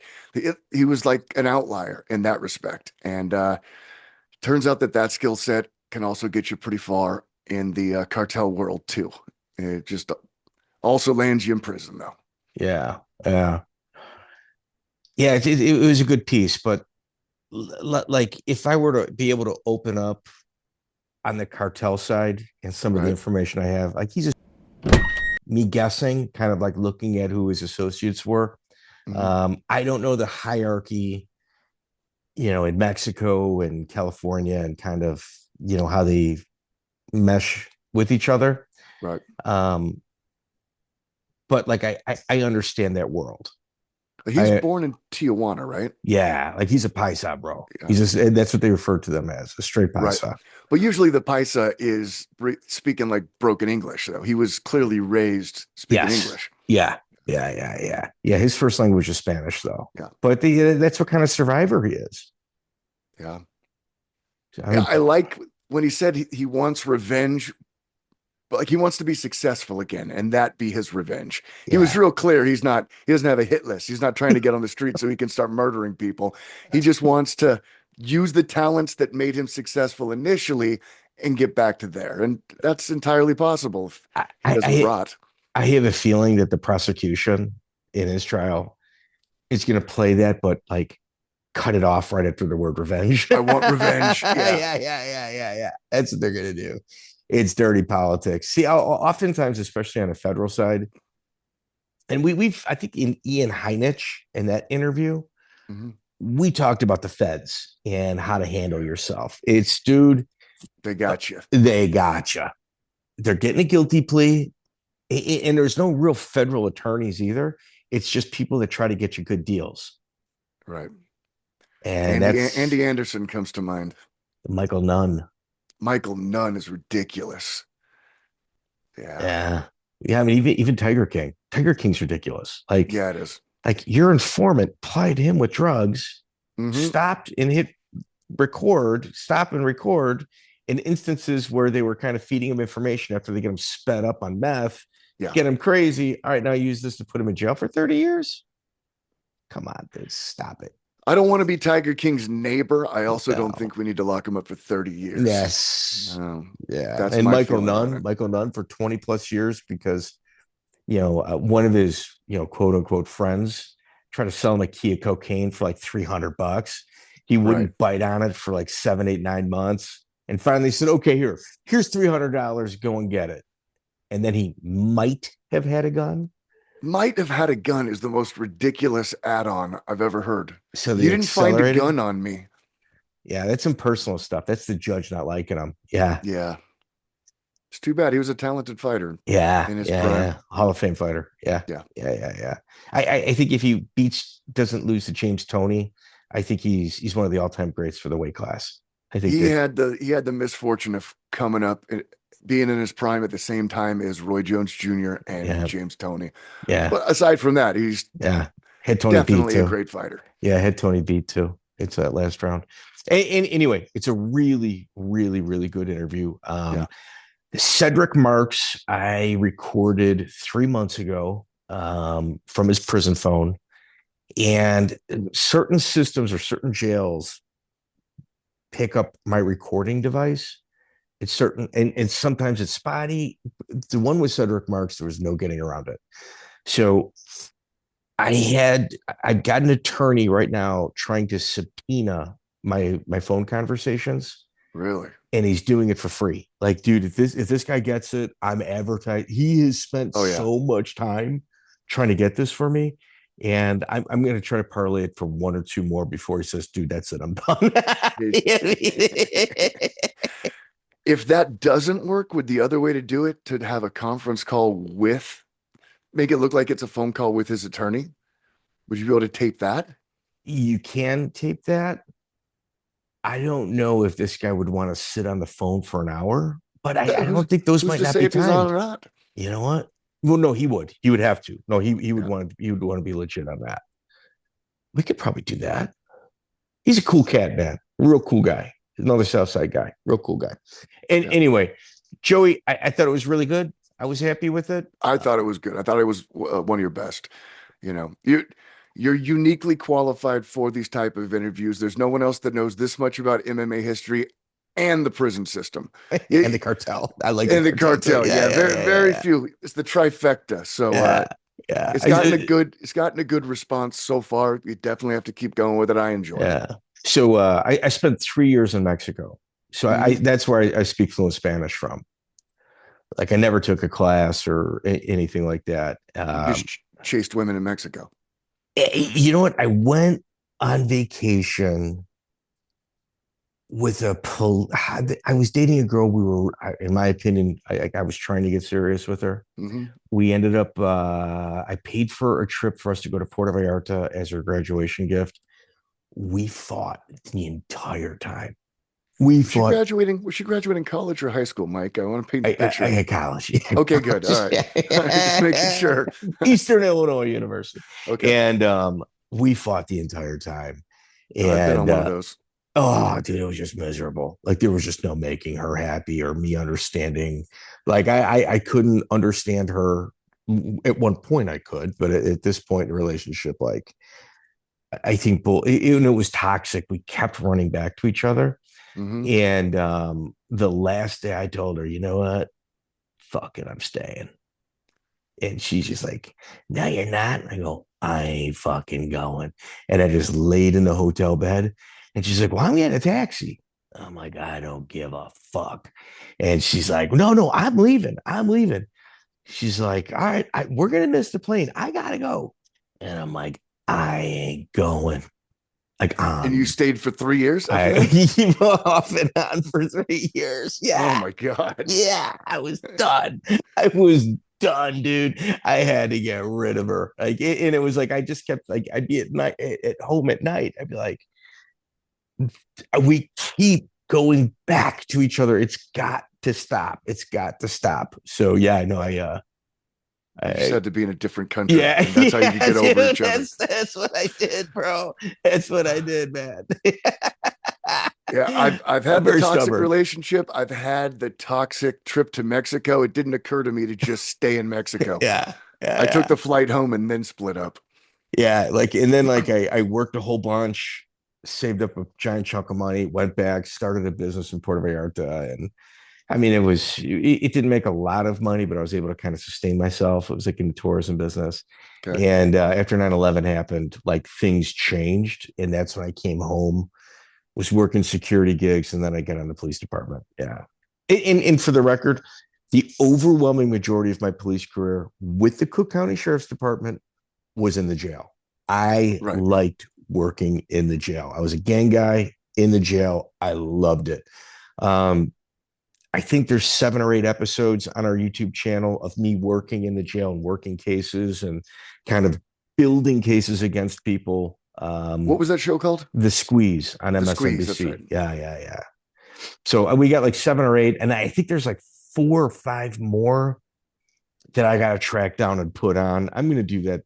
He was like an outlier in that respect. And turns out that skill set can also get you pretty far in the cartel world too. It just also lands you in prison though. Yeah. It was a good piece, but like if I were to be able to open up on the cartel side and some of the information I have, like he's just me guessing, kind of like looking at who his associates were. Mm-hmm. I don't know the hierarchy, in Mexico and California and kind of, how they mesh with each other. Right. But like, I understand that world. He's born in Tijuana, right? Yeah. Like he's a paisa, bro. Yeah. That's what they refer to them as, a straight paisa. Right. But usually the paisa is speaking like broken English, though. He was clearly raised speaking English. Yeah. His first language is Spanish, though. Yeah. But that's what kind of survivor he is. Yeah. I like when he said he wants revenge, but like he wants to be successful again, and that be his revenge. Yeah. He was real clear. He doesn't have a hit list. He's not trying to get on the street so he can start murdering people. He just wants to use the talents that made him successful initially and get back to there. And that's entirely possible if he doesn't rot. I have a feeling that the prosecution in his trial is going to play that, but like cut it off right after the word revenge. I want revenge. Yeah. That's what they're going to do. It's dirty politics. See, oftentimes, especially on the federal side, and I think in Ian Heinich in that interview, we talked about the feds and how to handle yourself. It's, dude, they got you. They're getting a guilty plea, and there's no real federal attorneys either. It's just people that try to get you good deals. Right. And Andy Anderson comes to mind. Michael Nunn. Michael Nunn is ridiculous. Yeah. I mean, even Tiger King. Tiger King's ridiculous. Like, yeah, it is. Like your informant plied him with drugs, stopped and hit stop and record in instances where they were kind of feeding him information after they get him sped up on meth, get him crazy. All right, now use this to put him in jail for 30 years. Come on, dude, stop it. I don't want to be Tiger King's neighbor. I also don't think we need to lock him up for 30 years. Yes. Yeah. That's and Michael Nunn for 20 plus years because, one of his, quote unquote friends tried to sell him a key of cocaine for like $300. He wouldn't bite on it for like 7, 8, 9 months. And finally said, okay, here's $300. Go and get it. And then he might have had a gun. might have had a gun is the most ridiculous add-on I've ever heard. So You didn't find a accelerated? gun on me. Yeah, that's some personal stuff. That's the judge not liking him. Yeah. Yeah. It's too bad. He was a talented fighter. Yeah. In his yeah. prime. Yeah. Hall of Fame fighter. Yeah. Yeah. Yeah. I think if he doesn't lose to James Toney, I think he's one of the all-time greats for the weight class. I think he had the misfortune of coming up, being in his prime at the same time as Roy Jones Jr. and James Toney. Yeah. But aside from that, he's had Tony definitely beat a great fighter. Yeah, had Tony beat too. It's that last round. And anyway, it's a really, really, really good interview. Cedric Marks, I recorded 3 months ago from his prison phone. And certain systems or certain jails pick up my recording device. It's certain, and sometimes it's spotty. The one with Cedric Marks, there was no getting around it. So I've got an attorney right now trying to subpoena my phone conversations. Really? And he's doing it for free. Like, dude, if this guy gets it, I'm advertising. He has spent so much time trying to get this for me. And I'm going to try to parlay it for one or two more before he says, dude, that's it. I'm done. If that doesn't work, would the other way to do it to have a conference call make it look like it's a phone call with his attorney? Would you be able to tape that? You can tape that. I don't know if this guy would want to sit on the phone for an hour, but I don't think those might not be timed. Or not? You know what? Well, no, he would. He would have to. No, he would want to. He would want to be legit on that. We could probably do that. He's a cool cat, man. Real cool guy. Another South Side guy. Real cool guy. And anyway, Joey, I thought it was really good. I was happy with it. I thought it was good. I thought it was one of your best. You know, you're uniquely qualified for these type of interviews. There's no one else that knows this much about MMA history and the prison system and the cartel. I like the cartel. Very few. It's the trifecta. So it's gotten a good response so far. You definitely have to keep going with it. I enjoy it. So I spent 3 years in Mexico. So that's where I speak fluent Spanish from. Like I never took a class or anything like that. Just chased women in Mexico. You know what? I went on vacation with I was dating a girl. We were, in my opinion, I was trying to get serious with her. Mm-hmm. We ended up, I paid for a trip for us to go to Puerto Vallarta as her graduation gift. We fought the entire time. Was she graduating college or high school, Mike? I want to paint the picture. I had college. Okay, good. All right. Just making sure. Eastern Illinois University. Okay. And we fought the entire time. And I've been on one of those. Oh, dude, it was just miserable. Like there was just no making her happy or me understanding. Like I couldn't understand her. At one point I could, but at this point in the relationship, like I think it was toxic. We kept running back to each other. Mm-hmm. And the last day I told her, you know what? Fuck it, I'm staying. And she's just like, no, you're not. And I go, I ain't fucking going. And I just laid in the hotel bed. And she's like, well, I'm getting a taxi. I'm like, I don't give a fuck. And she's like, no, I'm leaving. She's like, all right, we're going to miss the plane. I got to go. And I'm like, I ain't going. Like, and you stayed for 3 years? Off and on for 3 years. Yeah. Oh my God. Yeah. I was done, dude. I had to get rid of her. Like, and it was like, I just kept like, I'd be at home at night. I'd be like, we keep going back to each other. It's got to stop. So yeah, I know. I just had to be in a different country. Yeah, that's how you get over each other. That's what I did, bro. That's what I did, man. Yeah, I've had the toxic relationship. I've had the toxic trip to Mexico. It didn't occur to me to just stay in Mexico. I took the flight home and then split up. Yeah, and then I worked a whole bunch, saved up a giant chunk of money, went back, started a business in Puerto Vallarta, and I mean, it didn't make a lot of money, but I was able to kind of sustain myself. It was like in the tourism business. Okay. And after 9/11 happened, like things changed. And that's when I came home, was working security gigs. And then I got on the police department. Yeah. And for the record, The overwhelming majority of my police career with the Cook County Sheriff's Department was in the jail. I liked working in the jail. I was a gang guy in the jail. I loved it. I think there's 7 or 8 episodes on our YouTube channel of me working in the jail and working cases and kind of building cases against people. What was that show called? The Squeeze on MSNBC. Squeeze, that's right. Yeah. So we got like 7 or 8, and I think there's like 4 or 5 more that I got to track down and put on. I'm going to do that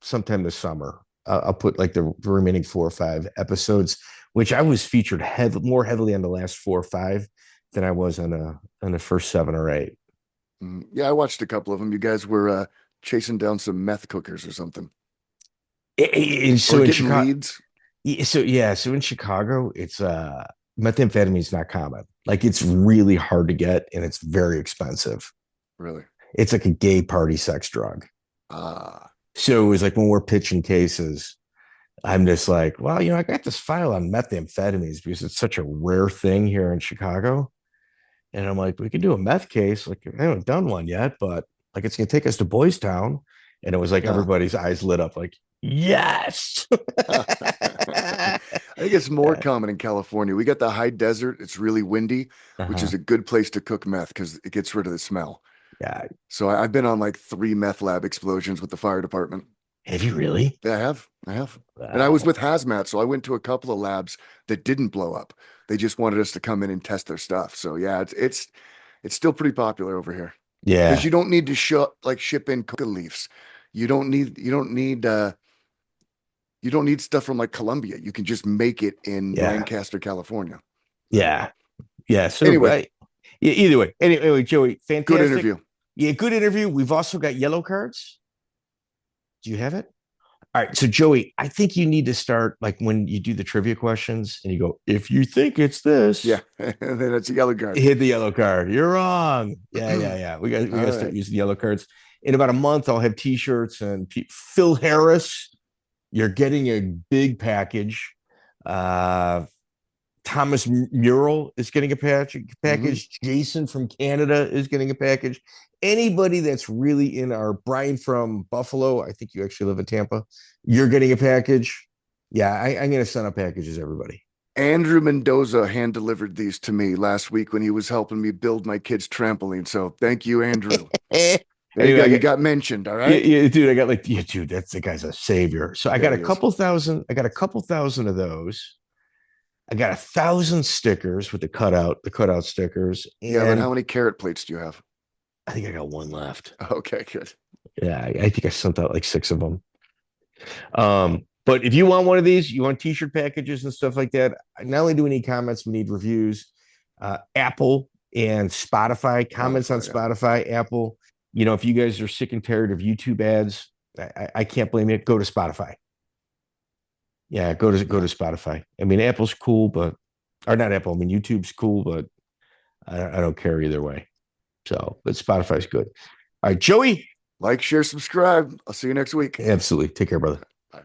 sometime this summer. I'll put like the remaining 4 or 5 episodes, which I was featured more heavily on the last 4 or 5 than I was on the first 7 or 8. Yeah, I watched a couple of them. You guys were chasing down some meth cookers or something. So or in getting Chicago, leads. So in Chicago, it's methamphetamine is not common. Like, it's really hard to get, and it's very expensive. Really? It's like a gay party sex drug. So it was like when we're pitching cases, I'm just like, well, I got this file on methamphetamines because it's such a rare thing here in Chicago. And I'm like, we could do a meth case. Like, I haven't done one yet, but like, it's going to take us to Boys Town. And it was like everybody's eyes lit up like, yes. I think it's more common in California. We got the high desert. It's really windy, which is a good place to cook meth because it gets rid of the smell. Yeah. So I've been on like 3 meth lab explosions with the fire department. Have you really? Yeah, I have. Wow. And I was with hazmat, so I went to a couple of labs that didn't blow up. They just wanted us to come in and test their stuff. So yeah, it's still pretty popular over here. Yeah. Because you don't need to ship in coca leaves. You don't need stuff from like Colombia. You can just make it in Lancaster, California. Yeah. So anyway, either way. Anyway, Joey, fantastic. Good interview. Yeah, good interview. We've also got yellow cards. Do you have it? All right. So, Joey, I think you need to start like when you do the trivia questions and you go, if you think it's this. Yeah. And then it's a yellow card. Hit the yellow card. You're wrong. Yeah. We got to start using yellow cards. In about a month, I'll have t-shirts and Phil Harris. You're getting a big package. Thomas Mural is getting a package. Jason from Canada is getting a package. Anybody that's really in our Brian from Buffalo, I think you actually live in Tampa, you're getting a package. Yeah, I'm going to send out packages, everybody. Andrew Mendoza hand delivered these to me last week when he was helping me build my kid's trampoline. So thank you, Andrew. You got mentioned. All right. Yeah, dude, I got like, dude, that's the guy's a savior. So I got a couple thousand of those. I got 1,000 stickers with the cutout stickers. And but how many carrot plates do you have? I think I got 1 left. Okay, good. Yeah, I think I sent out like 6 of them. But if you want one of these, you want t-shirt packages and stuff like that, not only do we need comments, we need reviews. Apple and Spotify, comments on Spotify, Apple. If you guys are sick and tired of YouTube ads, I can't blame you. Go to Spotify. Yeah, go to Spotify. I mean, Apple's cool, but YouTube's cool, but I don't care either way. So, but Spotify's good. All right, Joey. Like, share, subscribe. I'll see you next week. Absolutely. Take care, brother.